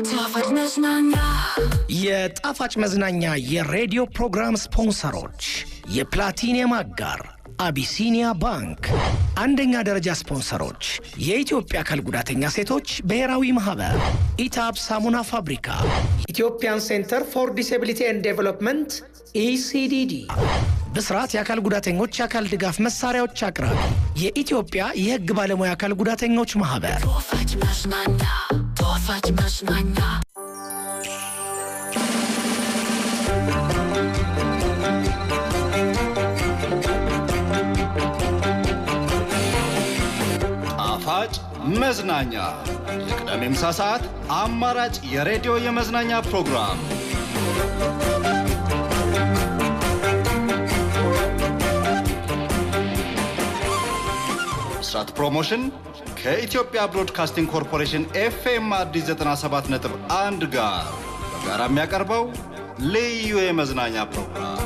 ጣፋጭ መዝናኛ የጣፋጭ መዝናኛ የሬዲዮ ፕሮግራም ስፖንሰሮች የፕላቲኒየም አጋር አቢሲኒያ ባንክ አንደኛ ደረጃ ስፖንሰሮች የኢትዮጵያ አካል ጉዳተኛ ሴቶች ብሔራዊ ማህበር ኢታብ ሳሙና ፋብሪካ ኢትዮጵያን ሴንተር ፎር ዲሴቢሊቲ ኤንድ ዴቨሎፕመንት ECDD በስራት የአካል ጉዳተኞች የአካል ድጋፍ መሳሪያዎች አቅራቢ የኢትዮጵያ የህግ ባለሙያ አካል ጉዳተኞች ማህበር ጣፋጭ መዝናኛ ጣፋጭ መዝናኛ የቅዳሜ ምሳ ሰዓት አማራጭ የሬዲዮ የመዝናኛ ፕሮግራም ስራት ፕሮሞሽን ከኢትዮጵያ ብሮድካስቲንግ ኮርፖሬሽን FM አዲስ 97.1 ጋር በጋራ የሚያቀርበው ልዩ የመዝናኛ ፕሮግራም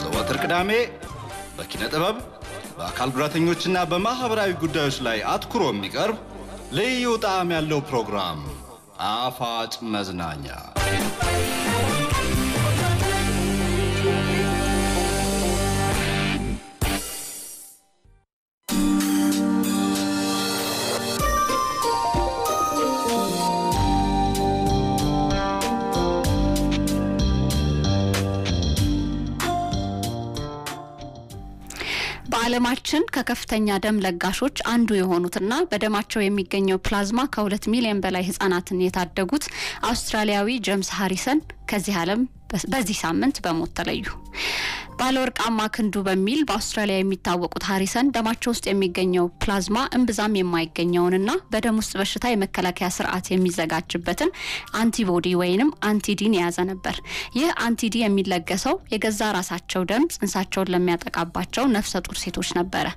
ዘወትር ቅዳሜ በኪነ ጥበብ በአካል ጉዳተኞችና በማህበራዊ ጉዳዮች ላይ አትኩሮ የሚቀርብ ልዩ ጣዕም ያለው ፕሮግራም ጣፋጭ መዝናኛ በዓለማችን ከከፍተኛ ደም ለጋሾች አንዱ የሆኑትና በደማቸው የሚገኘው ፕላዝማ ከ2 ሚሊዮን በላይ ህፃናትን የታደጉት አውስትራሊያዊ ጄምስ ሃሪሰን ከዚህ ዓለም በዚህ ሳምንት በሞት ተለዩ። ባለወርቃማ ክንዱ በሚል በአውስትራሊያ የሚታወቁት ሃሪሰን ደማቸው ውስጥ የሚገኘው ፕላዝማ እንብዛም የማይገኘውንና በደም ውስጥ በሽታ የመከላከያ ስርዓት የሚዘጋጅበትን አንቲቦዲ ወይንም አንቲዲን የያዘ ነበር። ይህ አንቲዲ የሚለገሰው የገዛ ራሳቸው ደም ጽንሳቸውን ለሚያጠቃባቸው ነፍሰ ጡር ሴቶች ነበር።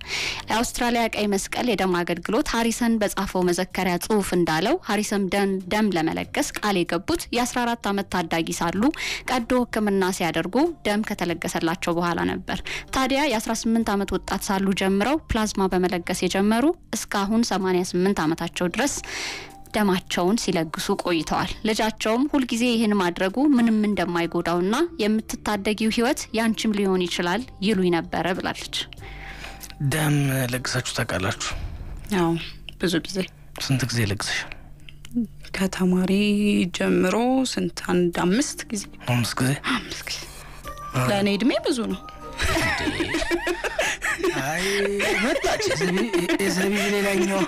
የአውስትራሊያ ቀይ መስቀል የደም አገልግሎት ሃሪሰን በጻፈው መዘከሪያ ጽሑፍ እንዳለው ሃሪሰን ደም ለመለገስ ቃል የገቡት የ14 ዓመት ታዳጊ ሳሉ ቀዶ ህክምና ሲያደርጉ ደም ከተለገሰላቸው በኋላ ነበር። ታዲያ የ18 ዓመት ወጣት ሳሉ ጀምረው ፕላዝማ በመለገስ የጀመሩ እስካሁን 88 ዓመታቸው ድረስ ደማቸውን ሲለግሱ ቆይተዋል። ልጃቸውም ሁሉ ጊዜ ይሄን ማድረጉ ምንም እንደማይጎዳውና የምትታደጊው ህይወት ያንቺም ሊሆን ይችላል ይሉኝ ነበር ብላለች። ደም ለግሳችሁ ታውቃላችሁ? ያው ብዙ ጊዜ። ስንት ጊዜ ለግሰሽ? ከተማሪ ጀምሮ ስንት አንድ 5 ጊዜ። 5 ጊዜ? 5 ጊዜ ለኔ እድሜ ብዙ ነው። አይ መጣች ዘቢ ሌላኛው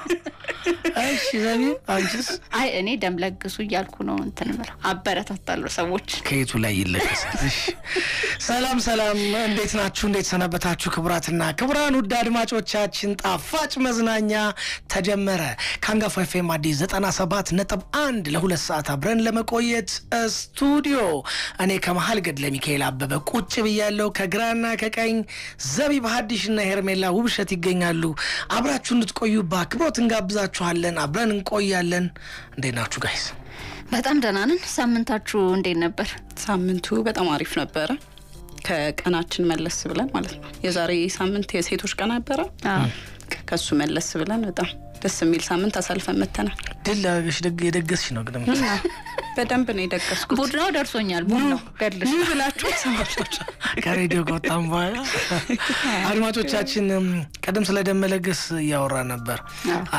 እሺ ዘቢ አንቺስ? አይ እኔ ደም ለግሱ እያልኩ ነው እንትን ማለት አበረታታለሁ ሰዎች ከየቱ ላይ ይለከሳል? እሺ ሰላም እንዴት ናችሁ? እንዴት ሰነበታችሁ? ክቡራትና ክቡራን ውድ አድማጮቻችን ጣፋጭ መዝናኛ ተጀመረ። ካንጋፋ FM አዲስ 97.1 ለ2 ሰዓት አብረን ለመቆየት ስቱዲዮ እኔ ከመሃል ገድለ ሚካኤል አበበ ቁጭ ብያለሁ። ከግራና ከቀኝ ዘቢብ ሀዲሽና ሄርሜላ ውብሸት ይገኛሉ። አብራችሁ እንድትቆዩ በአክብሮት እንጋብዛችኋለን። አብረን እንቆያለን። እንዴት ናችሁ ጋይስ? በጣም ደህና ነን። ሳምንታችሁ እንዴት ነበር? ሳምንቱ በጣም አሪፍ ነበር። ከቀናችን መለስ ብለን ማለት ነው። የዛሬ ሳምንት የሴቶች ቀን ነበር። ከሱ መለስ ብለን በጣም ደስ የሚል ሳምንት አሳልፈን መተናል። ድላሽ የደገስሽ ነው ግን በደንብ ነው የደገስኩት። ቡድናው ደርሶኛል። ቡድናው ገድልሽ ብላችሁ ሰማችሁ ከሬዲዮ ወጣም በኋላ አድማጮቻችን ቀደም ስለ ደም መለገስ ያወራ ነበር።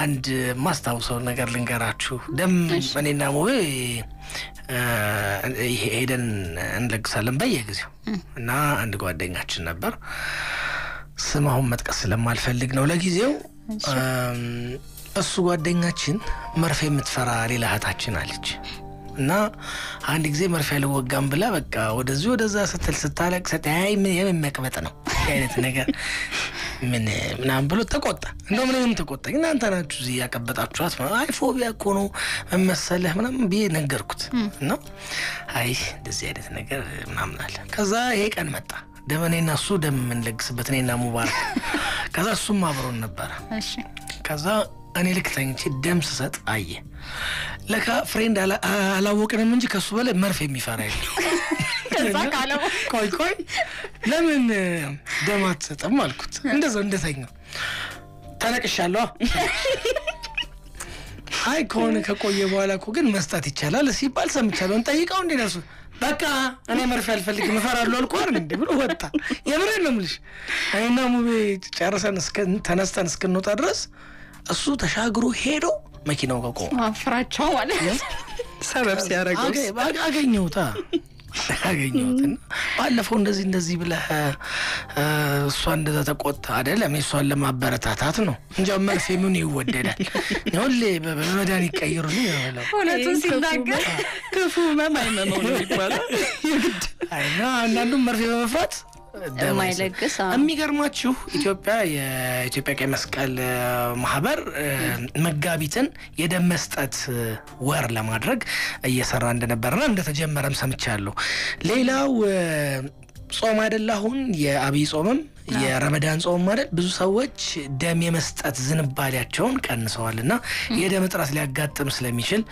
አንድ ማስታውሰው ነገር ልንገራችሁ። ደም እኔና ሞዌ ሄደን እንለግሳለን በየጊዜው እና አንድ ጓደኛችን ነበር። ስማውን መጥቀስ ስለማልፈልግ ነው ለጊዜው። እሱ ጓደኛችን መርፌ የምትፈራ ሌላ እህታችን አለች እና አንድ ጊዜ መርፌ አልወጋም ብላ በቃ ወደዚህ ወደዛ ስትል ስታለቅስ አይ ምን የሚያቀበጥ ነው አይነት ነገር ምናምን ብሎ ተቆጣ። እንደው ምንም ተቆጣ። እናንተ ናችሁ እዚህ ያቀበጣችኋት። አይ ፎቢያ እኮ ነው መመሰለህ ምናምን ብዬ ነገርኩት እና አይ እንደዚህ አይነት ነገር ምናምን አለ። ከዛ ይሄ ቀን መጣ። ደመኔና እሱ ደም የምንለግስበት እኔና ሙባረክ። ከዛ እሱም አብሮን ነበር። እሺ ከዛ እኔ ልክ ተኝቼ ደም ስሰጥ አየ። ለካ ፍሬንድ አላወቅንም እንጂ ከሱ በላይ መርፌ የሚፈራ የለም። ከዛ ካለው ቆይ ለምን ደም አትሰጥም አልኩት። እንደዛው እንደተኛው ተነቅሻለሁ። አይ ከሆነ ከቆየ በኋላ እኮ ግን መስጠት ይቻላል ሲባል ሰምቻለሁ። እንጠይቀው እንዴ ነሱ በቃ እኔ መርፌ አልፈልግም እፈራለሁ አልኳር እንዴ ብሎ ወጣ። የምሬን ነው የምልሽ። አይና ሙቤ ጨርሰን ተነስተን እስክንወጣ ድረስ እሱ ተሻግሮ ሄዶ መኪናው ጋር ቆመ። አፍራቸው ማለት ሰበብ ሲያረጋው አገኘሁትና ባለፈው እንደዚህ ብለህ እሷ እንደዛ ተቆጣ አይደለም እሷን ለማበረታታት ነው እንጂ መርፌ ምን ይወደዳል ሁሌ በመዳን ይቀይሩ ነው ሁለቱን ሲናገር ክፉ ማማይመው ነው ይባላል። ይግድ አይና አንዳንዱም መርፌ በመፍራት ማይለግስ የሚገርማችሁ የኢትዮጵያ ቀይ መስቀል ማህበር መጋቢትን የደም መስጠት ወር ለማድረግ እየሰራ እንደነበርና እንደተጀመረም ሰምቻለሁ። ሌላው ጾም አይደል አሁን የአብይ ጾምም የረመዳን ጾም ማለት ብዙ ሰዎች ደም የመስጠት ዝንባሌያቸውን ቀንሰዋልና የደም እጥረት ሊያጋጥም ስለሚችል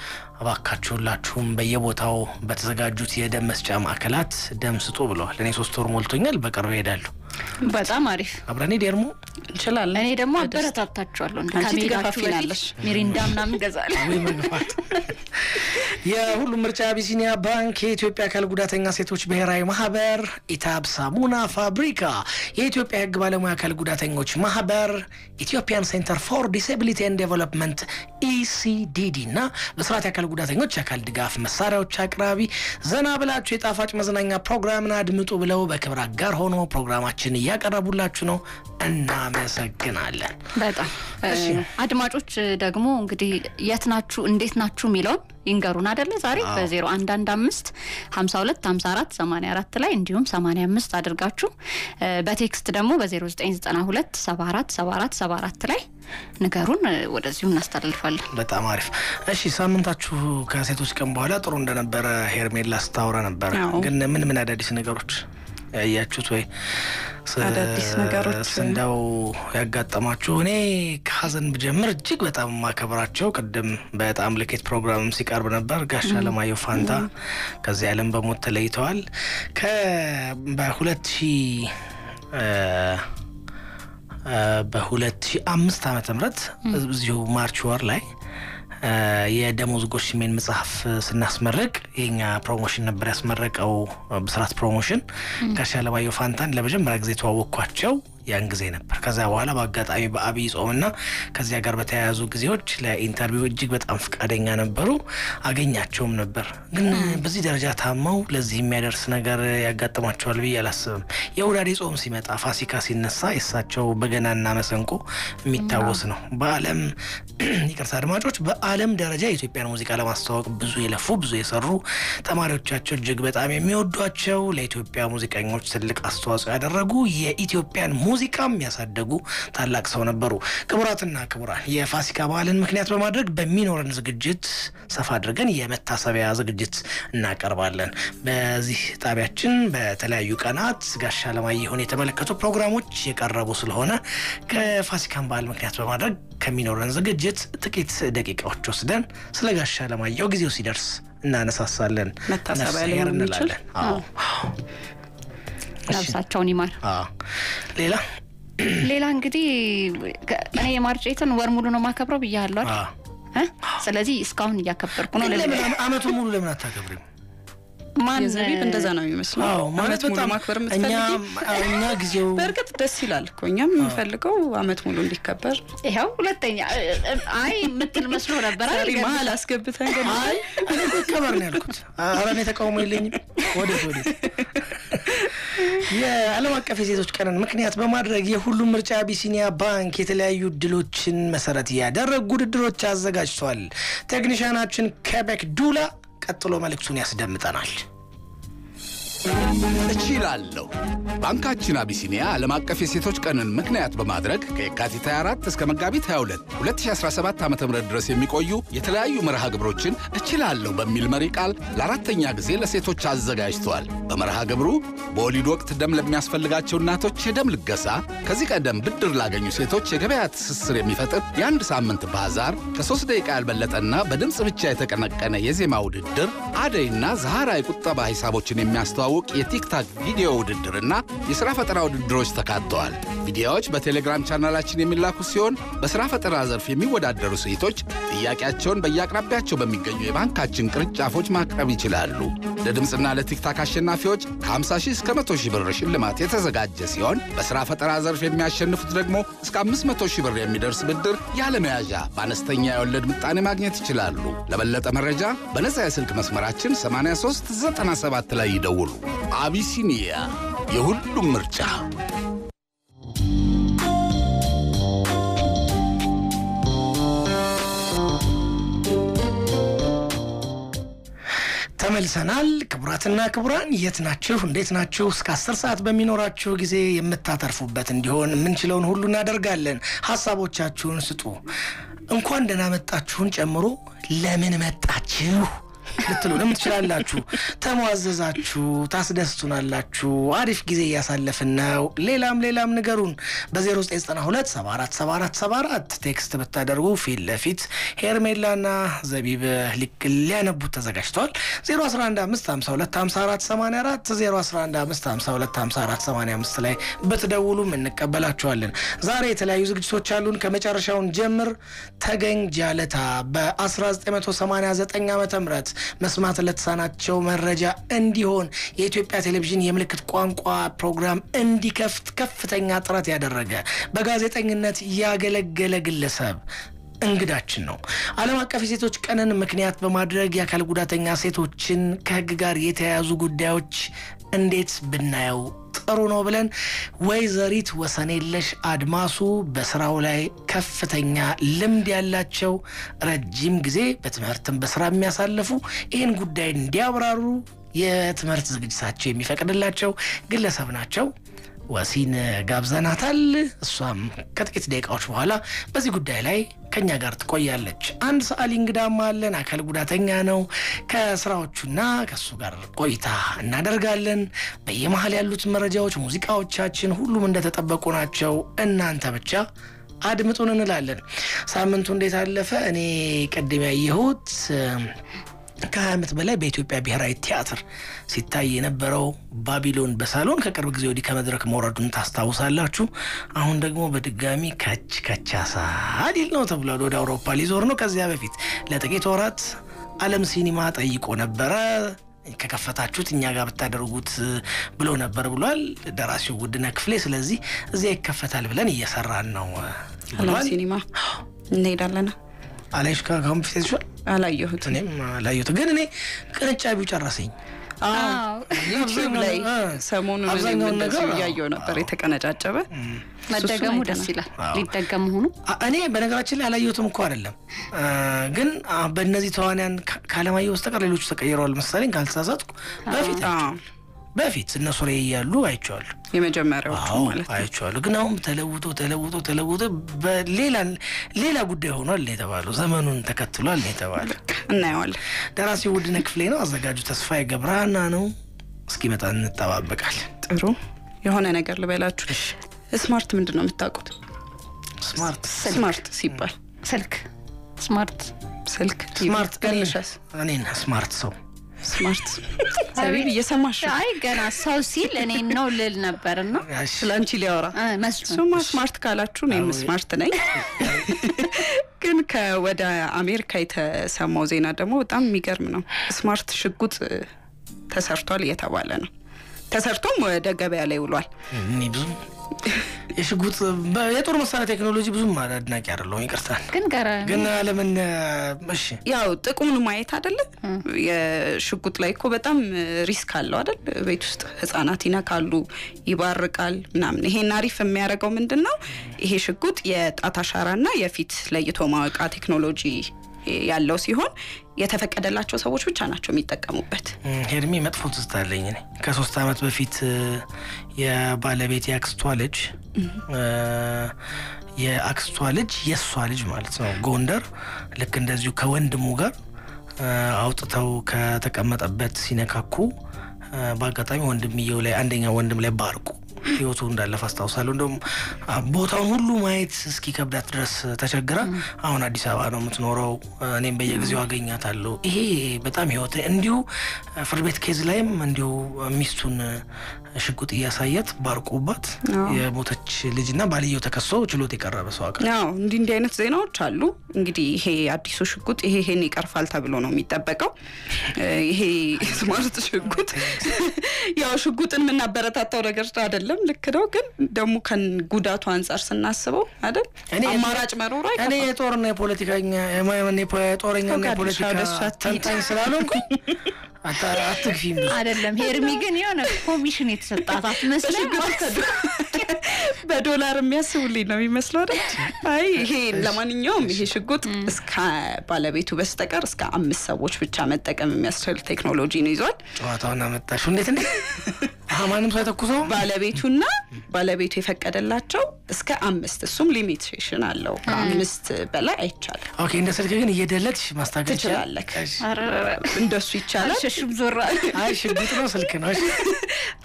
አባካችሁላችሁም በየቦታው በተዘጋጁት የደም መስጫ ማዕከላት ደም ስጡ ብለዋል። እኔ 3 ወር ሞልቶኛል፣ በቅርብ ሄዳለሁ። በጣም አሪፍ አብረን ደግሞ እንችላለን። እኔ ደግሞ አበረታታችኋለሁ። ከሚጋፋፊናለሽ ሚሪንዳ ምናምን ገዛለሁ ወይ መግፋት የሁሉም ምርጫ አቢሲኒያ ባንክ፣ የኢትዮጵያ አካል ጉዳተኛ ሴቶች ብሔራዊ ማህበር፣ ኢታብ ሳሙና ፋብሪካ፣ የኢትዮጵያ ሕግ ባለሙያ አካል ጉዳተኞች ማህበር፣ ኢትዮጵያን ሴንተር ፎር ዲሴቢሊቲ ኤንድ ዴቨሎፕመንት ኢሲዲዲ እና በስርዓት አካል ጉዳተኞች አካል ድጋፍ መሳሪያዎች አቅራቢ ዘና ብላችሁ የጣፋጭ መዝናኛ ፕሮግራምን አድምጡ ብለው በክብር አጋር ሆኖ ፕሮግራማችን እያቀረቡላችሁ ነው። እናመሰግናለን በጣም። አድማጮች ደግሞ እንግዲህ የት ናችሁ እንዴት ናችሁ የሚለውን ይንገሩን አይደለ? ዛሬ በ0115 52 54 84 ላይ እንዲሁም 85 አድርጋችሁ በቴክስት ደግሞ በ0992 74 74 74 ላይ ንገሩን፣ ወደዚሁ እናስተላልፋለን። በጣም አሪፍ። እሺ ሳምንታችሁ ከሴቶች ቀን በኋላ ጥሩ እንደነበረ ሄርሜላ ስታወራ ነበር። ግን ምን አዳዲስ ነገሮች ያያችሁት ወይ አዳዲስ ነገሮች እንደው ያጋጠማችሁ? እኔ ከሀዘን ብጀምር እጅግ በጣም ማከብራቸው ቅድም በጣም ልኬት ፕሮግራምም ሲቀርብ ነበር ጋሽ አለማየሁ ፋንታ ከዚህ ዓለም በሞት ተለይተዋል። በ2005 ዓመተ ምህረት እዚሁ ማርች ወር ላይ የደሞዝ ጎሽሜን መጽሐፍ ስናስመረቅ የኛ ፕሮሞሽን ነበር ያስመረቀው ብስራት ፕሮሞሽን። ጋሽ አለማየሁ ፋንታን ለመጀመሪያ ጊዜ ተዋወቅኳቸው ያን ጊዜ ነበር። ከዛ በኋላ በአጋጣሚ በአብይ ጾምና ከዚያ ጋር በተያያዙ ጊዜዎች ለኢንተርቪው እጅግ በጣም ፍቃደኛ ነበሩ። አገኛቸውም ነበር። ግን በዚህ ደረጃ ታመው ለዚህ የሚያደርስ ነገር ያጋጥማቸዋል ብዬ አላስብም። የውዳዴ ጾም ሲመጣ ፋሲካ ሲነሳ የሳቸው በገናና መሰንቆ የሚታወስ ነው። በዓለም ይቅርታ አድማጮች፣ በዓለም ደረጃ የኢትዮጵያን ሙዚቃ ለማስተዋወቅ ብዙ የለፉ ብዙ የሰሩ ተማሪዎቻቸው እጅግ በጣም የሚወዷቸው ለኢትዮጵያ ሙዚቀኞች ትልቅ አስተዋጽኦ ያደረጉ የኢትዮጵያን ሙዚቃም ያሳደጉ ታላቅ ሰው ነበሩ። ክቡራትና ክቡራን የፋሲካ በዓልን ምክንያት በማድረግ በሚኖረን ዝግጅት ሰፋ አድርገን የመታሰቢያ ዝግጅት እናቀርባለን። በዚህ ጣቢያችን በተለያዩ ቀናት ጋሽ አለማየሁን የተመለከቱ ፕሮግራሞች የቀረቡ ስለሆነ ከፋሲካን በዓል ምክንያት በማድረግ ከሚኖረን ዝግጅት ጥቂት ደቂቃዎች ወስደን ስለ ጋሽ አለማየሁ ጊዜው ሲደርስ እናነሳሳለን፣ መታሰቢያ እንላለን። ነፍሳቸውን ይማር። ሌላ እንግዲህ እኔ የማርጬትን ወር ሙሉ ነው ማከብረው ብያለሁ አይደል? ስለዚህ እስካሁን እያከበርኩ ነው። ለምን አመቱ ሙሉ ለምን አታከብሪም? ማን ዘቢብ እንደዛ ነው የሚመስለው። ማለት በጣም ማክበር የምትፈልጊው እኛ ጊዜው በርግጥ ደስ ይላል እኮ እኛም የምንፈልገው አመት ሙሉ እንዲከበር። ይሄው ሁለተኛ አይ ምትል መስሎ ነበር አይደል? መሀል አስገብተን ግን አይ እኔ ከበር ነው ያልኩት። አራኔ ተቃውሞ የለኝም። ወደ የዓለም አቀፍ የሴቶች ቀንን ምክንያት በማድረግ የሁሉም ምርጫ አቢሲኒያ ባንክ የተለያዩ ድሎችን መሰረት ያደረጉ ውድድሮች አዘጋጅቷል። ቴክኒሻናችን ከቤክ ዱላ ቀጥሎ መልእክቱን ያስደምጠናል። እችላለሁ። ባንካችን አቢሲኒያ ዓለም አቀፍ የሴቶች ቀንን ምክንያት በማድረግ ከየካቲት 24 እስከ መጋቢት 22 2017 ዓ.ም ድረስ የሚቆዩ የተለያዩ መርሃ ግብሮችን እችላለሁ በሚል መሪ ቃል ለአራተኛ ጊዜ ለሴቶች አዘጋጅቷል። በመርሃ ግብሩ በወሊድ ወቅት ደም ለሚያስፈልጋቸው እናቶች የደም ልገሳ፣ ከዚህ ቀደም ብድር ላገኙ ሴቶች የገበያ ትስስር የሚፈጥር የአንድ ሳምንት ባዛር፣ ከ3 ደቂቃ ያልበለጠና በድምፅ ብቻ የተቀነቀነ የዜማ ውድድር፣ አደይና ዛሃራ የቁጠባ ሂሳቦችን የሚያስተዋውቅ የቲክታክ ቪዲዮ ውድድርና የሥራ ፈጠራ ውድድሮች ተካተዋል። ቪዲዮዎች በቴሌግራም ቻናላችን የሚላኩ ሲሆን በሥራ ፈጠራ ዘርፍ የሚወዳደሩ ሴቶች ጥያቄያቸውን በየአቅራቢያቸው በሚገኙ የባንካችን ቅርንጫፎች ማቅረብ ይችላሉ። ለድምፅና ለቲክታክ አሸናፊዎች ከ50 ሺህ እስከ 100 ሺህ ብር ሽልማት የተዘጋጀ ሲሆን በሥራ ፈጠራ ዘርፍ የሚያሸንፉት ደግሞ እስከ 500 ሺህ ብር የሚደርስ ብድር ያለ መያዣ በአነስተኛ የወለድ ምጣኔ ማግኘት ይችላሉ። ለበለጠ መረጃ በነፃ የስልክ መስመራችን 8397 ላይ ይደውሉ። አቢሲኒያ የሁሉም ምርጫ። ተመልሰናል። ክቡራትና ክቡራን የት ናችሁ? እንዴት ናችሁ? እስከ 10 ሰዓት በሚኖራችሁ ጊዜ የምታተርፉበት እንዲሆን የምንችለውን ሁሉ እናደርጋለን። ሐሳቦቻችሁን ስጡ። እንኳን ደህና መጣችሁን ጨምሮ ለምን መጣችሁ ልትሉንም ትችላላችሁ። ተሟዘዛችሁ፣ ታስደስቱናላችሁ፣ አሪፍ ጊዜ እያሳለፍን ነው፣ ሌላም ንገሩን። በ0992 747474 ቴክስት ብታደርጉ ፊት ለፊት ሄርሜላና ዘቢብ ሊያነቡት ተዘጋጅተዋል። 0115525484 0115525485 ላይ ብትደውሉም እንቀበላችኋለን። ዛሬ የተለያዩ ዝግጅቶች አሉን። ከመጨረሻውን ጀምር። ተገኝ ጃለታ በ1989 ዓ.ም መስማት ለተሳናቸው መረጃ እንዲሆን የኢትዮጵያ ቴሌቪዥን የምልክት ቋንቋ ፕሮግራም እንዲከፍት ከፍተኛ ጥረት ያደረገ በጋዜጠኝነት ያገለገለ ግለሰብ እንግዳችን ነው። ዓለም አቀፍ የሴቶች ቀንን ምክንያት በማድረግ የአካል ጉዳተኛ ሴቶችን ከሕግ ጋር የተያያዙ ጉዳዮች እንዴት ብናየው ጥሩ ነው ብለን ወይዘሪት ወሰኔለሽ አድማሱ በስራው ላይ ከፍተኛ ልምድ ያላቸው ረጅም ጊዜ በትምህርትም በስራ የሚያሳልፉ ይህን ጉዳይ እንዲያብራሩ የትምህርት ዝግጅታቸው የሚፈቅድላቸው ግለሰብ ናቸው። ወሲን ጋብዘናታል። እሷም ከጥቂት ደቂቃዎች በኋላ በዚህ ጉዳይ ላይ ከኛ ጋር ትቆያለች። አንድ ሰዓሊ እንግዳም አለን። አካል ጉዳተኛ ነው። ከስራዎቹና ከሱ ጋር ቆይታ እናደርጋለን። በየመሃል ያሉት መረጃዎች፣ ሙዚቃዎቻችን ሁሉም እንደተጠበቁ ናቸው። እናንተ ብቻ አድምጡን እንላለን። ሳምንቱ እንዴት አለፈ? እኔ ቀደም ያየሁት ከ20 ዓመት በላይ በኢትዮጵያ ብሔራዊ ቲያትር ሲታይ የነበረው ባቢሎን በሳሎን ከቅርብ ጊዜ ወዲህ ከመድረክ መውረዱን ታስታውሳላችሁ። አሁን ደግሞ በድጋሚ ከቻሳ አዲል ነው ተብሏል። ወደ አውሮፓ ሊዞር ነው። ከዚያ በፊት ለጥቂት ወራት ዓለም ሲኒማ ጠይቆ ነበረ። ከከፈታችሁት እኛ ጋር ብታደርጉት ብሎ ነበር ብሏል ደራሲው ውድነህ ክፍሌ። ስለዚህ እዚያ ይከፈታል ብለን እየሰራን ነው። ዓለም ሲኒማ እንሄዳለን። አላይሽ ካም ፊትሽል አላየሁት። እኔም አላየሁት፣ ግን እኔ ቅንጫቢው ጨረሰኝ። ዩቲዩብ ላይ ሰሞኑን እንደዚህ ያየው ነበር የተቀነጫጨበ። መደገሙ ደስ ይላል። ሊደገም ሆኖ እኔ በነገራችን ላይ አላየሁትም እኮ አይደለም፣ ግን በእነዚህ ተዋንያን ካለማየሁ በስተቀር ሌሎቹ ተቀይረዋል መሰለኝ ካልተሳሳትኩ። በፊት እነሱ ላይ ያሉ አይቻለሁ፣ የመጀመሪያዎቹ ማለት ነው አይቻለሁ። ግን አሁን ተለውጦ በሌላ ጉዳይ ሆኗል ነው የተባለው። ዘመኑን ተከትሏል ነው የተባለው። እናየዋለን። ደራሲው ውድነህ ክፍሌ ነው። አዘጋጁ ተስፋዬ ገብረሃና ነው። እስኪመጣ እንጠባበቃለን። ጥሩ የሆነ ነገር ልበላችሁ። ስማርት ምንድን ነው የምታውቁት? ስማርት ሲባል ስልክ ስማርት ገለሻስ? እኔን ስማርት ሰው ስማርት ዘቢብ እየሰማሽ? አይ ገና ሰው ሲል እኔ ነው ልል ነበርና ስላንቺ ሊያወራ እሱማ ስማርት ካላችሁ እኔም ስማርት ነኝ። ግን ከወደ አሜሪካ የተሰማው ዜና ደግሞ በጣም የሚገርም ነው። ስማርት ሽጉጥ ተሰርቷል እየተባለ ነው። ተሰርቶም ወደ ገበያ ላይ ውሏል። ብዙ የሽጉጥ የጦር መሳሪያ ቴክኖሎጂ ብዙም አድናቂ አይደለሁም፣ ይቅርታ። ግን ለምን እሺ፣ ያው ጥቅሙን ማየት አይደለ? የሽጉጥ ላይ እኮ በጣም ሪስክ አለው አይደል? ቤት ውስጥ ህፃናት ይነካሉ፣ ይባርቃል ምናምን። ይሄን አሪፍ የሚያደርገው ምንድነው? ይሄ ሽጉጥ የጣት አሻራና የፊት ለይቶ ማወቅ ቴክኖሎጂ ያለው ሲሆን የተፈቀደላቸው ሰዎች ብቻ ናቸው የሚጠቀሙበት። ሄርሚ መጥፎ ትስታለኝ። እኔ ከ3 ዓመት በፊት የባለቤት የአክስቷ ልጅ የሷ ልጅ ማለት ነው ጎንደር ልክ እንደዚሁ ከወንድሙ ጋር አውጥተው ከተቀመጠበት ሲነካኩ በአጋጣሚ ወንድምየው ላይ አንደኛ ወንድም ላይ ባርቁ ህይወቱ እንዳለፈ አስታውሳለሁ። እንደውም ቦታውን ሁሉ ማየት እስኪ ከብዳት ድረስ ተቸግራ አሁን አዲስ አበባ ነው የምትኖረው። እኔም በየጊዜው አገኛታለሁ። ይሄ በጣም ህይወት እንዲሁ ፍርድ ቤት ኬዝ ላይም እንዲሁ ሚስቱን ሽጉጥ እያሳያት ባርቆባት የሞተች ልጅና ባልየው ተከሶ ችሎት የቀረበ ሰው አቀ ያው እንዲህ አይነት ዜናዎች አሉ። እንግዲህ ይሄ አዲሱ ሽጉጥ ይሄን ይቀርፋል ተብሎ ነው የሚጠበቀው። ይሄ ስማርት ሽጉጥ ያው ሽጉጥን ምናበረታታው ነገር አይደለም። ልክ ነው፣ ግን ደግሞ ከጉዳቱ አንፃር ስናስበው አይደል አማራጭ መኖር አይከፋም። እኔ የጦርና የፖለቲካኛ የጦረኛና የፖለቲካ ተንታኝ ስላልሆንኩ አትግፊም አይደለም። ሄርሚ ግን የሆነ ኮሚሽን የተሰጣት አትመስልም። በዶላር የሚያስቡልኝ ነው የሚመስለው አይደል? አይ ይሄ ለማንኛውም ይሄ ሽጉጥ እስከ ባለቤቱ በስተቀር እስከ 5 ሰዎች ብቻ መጠቀም የሚያስችል ቴክኖሎጂ ነው ይዟል። ጨዋታውን አመጣሽው እንዴት ማንም ሳይተኩሰው ባለቤቱ የፈቀደላቸው እስከ 5 እሱም ሊሚቴሽን አለው። ከ5 በላይ አይቻልም። ኦኬ እንደ ስልክ ግን እየደለትሽ ማስታገል ትችላለህ። እንደሱ ይቻላል። ሽሽም ዞራል። አይ ሽጉጥ ነው ስልክ ነው።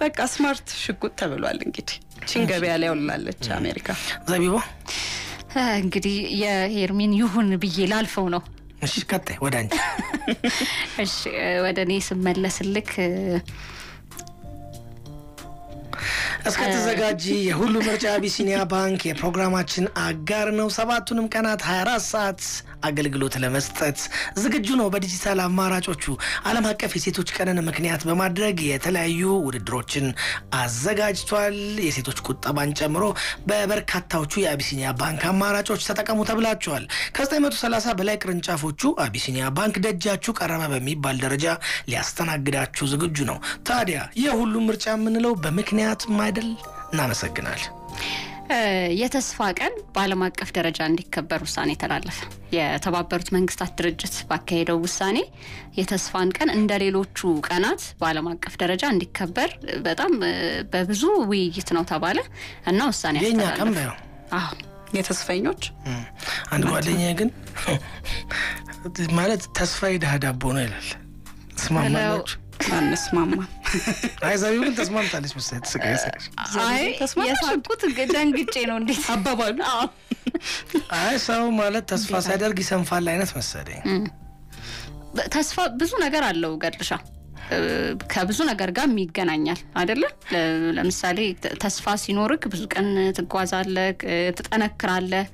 በቃ ስማርት ሽጉጥ ተብሏል። እንግዲህ ቺንገቢያ ላይ ወላለች አሜሪካ። ዘቢባ እንግዲህ የሄርሚን ይሁን ብዬ ላልፈው ነው። እሺ ቀጥይ ወደ አንቺ። እሺ ወደ እኔ ስመለስልክ እስከተዘጋጂ የሁሉ ምርጫ አቢሲኒያ ባንክ የፕሮግራማችን አጋር ነው። 7ቱንም ቀናት 24 ሰዓት አገልግሎት ለመስጠት ዝግጁ ነው። በዲጂታል አማራጮቹ ዓለም አቀፍ የሴቶች ቀንን ምክንያት በማድረግ የተለያዩ ውድድሮችን አዘጋጅቷል። የሴቶች ቁጠባን ጨምሮ በበርካታዎቹ የአቢሲኒያ ባንክ አማራጮች ተጠቀሙ ተብላችኋል። ከ930 በላይ ቅርንጫፎቹ አቢሲኒያ ባንክ ደጃችሁ ቀረበ በሚባል ደረጃ ሊያስተናግዳችሁ ዝግጁ ነው። ታዲያ የሁሉ ምርጫ የምንለው በምክንያት አይደል? እናመሰግናል። የተስፋ ቀን በዓለም አቀፍ ደረጃ እንዲከበር ውሳኔ ተላለፈ። የተባበሩት መንግስታት ድርጅት ባካሄደው ውሳኔ የተስፋን ቀን እንደሌሎቹ ቀናት በዓለም አቀፍ ደረጃ እንዲከበር በጣም በብዙ ውይይት ነው ተባለ እና ውሳኔ ተላለፈ። አዎ የተስፈኞች አንድ ጓደኛዬ ግን ማለት ተስፋ የደሃ ዳቦ ነው ይላል። ስማማላችሁ? አንስማማ። አይዛቢው ግን ተስማምታለች መሰለኝ። ተስቀየሰች። አይ የሳቁት ደንግጬ ነው እንዴት አባባሉ። አይ ሰው ማለት ተስፋ ሳይደርግ ይሰንፋል አይነት መሰለኝ። ተስፋ ብዙ ነገር አለው ገድልሻ። ከብዙ ነገር ጋር ይገናኛል አይደለ? ለምሳሌ ተስፋ ሲኖርክ ብዙ ቀን ትጓዛለህ፣ ትጠነክራለህ።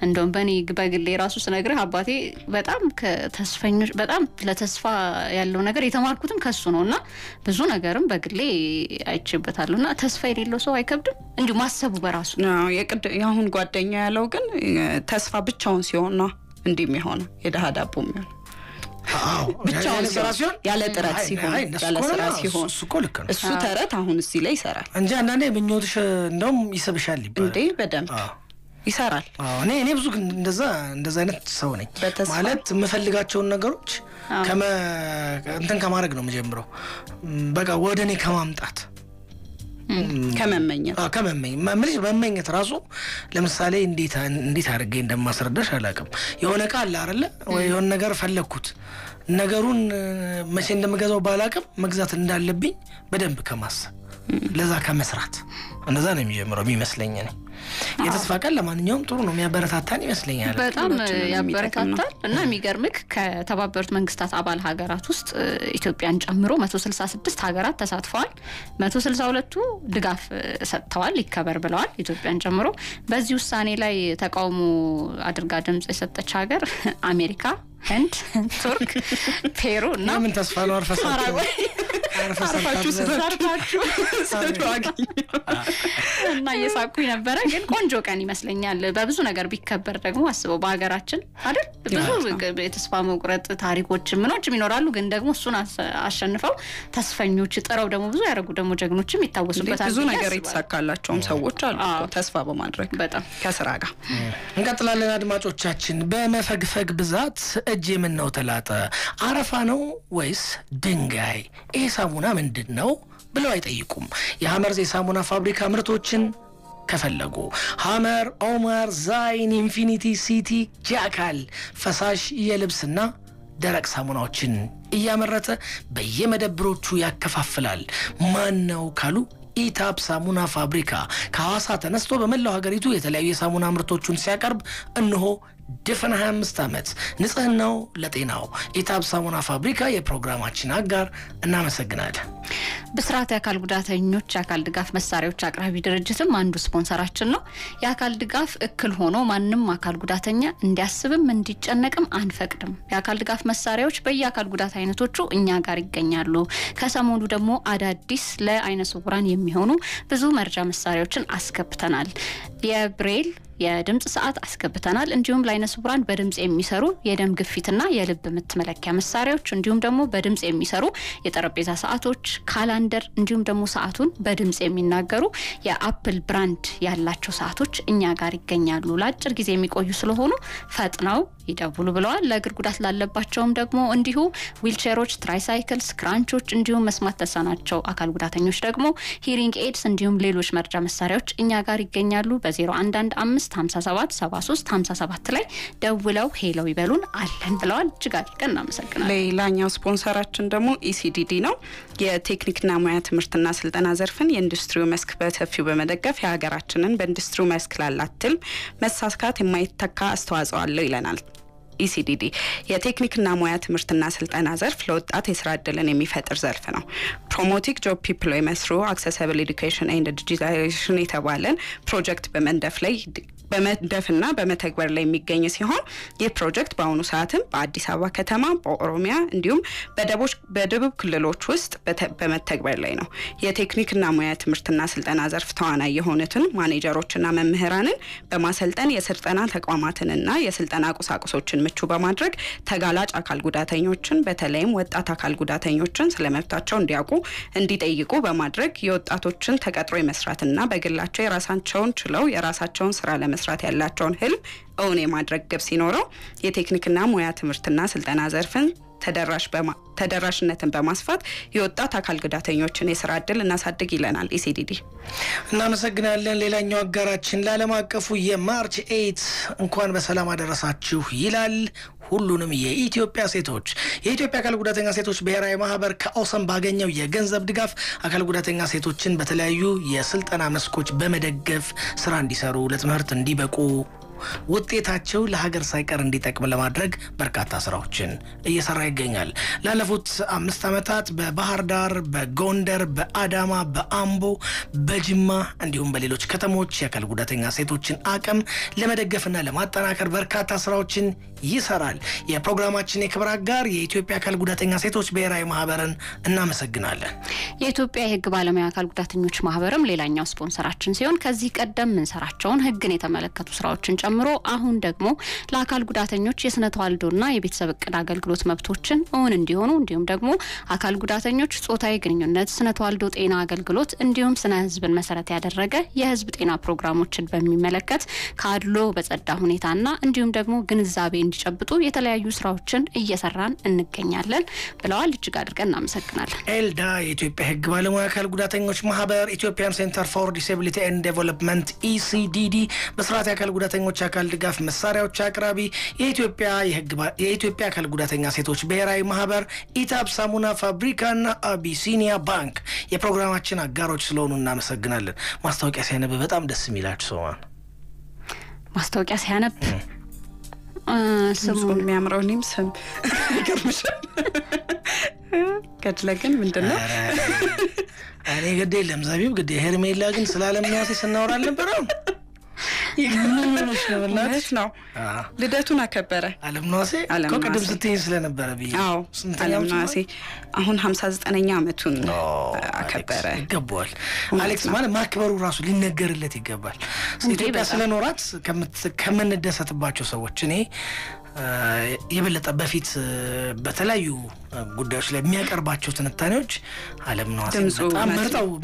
እንደውም በኔ በግሌ ራሱ ስነግርህ አባቴ በጣም ከተስፈኞች በጣም ለተስፋ ያለው ነገር የተማርኩትም ከሱ ነውና ብዙ ነገርም በግሌ አይቼበታለሁና ተስፋ የሌለው ሰው አይከብድም እንዲሁ ማሰቡ በራሱ ነው። የአሁን ጓደኛ ያለው ግን ተስፋ ብቻውን ሲሆን ነው እንዲህ የሚሆነው የደሃ ዳቦ የሚሆነው። አዎ ብቻውን ሲሆን ያለ ጥረት ሲሆን ያለ ስራ ሲሆን እሱ ተረት አሁን እዚህ ላይ ይሰራል እንጂ አንዳንዴ ምኞትሽ እንደውም ይሰብሻል ይባላል እንዴ? በደንብ ይሰራል። እኔ ብዙ እንደዛ አይነት ሰው ነኝ። ማለት የምፈልጋቸውን ነገሮች እንትን ከማድረግ ነው የምጀምረው። በቃ ወደኔ ከማምጣት ከመመኘት ራሱ ለምሳሌ እንዴት አድርጌ እንደማስረዳሽ አላውቅም። የሆነ ቃል አይደለ ወይ የሆነ ነገር ፈለኩት ነገሩን መቼ እንደምገዛው ባላውቅም መግዛት እንዳለብኝ በደንብ ከማሰብ ለዛ ከመስራት እንደዛ ነው የሚጀምረው የሚመስለኝ እኔ። የተስፋ ቀን ለማንኛውም ጥሩ ነው የሚያበረታታን ይመስለኛል። በጣም ያበረታታል እና የሚገርምክ ከተባበሩት መንግስታት አባል ሀገራት ውስጥ ኢትዮጵያን ጨምሮ 166 ሀገራት ተሳትፈዋል። 162ቱ ድጋፍ ሰጥተዋል ይከበር ብለዋል ኢትዮጵያን ጨምሮ። በዚህ ውሳኔ ላይ ተቃውሞ አድርጋ ድምጽ የሰጠች ሀገር አሜሪካ፣ ህንድ፣ ቱርክ፣ ፔሩ እና ምን ተስፋ ነው አርፈሳችሁ እና እየሳኩኝ ነበረ። ግን ቆንጆ ቀን ይመስለኛል። በብዙ ነገር ቢከበር ደግሞ አስበው በሀገራችን አይደል ብዙ የተስፋ መቁረጥ ታሪኮች ምኖችም ይኖራሉ። ግን ደግሞ እሱን አሸንፈው ተስፈኞች ጥረው ደግሞ ብዙ ያደረጉ ደግሞ ጀግኖችም ይታወሱበታል። ብዙ ነገር የተሳካላቸውም ሰዎች አሉ ተስፋ በማድረግ በጣም ከስራ ጋር። እንቀጥላለን አድማጮቻችን። በመፈግፈግ ብዛት እጄ ምን ነው ተላጠ፣ አረፋ ነው ወይስ ድንጋይ? ይሄ ሳሙና ምንድነው ብለው አይጠይቁም። የሐመር የሳሙና ፋብሪካ ምርቶችን ከፈለጉ ሐመር፣ ኦመር፣ ዛይን፣ ኢንፊኒቲ፣ ሲቲ፣ ጃካል ፈሳሽ የልብስና ደረቅ ሳሙናዎችን እያመረተ በየመደብሮቹ ያከፋፍላል። ማን ነው ካሉ ኢታብ ሳሙና ፋብሪካ ከሐዋሳ ተነስቶ በመላው ሀገሪቱ የተለያዩ የሳሙና ምርቶችን ሲያቀርብ እነሆ ድፍን 25 ዓመት ንጽህናው ለጤናው ኢታብ ሳሙና ፋብሪካ የፕሮግራማችን አጋር እናመሰግናለን። ብስራት የአካል ጉዳተኞች የአካል ድጋፍ መሳሪያዎች አቅራቢ ድርጅትም አንዱ ስፖንሰራችን ነው። የአካል ድጋፍ እክል ሆኖ ማንንም አካል ጉዳተኛ እንዲያስብም እንዲጨነቅም አንፈቅድም። የአካል ድጋፍ መሳሪያዎች በየአካል ጉዳት አይነቶቹ እኛ ጋር ይገኛሉ። ከሰሞኑ ደግሞ አዳዲስ ለአይነ ስውራን የሚሆኑ ብዙ መርጃ መሳሪያዎችን አስገብተናል። የብሬል የድምጽ ሰዓት አስገብተናል። እንዲሁም ለአይነ ስውራን በድምጽ የሚሰሩ የደም ግፊትና የልብ ምት መለኪያ መሳሪያዎች እንዲሁም ደግሞ በድምጽ የሚሰሩ የጠረጴዛ ሰዓቶች፣ ካላንደር እንዲሁም ደግሞ ሰዓቱን በድምጽ የሚናገሩ የአፕል ብራንድ ያላቸው ሰዓቶች እኛ ጋር ይገኛሉ። ለአጭር ጊዜ የሚቆዩ ስለሆኑ ፈጥነው ይደውሉ ብለዋል። ለእግር ጉዳት ላለባቸውም ደግሞ እንዲሁ ዊልቸሮች፣ ትራይሳይክልስ፣ ክራንቾች እንዲሁም መስማት ተሳናቸው አካል ጉዳተኞች ደግሞ ሂሪንግ ኤድስ እንዲሁም ሌሎች መርጃ መሳሪያዎች እኛ ጋር ይገኛሉ። በ0115577357 ላይ ደውለው ሄለው ይበሉን አለን ብለዋል። እጅግ አድርገን እናመሰግናለን። ሌላኛው ስፖንሰራችን ደግሞ ኢሲዲዲ ነው። የቴክኒክና ሙያ ትምህርትና ስልጠና ዘርፍን የኢንዱስትሪው መስክ በሰፊው በመደገፍ የሀገራችንን በኢንዱስትሪው መስክ ላላት ትልም መሳካት የማይተካ አስተዋጽኦ አለው ይለናል። ኢሲዲዲ የቴክኒክና ሙያ ትምህርትና ስልጠና ዘርፍ ለወጣት የስራ ዕድልን የሚፈጥር ዘርፍ ነው። ፕሮሞቲንግ ጆብ ዲፕሎይመንት ትሩ አክሰሲብል ኤዱኬሽን ኤንድ ዲጂታላይዜሽን የተባለን ፕሮጀክት በመደፍና በመተግበር ላይ የሚገኝ ሲሆን ይህ ፕሮጀክት በአሁኑ ሰዓትም በአዲስ አበባ ከተማ፣ በኦሮሚያ እንዲሁም በደቡብ ክልሎች ውስጥ በመተግበር ላይ ነው። የቴክኒክና ሙያ ትምህርትና ስልጠና ዘርፍ ተዋናይ የሆኑትን ማኔጀሮችና መምህራንን በማሰልጠን የስልጠና ተቋማትንና የስልጠና ቁሳቁሶችን ምቹ በማድረግ ተጋላጭ አካል ጉዳተኞችን በተለይም ወጣት አካል ጉዳተኞችን ስለመብታቸው እንዲያውቁ እንዲጠይቁ በማድረግ የወጣቶችን ተቀጥሮ የመስራትና በግላቸው የራሳቸውን ችለው የራሳቸውን ስራ ለመስራት ያላቸውን ህልም እውን የማድረግ ግብ ሲኖረው የቴክኒክና ሙያ ትምህርትና ስልጠና ዘርፍን ተደራሽነትን በማስፋት የወጣት አካል ጉዳተኞችን የስራ ዕድል እናሳድግ ይለናል ኢሲዲዲ። እናመሰግናለን። ሌላኛው አጋራችን ለዓለም አቀፉ የማርች 8 እንኳን በሰላም አደረሳችሁ ይላል። ሁሉንም የኢትዮጵያ አካል ጉዳተኛ ሴቶች ብሔራዊ ማህበር ከኦሰም ባገኘው የገንዘብ ድጋፍ አካል ጉዳተኛ ሴቶችን በተለያዩ የስልጠና መስኮች በመደገፍ ስራ እንዲሰሩ ለትምህርት እንዲበቁ ውጤታቸው ለሀገር ሳይቀር እንዲጠቅም ለማድረግ በርካታ ስራዎችን እየሰራ ይገኛል። ላለፉት 5 ዓመታት በባህር ዳር፣ በጎንደር፣ በአዳማ፣ በአምቦ፣ በጅማ እንዲሁም በሌሎች ከተሞች የአካል ጉዳተኛ ሴቶችን አቅም ለመደገፍና ለማጠናከር በርካታ ስራዎችን ይሰራል። የፕሮግራማችን የክብር አጋር የኢትዮጵያ አካል ጉዳተኛ ሴቶች ብሔራዊ ማህበርን እናመሰግናለን። የኢትዮጵያ የህግ ባለሙያ አካል ጉዳተኞች ማህበርም ሌላኛው ስፖንሰራችን ሲሆን ከዚህ ቀደም እንሰራቸውን ህግን የተመለከቱ ስራዎችን ጨምሮ አሁን ደግሞ ለአካል ጉዳተኞች የስነ ተዋልዶና የቤተሰብ እቅድ አገልግሎት መብቶችን እውን እንዲሆኑ እንዲሁም ደግሞ አካል ጉዳተኞች ጾታዊ ግንኙነት፣ ስነ ተዋልዶ ጤና አገልግሎት እንዲሁም ስነ ህዝብን መሰረት ያደረገ የህዝብ ጤና ፕሮግራሞችን በሚመለከት ካድሎ በጸዳ ሁኔታና እንዲሁም ደግሞ ግንዛቤ እንዲጨብጡ የተለያዩ ስራዎችን እየሰራን እንገኛለን ብለዋል። እጅግ አድርገን እናመሰግናለን። ኤልዳ የኢትዮጵያ ህግ ባለሙያ አካል ጉዳተኞች ማህበር፣ ኢትዮጵያን ሴንተር ፎር ዲሴቢሊቲ ኤንድ ዴቨሎፕመንት ኢሲዲዲ፣ በስርዓት የአካል ጉዳተኞች አካል ድጋፍ መሳሪያዎች አቅራቢ የኢትዮጵያ አካል ጉዳተኛ ሴቶች ብሔራዊ ማህበር፣ ኢታብ ሳሙና ፋብሪካና አቢሲኒያ ባንክ የፕሮግራማችን አጋሮች ስለሆኑ እናመሰግናለን። ማስታወቂያ ሲያነብ በጣም ደስ የሚላችሁ ሰው ማለት ማስታወቂያ ሲያነብ ስሙ የሚያምረው ኒም ስም ይገርምሻል። ከድለግን ምንድነው እኔ ግዴ ለምዛቢው ግዴ ሄርሜላ ግን ስላለም ነው ሲናወራ አልነበረም። ይገርምሽ ነው ልደቱን አከበረ አለምናሴ ከቀደም ስትይ ስለነበረ ቢይ አለምናሴ አሁን 59ኛ አመቱን አከበረ። ይገባዋል አሌክስ ማለት ማክበሩ ራሱ ሊነገርለት ይገባል። ኢትዮጵያ ስለኖራት ከመንደሰትባቸው ሰዎች እኔ የበለጠ በፊት በተለያዩ ጉዳዮች ላይ የሚያቀርባቸው ትንታኔዎች አለምናሴ በጣም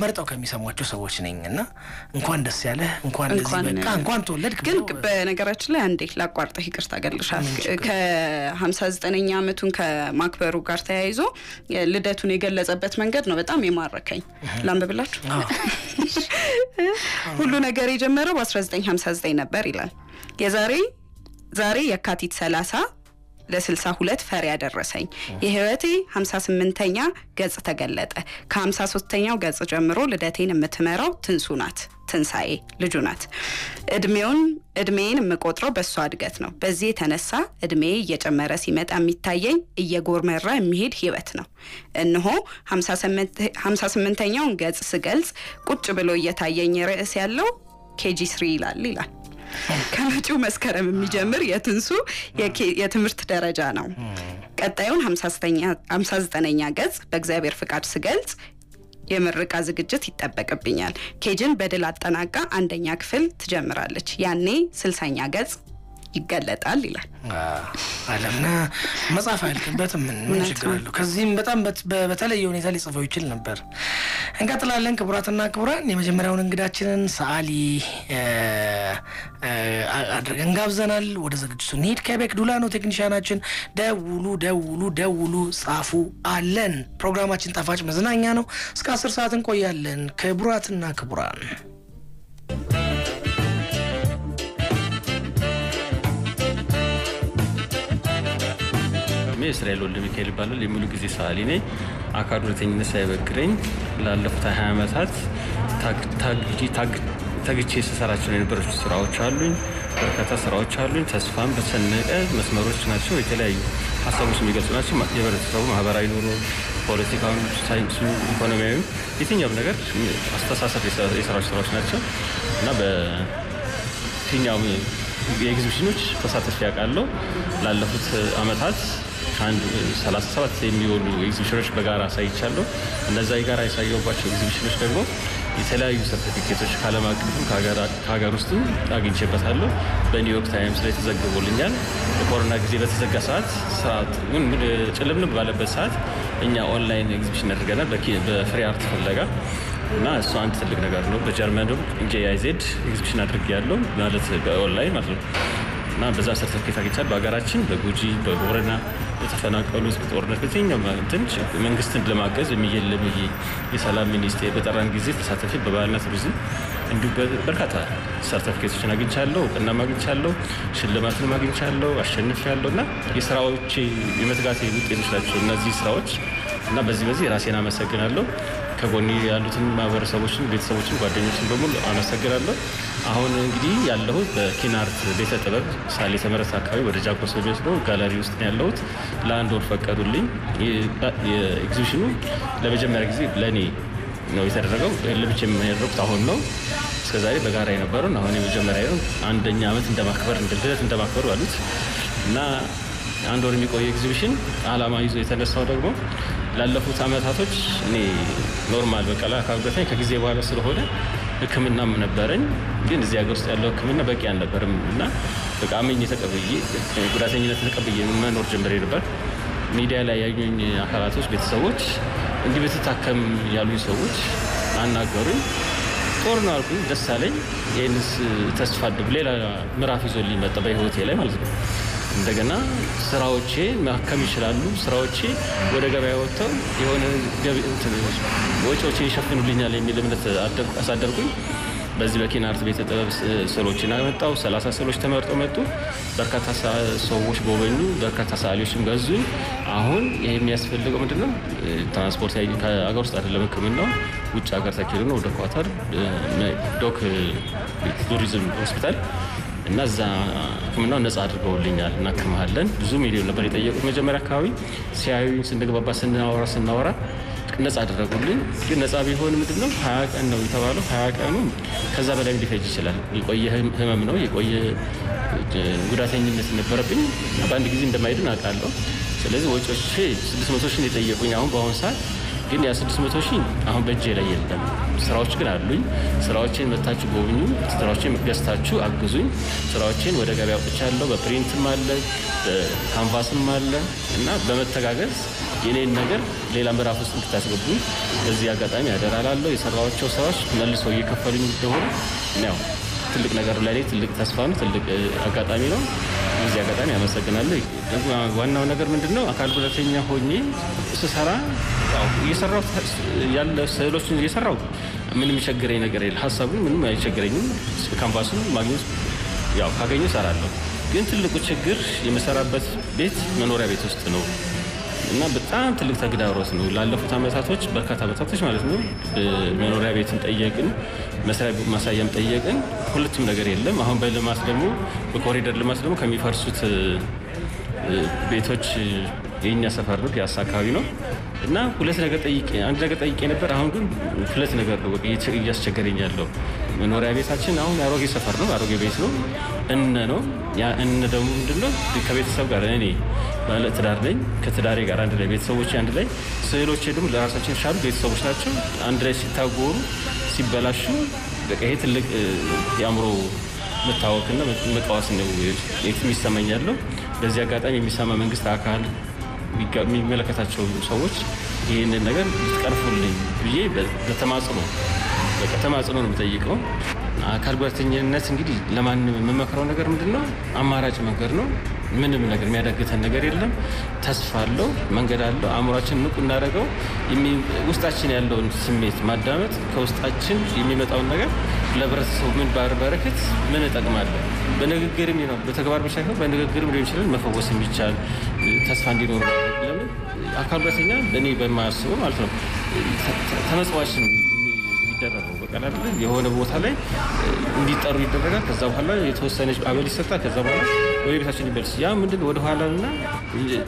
መርጠው ከሚሰሟቸው ሰዎች ነኝና እንኳን ደስ ያለ እንኳን ለዚህ በቃ እንኳን ተወለድክ። ግን በነገራችን ላይ አንዴ ላቋርጠህ ይቅርታ ገልሻል። ከ59ኛ አመቱን ከማክበሩ ጋር ተያይዞ ልደቱን የገለጸበት መንገድ ነው በጣም የማረከኝ። ላምብላችሁ። ሁሉ ነገር የጀመረው በ1959 ነበር ይላል። ዛሬ የካቲት 30 ለ62 ፈር ያደረሰኝ የህይወቴ 58ኛ ገጽ ተገለጠ ከ53ኛው ገጽ ጀምሮ ልደቴን የምትመራው ትንሱ ናት ትንሳኤ ልጁ ናት እድሜን የምቆጥረው በሷ እድገት ነው በዚህ የተነሳ እድሜ እየጨመረ ሲመጣ የሚታየኝ እየጎርመራ የሚሄድ ህይወት ነው እነሆ 58ኛውን ገጽ ስገልጽ ቁጭ ብሎ እየታየኝ ርዕስ ያለው KG3 ይላል ከመጪው መስከረም የሚጀምር የትንሱ የትምህርት ደረጃ ነው ቀጣዩን 59ኛ ገጽ በእግዚአብሔር ፍቃድ ስገልጽ የምርቃ ዝግጅት ይጠበቅብኛል ኬጅን በድል አጠናቃ አንደኛ ክፍል ትጀምራለች ያኔ 60ኛ ገጽ ይገለጣል ይላል አለምና መጻፍ አይልከበትም ምን ችግር አለው ከዚህም በጣም በተለየ ሁኔታ ሊጽፈው ይችል ነበር እንቀጥላለን ክቡራትና ክቡራን የመጀመሪያውን እንግዳችንን ሰዓሊ አድርገን ጋብዘናል ወደ ዝግጅቱ እንሂድ ከቤክ ዱላ ነው ቴክኒሻናችን ደውሉ ጻፉ አለን ፕሮግራማችን ጣፋጭ መዝናኛ ነው እስከ 10 ሰዓት እንቆያለን ክቡራትና ክቡራን እስራኤል ወልደ ሚካኤል ይባላል የሙሉ ጊዜ ሰዓሊ ነኝ አካል ጉዳተኝነት ሳይበግረኝ ላለፉት 20 ዓመታት ታግቼ ስሰራቸው የነበሩ ስራዎች አሉኝ በርካታ ስራዎች አሉኝ ተስፋም በተሰነቀ መስመሮች ናቸው የተለያዩ ሀሳቦች የሚገልጹ ናቸው የህብረተሰቡ ማህበራዊ ኑሮ ፖለቲካው ሳይንሱ ኢኮኖሚያዊ የትኛውም ነገር አስተሳሰብ የስራዎች ናቸው እና በትኛውም የኤግዚቢሽኖች ተሳትፌ ያውቃለሁ ላለፉት ዓመታት አንድ 37 የሚሆኑ ኤግዚቢሽኖች በጋራ ሳይቻለሁ እነዛ የጋራ ያሳየውባቸው ኤግዚቢሽኖች ደግሞ የተለያዩ ሰርቲፊኬቶች ከዓለም አቀፍም ከሀገር ውስጥም አግኝቼበታለሁ በኒውዮርክ ታይምስ ላይ ተዘግቦልኛል በኮሮና ጊዜ በተዘጋ ሰዓት ጭልምልም ባለበት ሰዓት እኛ ኦንላይን ኤግዚቢሽን አድርገናል በፍሪ አርት ፍለጋ እና እሱ አንድ ትልቅ ነገር ነው በጀርመን JIZ ኤግዚቢሽን አድርጌያለሁ ማለት በኦንላይን ማለት ነው እና በዛ ሰርቲፊኬት አግኝቻለሁ በሀገራችን በጉጂ በቦረና የተፈናቀሉት በጦርነት በተኛው መንግስትን ለማገዝ የሚየለም የሰላም ሚኒስቴር በጠራን ጊዜ ተሳተፊ በባህልና ቱሪዝም እንዲሁ በርካታ ሰርቲፊኬቶችን አግኝቻለሁ እና ማግኝቻለሁ ሽልማትን ማግኝቻለሁ አሸንፌያለሁና የስራዎች የመትጋት ውጤቶች ናቸው እነዚህ ስራዎች እና በዚህ ራሴን አመሰግናለሁ ከጎኔ ያሉትን ማህበረሰቦችን ቤተሰቦችን ጓደኞችን በሙሉ አመሰግናለሁ አሁን እንግዲህ ያለሁት በኪናርት ቤተ ጥበብ ሳሌ ተመረስ አካባቢ ወደ ጃኮስ ወደስዶ ጋለሪ ውስጥ ያለሁት ለአንድ ወር ፈቀዱልኝ የኤግዚቢሽኑ ለመጀመሪያ ጊዜ ለኔ ነው የተደረገው ለብቻ የሚያደርጉት አሁን ነው እስከዛሬ በጋራ የነበረው አሁን የመጀመሪያ ነው አንደኛ ዓመት እንደማክበር አሉት እና አንድ ወር የሚቆይ ኤግዚቢሽን አላማ ይዞ የተነሳው ደግሞ ላለፉት አመታቶች እኔ ኖርማል በቀላ ካርበታይ ከጊዜ በኋላ ስለሆነ ህክምናም ነበረኝ ግን እዚህ ሀገር ውስጥ ያለው ህክምና በቂ አልነበረም እና በቃመኝ ተቀበዬ ጉዳተኝነት ተቀበዬ መኖር ጀምሬ ነበር ሚዲያ ላይ ያዩኝ አካላቶች ቤተሰቦች እንዲህ በተታከም ያሉኝ ሰዎች አናገሩኝ ጦር ነው አልኩኝ ደስ አለኝ ይሄንስ ተስፋ ሌላ ምዕራፍ ይዞልኝ መጣ በህይወቴ ላይ ማለት ነው እንደገና ስራዎቼ ማከም ይችላሉ ስራዎቼ ወደ ገበያ ወጥተው የሆነ ወጪዎቼ ይሸፍኑልኛል የሚል እምነት አሳደርኩኝ በዚህ በኪናርት ቤተ ጥበብ ስዕሎችን አመጣው 30 ስዕሎች ተመርጠው መጡ በርካታ ሰዎች ጎበኙ በርካታ ሰዓሊዎችም ገዙኝ አሁን ይሄ የሚያስፈልገው ምንድነው ትራንስፖርት ከሀገር ውስጥ አይደለም ህክምናው ውጭ ሀገር ተኪዶ ነው ወደ ኳታር ዶክ ቱሪዝም ሆስፒታል እና እዛ ህክምናው ነፃ አድርገውልኛል እና ከመሀለን ብዙ ሚሊዮን ነበር የጠየቁት መጀመሪያ አካባቢ ሲያዩኝ ስንገባባ ስናወራ ነፃ አደረጉልኝ ግን ነፃ ቢሆን ምንድነው 20 ቀን ነው የተባለው 20 ቀኑ ከዛ በላይ ሊፈጅ ይችላል የቆየ ህመም ነው የቆየ ጉዳተኝነት ነበረብኝ በአንድ ጊዜ እንደማይድን አውቃለሁ ስለዚህ ወጪዎቼ 600 ሺህ የጠየቁኝ አሁን በአሁን ሰዓት ግን ያ 600 ሺህ አሁን በእጄ ላይ የለም ስራዎች ግን አሉኝ ስራዎችን መታችሁ ጎብኙ ስራዎችን ገዝታችሁ አግዙኝ ስራዎችን ወደ ገበያ አውጥቻለሁ በፕሪንትም አለ በካንቫስም አለ እና በመተጋገዝ የኔን ነገር ሌላ ምዕራፍ ውስጥ እንድታስገቡ በዚህ አጋጣሚ ያደራላለሁ የሰራዎቸው ስራዎች መልሰው እየከፈሉኝ እንደሆነ ነው ትልቅ ነገር ላይ ትልቅ ተስፋ ነው ትልቅ አጋጣሚ ነው በዚህ አጋጣሚ አመሰግናለሁ ዋናው ነገር ምንድነው አካል ጉዳተኛ ሆኜ ስሰራ እየሰራው ያለ ስዕሎችን እየሰራው ምንም ይቸግረኝ ነገር የለም ሐሳቡ ምንም አይቸግረኝም ካንቫሱን ማግኘት ያው ካገኘው ሰራለሁ ግን ትልቁ ችግር የመሰራበት ቤት መኖሪያ ቤት ውስጥ ነው እና በጣም ትልቅ ተግዳሮት ነው። ላለፉት አመታቶች በርካታ አመታቶች ማለት ነው መኖሪያ ቤትን ጠየቅን፣ መስሪያ ማሳያም ጠየቅን፣ ሁለቱም ነገር የለም። አሁን በልማት ደግሞ በኮሪደር ልማት ደግሞ ከሚፈርሱት ቤቶች የኛ ሰፈር ነው ፒያሳ አካባቢ ነው እና አንድ ነገር ጠይቄ ነበር። አሁን ግን ሁለት ነገር ነው እያስቸገረኝ ያለው። መኖሪያ ቤታችን አሁን አሮጌ ሰፈር ነው፣ አሮጌ ቤት ነው ነው ያ ደግሞ ምንድነው ከቤተሰብ ጋር እኔ ባለ ትዳር ነኝ፣ ከትዳሬ ጋር አንድ ላይ ቤተሰቦች አንድ ላይ ስዕሎቼ ደግሞ ለራሳችን ሻሉ ቤተሰቦች ናቸው። አንድ ላይ ሲታጎሩ ሲበላሹ በቃ ይሄ ትልቅ የአእምሮ መታወክና መቃወስ ነው የሚሰማኛለው። በዚህ አጋጣሚ የሚሰማ መንግስት አካል የሚመለከታቸው ሰዎች ይህንን ነገር ልትቀርፉልኝ ብዬ በተማጽኖ ነው የምጠይቀው። አካል ጉዳተኝነት እንግዲህ ለማንም የምመክረው ነገር ምንድነው አማራጭ መንገድ ነው። ምንም ነገር የሚያዳግተን ነገር የለም። ተስፋ አለው፣ መንገድ አለው። አእምሯችን ንቁ እናደርገው። ውስጣችን ያለውን ስሜት ማዳመጥ፣ ከውስጣችን የሚመጣውን ነገር ለህብረተሰቡ ምን በረከት ምን እጠቅማለሁ በንግግርም ነው በተግባር ብቻ ሳይሆን በንግግርም ሊሆን ይችላል መፈወስ የሚቻል ተስፋ እንዲኖር ለምን አካል ጉዳተኛ እኔ በማስበው ማለት ነው ተመጽዋች የሚደረገው በቀላል የሆነ ቦታ ላይ እንዲጠሩ ይደረጋል። ከዛ በኋላ የተወሰነች አበል ይሰጣል። ከዛ በኋላ ወደ ቤታችን ይመለስ። ያ ምንድን ወደ ኋላና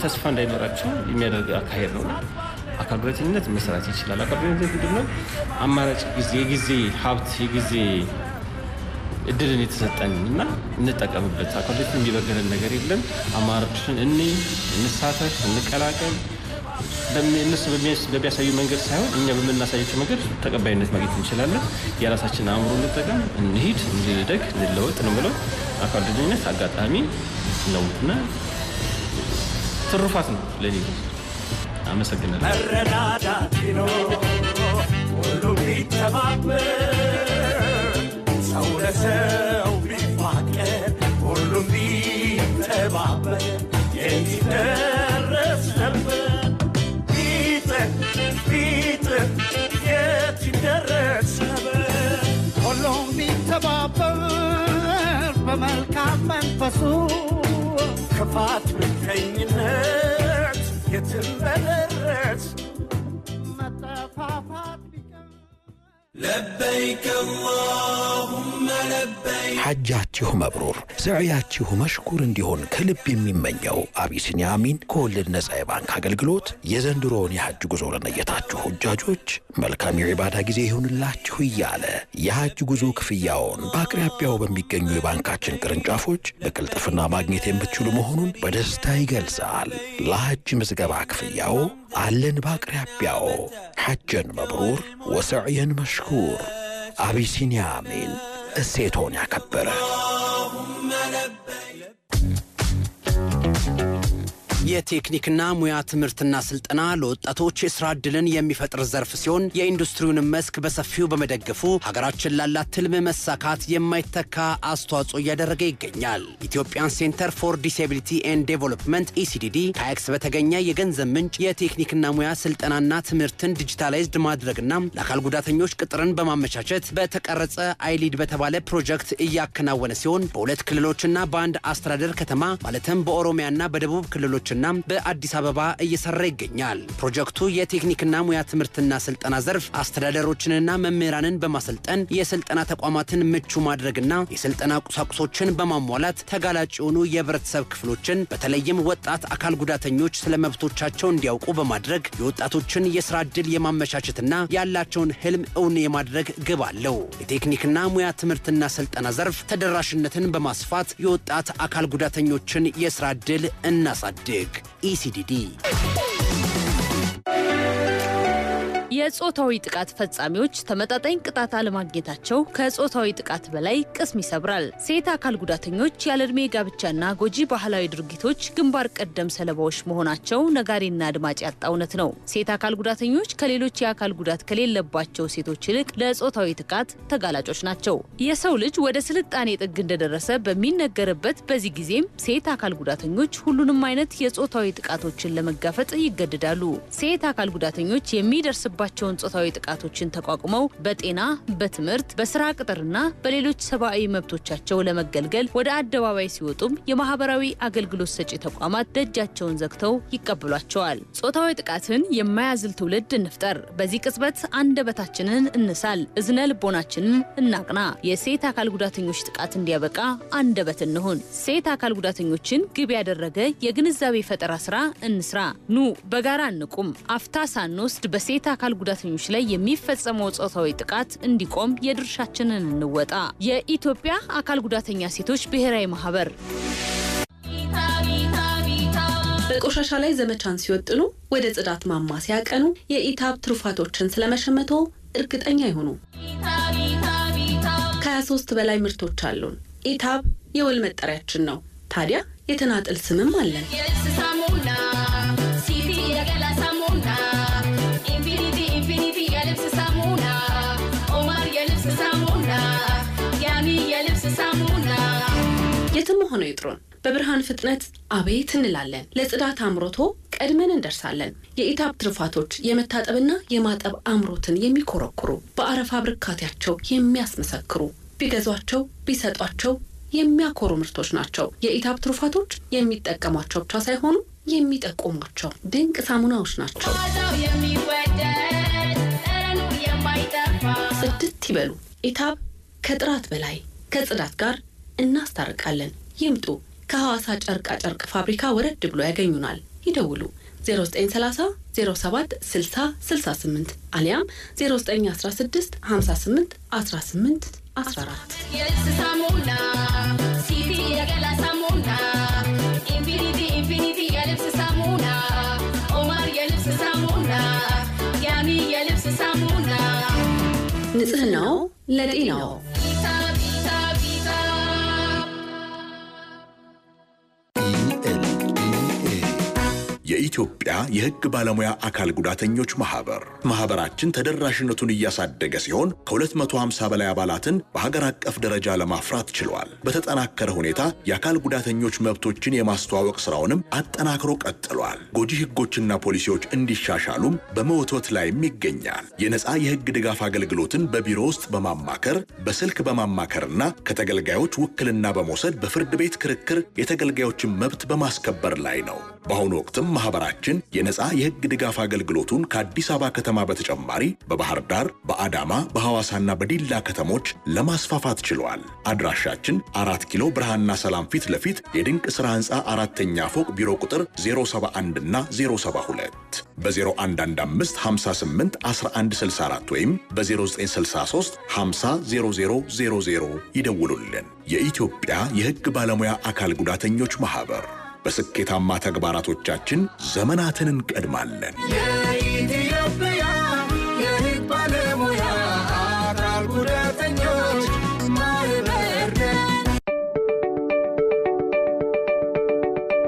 ተስፋ እንዳይኖራቸው የሚያደርግ አካሄድ ነው። አካል ጉዳተኝነት መስራት ይችላል። አካል ጉዳተኝነት ምንድነው አማራጭ የጊዜ ሀብት የጊዜ እድልን የተሰጠን እና እንጠቀምበት። አካል ጉዳተኝነት የሚበገረን ነገር የለም። አማራጭን እንሳተፍ፣ እንቀላቀል። በእነሱ በሚያሳዩ መንገድ ሳይሆን እኛ በምናሳያቸው መንገድ ተቀባይነት ማግኘት እንችላለን። የራሳችን አእምሮ እንጠቀም፣ እንሂድ፣ እንደግ፣ እንለወጥ ነው ብለው አካል ጉዳተኝነት አጋጣሚ ነውና ትሩፋት ነው ለኔ። አመሰግናለሁ። መረዳዳት ቢኖር ሁሉም ቢተባበር ሰው ለሰው ቢፋቀር ሁሉም ቢተባበር የሚደረስ ነበር። ቢጥር የት ይደረስ ነበር። ሁሉም ቢተባበር በመልካም መንፈሱ ክፋት ምቀኝነት የትም በደረስ መጠፋፋት لبيك اللهم لبيك ሐጃችሁ መብሩር ሰዓያችሁ መሽኩር እንዲሆን ከልብ የሚመኘው አቢሲኒያ አሚን ከወለድ ነፃ የባንክ አገልግሎት የዘንድሮውን የሐጅ ጉዞ ለነየታችሁ ሁጃጆች መልካም የዒባዳ ጊዜ ይሁንላችሁ እያለ የሐጅ ጉዞ ክፍያውን በአቅራቢያው በሚገኙ የባንካችን ቅርንጫፎች በቅልጥፍና ማግኘት የምትችሉ መሆኑን በደስታ ይገልጻል። ለሐጅ ምዝገባ ክፍያው አለን በአቅራቢያው። ሐጅን መብሩር ወሰዕየን መሽኩር አቢሲኒያ አሚን እሴቶን ያከበረ የቴክኒክና ሙያ ትምህርትና ስልጠና ለወጣቶች የሥራ ዕድልን የሚፈጥር ዘርፍ ሲሆን የኢንዱስትሪውን መስክ በሰፊው በመደገፉ ሀገራችን ላላት ትልም መሳካት የማይተካ አስተዋጽኦ እያደረገ ይገኛል። ኢትዮጵያን ሴንተር ፎር ዲስኤቢሊቲ ኤንድ ዴቨሎፕመንት ኢሲዲዲ ከኤክስ በተገኘ የገንዘብ ምንጭ የቴክኒክና ሙያ ስልጠናና ትምህርትን ዲጂታላይዝድ ማድረግና ለአካል ጉዳተኞች ቅጥርን በማመቻቸት በተቀረጸ አይሊድ በተባለ ፕሮጀክት እያከናወነ ሲሆን በሁለት ክልሎችና በአንድ አስተዳደር ከተማ ማለትም በኦሮሚያና በደቡብ ክልሎች እና በአዲስ አበባ እየሰራ ይገኛል። ፕሮጀክቱ የቴክኒክና ሙያ ትምህርትና ስልጠና ዘርፍ አስተዳደሮችንና መምህራንን በማሰልጠን የስልጠና ተቋማትን ምቹ ማድረግና የስልጠና ቁሳቁሶችን በማሟላት ተጋላጭ የሆኑ የህብረተሰብ ክፍሎችን በተለይም ወጣት አካል ጉዳተኞች ስለመብቶቻቸው እንዲያውቁ በማድረግ የወጣቶችን የሥራ ዕድል የማመቻቸትና ያላቸውን ህልም እውን የማድረግ ግብ አለው። የቴክኒክና ሙያ ትምህርትና ስልጠና ዘርፍ ተደራሽነትን በማስፋት የወጣት አካል ጉዳተኞችን የሥራ ዕድል እናሳድግ። ECDD የጾታዊ ጥቃት ፈጻሚዎች ተመጣጣኝ ቅጣት አለማግኘታቸው ከጾታዊ ጥቃት በላይ ቅስም ይሰብራል። ሴት አካል ጉዳተኞች ያለዕድሜ ጋብቻና ጎጂ ባህላዊ ድርጊቶች ግንባር ቀደም ሰለባዎች መሆናቸው ነጋሪና አድማጭ ያጣ እውነት ነው። ሴት አካል ጉዳተኞች ከሌሎች የአካል ጉዳት ከሌለባቸው ሴቶች ይልቅ ለጾታዊ ጥቃት ተጋላጮች ናቸው። የሰው ልጅ ወደ ስልጣኔ ጥግ እንደደረሰ በሚነገርበት በዚህ ጊዜም ሴት አካል ጉዳተኞች ሁሉንም አይነት የጾታዊ ጥቃቶችን ለመጋፈጥ ይገደዳሉ። ሴት አካል ጉዳተኞች የሚደርስባቸው የሚደርስባቸውን ጾታዊ ጥቃቶችን ተቋቁመው በጤና፣ በትምህርት፣ በስራ ቅጥርና በሌሎች ሰብአዊ መብቶቻቸው ለመገልገል ወደ አደባባይ ሲወጡም የማህበራዊ አገልግሎት ሰጪ ተቋማት ደጃቸውን ዘግተው ይቀበሏቸዋል። ጾታዊ ጥቃትን የማያዝል ትውልድ እንፍጠር። በዚህ ቅጽበት አንደበታችንን እንሳል፣ እዝነ ልቦናችንን እናቅና። የሴት አካል ጉዳተኞች ጥቃት እንዲያበቃ አንደበት እንሁን። ሴት አካል ጉዳተኞችን ግብ ያደረገ የግንዛቤ ፈጠራ ስራ እንስራ። ኑ በጋራ እንቁም። አፍታ ሳንወስድ በሴት አካል ጉዳተኞች ላይ የሚፈጸመው ጾታዊ ጥቃት እንዲቆም የድርሻችንን እንወጣ። የኢትዮጵያ አካል ጉዳተኛ ሴቶች ብሔራዊ ማህበር። በቆሻሻ ላይ ዘመቻን ሲወጥኑ ወደ ጽዳት ማማ ሲያቀኑ የኢታብ ትሩፋቶችን ስለመሸመቶ እርግጠኛ ይሁኑ። ከ23 በላይ ምርቶች አሉን። ኢታብ የወል መጠሪያችን ነው። ታዲያ የተናጠል ስምም አለን። የትም ሆኖ ይጥሩን፣ በብርሃን ፍጥነት አቤት እንላለን። ለጽዳት አምሮቶ ቀድመን እንደርሳለን። የኢታብ ትሩፋቶች የመታጠብና የማጠብ አምሮትን የሚኮረኩሩ፣ በአረፋ ብርካቴያቸው የሚያስመሰክሩ፣ ቢገዟቸው ቢሰጧቸው የሚያኮሩ ምርቶች ናቸው። የኢታብ ትሩፋቶች የሚጠቀሟቸው ብቻ ሳይሆኑ የሚጠቁሟቸው ድንቅ ሳሙናዎች ናቸው። ጽድት ይበሉ። ኢታብ ከጥራት በላይ ከጽዳት ጋር እናስታርቃለን። ይምጡ። ከሐዋሳ ጨርቃ ጨርቅ ፋብሪካ ወረድ ብሎ ያገኙናል። ይደውሉ 0930 07 60 68 አሊያም 0916 58 18 14 ንጽህናው ለጤናው። የኢትዮጵያ የሕግ ባለሙያ አካል ጉዳተኞች ማህበራችን ተደራሽነቱን እያሳደገ ሲሆን ከ250 በላይ አባላትን በሀገር አቀፍ ደረጃ ለማፍራት ችሏል። በተጠናከረ ሁኔታ የአካል ጉዳተኞች መብቶችን የማስተዋወቅ ስራውንም አጠናክሮ ቀጥሏል። ጎጂ ሕጎችና ፖሊሲዎች እንዲሻሻሉም በመወትወት ላይም ይገኛል። የነጻ የሕግ ድጋፍ አገልግሎትን በቢሮ ውስጥ በማማከር በስልክ በማማከርና ከተገልጋዮች ውክልና በመውሰድ በፍርድ ቤት ክርክር የተገልጋዮችን መብት በማስከበር ላይ ነው። በአሁኑ ወቅትም ማህበራችን የነጻ የሕግ ድጋፍ አገልግሎቱን ከአዲስ አበባ ከተማ በተጨማሪ በባህር ዳር፣ በአዳማ፣ በሐዋሳና በዲላ ከተሞች ለማስፋፋት ችሏል። አድራሻችን 4 ኪሎ ብርሃንና ሰላም ፊት ለፊት የድንቅ ሥራ ሕንፃ 4ኛ ፎቅ ቢሮ ቁጥር 071 እና 072 በ0115 58 1164 ወይም በ0963 50 0000 ይደውሉልን። የኢትዮጵያ የሕግ ባለሙያ አካል ጉዳተኞች ማህበር። በስኬታማ ተግባራቶቻችን ዘመናትን እንቀድማለን። የኢትዮጵያ የሕግ ባለሙያ አካል ጉዳተኞች ማህበር።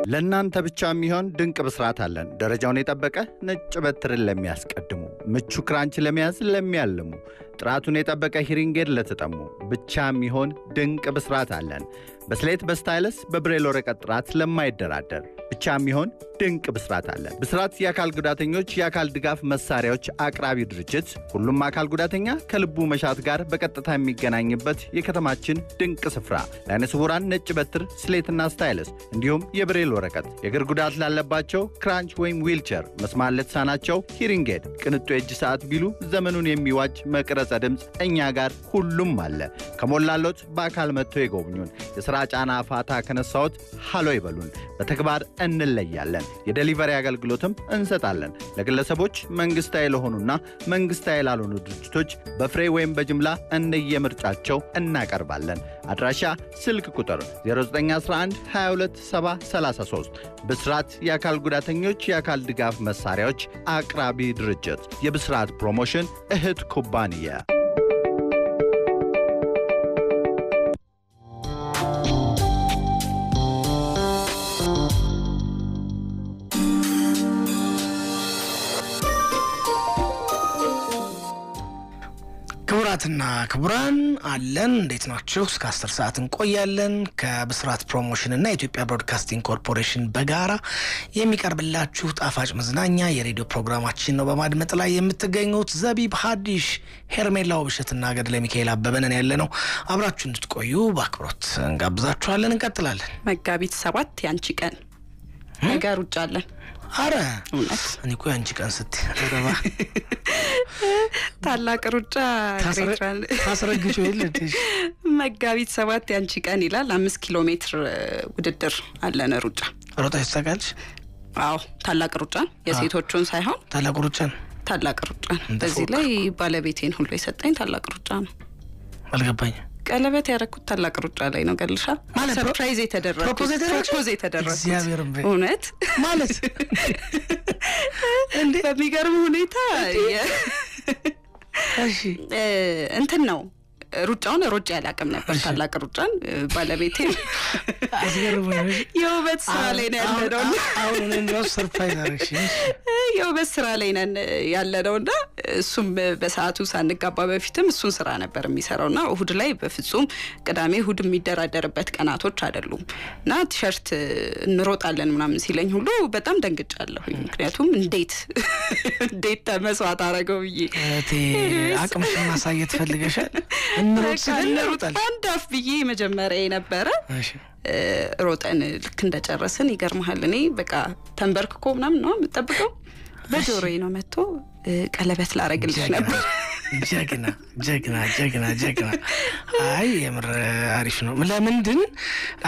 ለእናንተ ብቻ የሚሆን ድንቅ ብስራት አለን። ደረጃውን የጠበቀ ነጭ በትርን ለሚያስቀድሙ፣ ምቹ ክራንች ለመያዝ ለሚያልሙ፣ ጥራቱን የጠበቀ ሂሪንግ ኤድ ለተጠሙ ብቻ የሚሆን ድንቅ ብስራት አለን። በስሌት በስታይለስ በብሬል ወረቀት ጥራት ለማይደራደር ብቻ የሚሆን ድንቅ ብስራት አለን። ብስራት የአካል ጉዳተኞች የአካል ድጋፍ መሳሪያዎች አቅራቢ ድርጅት ሁሉም አካል ጉዳተኛ ከልቡ መሻት ጋር በቀጥታ የሚገናኝበት የከተማችን ድንቅ ስፍራ። ለዓይነ ስውራን ነጭ በትር፣ ስሌትና ስታይለስ እንዲሁም የብሬል ወረቀት፣ የእግር ጉዳት ላለባቸው ክራንች ወይም ዊልቸር፣ መስማት ለተሳናቸው ሂሪንግ ኤድ፣ ቅንጡ የእጅ ሰዓት ቢሉ ዘመኑን የሚዋጅ መቅረጸ ድምፅ እኛ ጋር ሁሉም አለ። ከሞላሎት በአካል መጥቶ ይጎብኙን። የሥራ ጫና ፋታ ከነሳዎት ሃሎ ይበሉን። በተግባር እንለያለን። የዴሊቨሪ አገልግሎትም እንሰጣለን። ለግለሰቦች መንግስታዊ ለሆኑና መንግስታዊ ላልሆኑ ድርጅቶች በፍሬ ወይም በጅምላ እንደየምርጫቸው እናቀርባለን። አድራሻ፣ ስልክ ቁጥር 0911 22 70 33። ብስራት የአካል ጉዳተኞች የአካል ድጋፍ መሳሪያዎች አቅራቢ ድርጅት፣ የብስራት ፕሮሞሽን እህት ኩባንያ። ክቡራትና ክቡራን አለን እንዴት ናችሁ? እስከ 10 ሰዓት እንቆያለን። ከብስራት ፕሮሞሽን እና የኢትዮጵያ ብሮድካስቲንግ ኮርፖሬሽን በጋራ የሚቀርብላችሁ ጣፋጭ መዝናኛ የሬዲዮ ፕሮግራማችን ነው በማድመጥ ላይ የምትገኙት። ዘቢብ ሀዲሽ፣ ሄርሜላ ውብሸትና ገድለ ሚካኤል አበበነን ያለነው አብራችሁ እንድትቆዩ በአክብሮት እንጋብዛችኋለን። እንቀጥላለን። መጋቢት 7 ያንቺ ቀን ነገር ውጭ አለን። አረ እኔ እኮ ያንቺ ቀን ስትይ ተረባ ታላቅ ሩጫ ታስረግጩ የለሽ መጋቢት 7 ያንቺ ቀን ይላል። 5 ኪሎ ሜትር ውድድር አለን ሩጫ። ሮጣሽ ታውቂያለሽ? አዎ ታላቅ ሩጫ የሴቶቹን ሳይሆን ታላቅ ሩጫ ታላቅ ሩጫ። በዚህ ላይ ባለቤቴን ሁሉ የሰጠኝ ታላቅ ሩጫ ነው። አልገባኝ። ቀለበት ያረኩት ታላቅ ሩጫ ላይ ነው። ገልሻ ማለት ሰርፕራይዝ የተደረገ ፕሮፖዝ የተደረገ እውነት ማለት እንዴ በሚገርም ሁኔታ እሺ እንትን ነው። ሩጫውን ሮጬ ያላቀም ነበር። ታላቅ ሩጫን ባለቤቴ አስገርሞኝ የውበት ስራ ላይ ነው ያለነው። አሁን እንደው ሰርፕራይዝ አረግሽ። የውበት ስራ ላይ ነን ያለነውና እሱም በሰዓቱ ሳንጋባ በፊትም እሱን ስራ ነበር የሚሰራውና እሁድ ላይ በፍጹም ቅዳሜ እሁድ የሚደራደርበት ቀናቶች አይደሉም። እና ቲሸርት እንሮጣለን ምናምን ሲለኝ ሁሉ በጣም ደንግጫለሁ። ምክንያቱም እንዴት ተመስዋዕት አረገው ብዬ አቅምሽን ማሳየት ፈልገሻል። እንሮጣለን አንዳፍ ብዬ መጀመሪያ ነበረ። ሮጠን ልክ እንደጨረስን ይገርምሃል እኔ በቃ ተንበርክኮ ምናምን ነው የምጠብቀው። በጆሮዬ ነው መጥቶ ቀለበት ላረግልሽ ነበር። ጀግና አይ የምር አሪፍ ነው። ለምንድን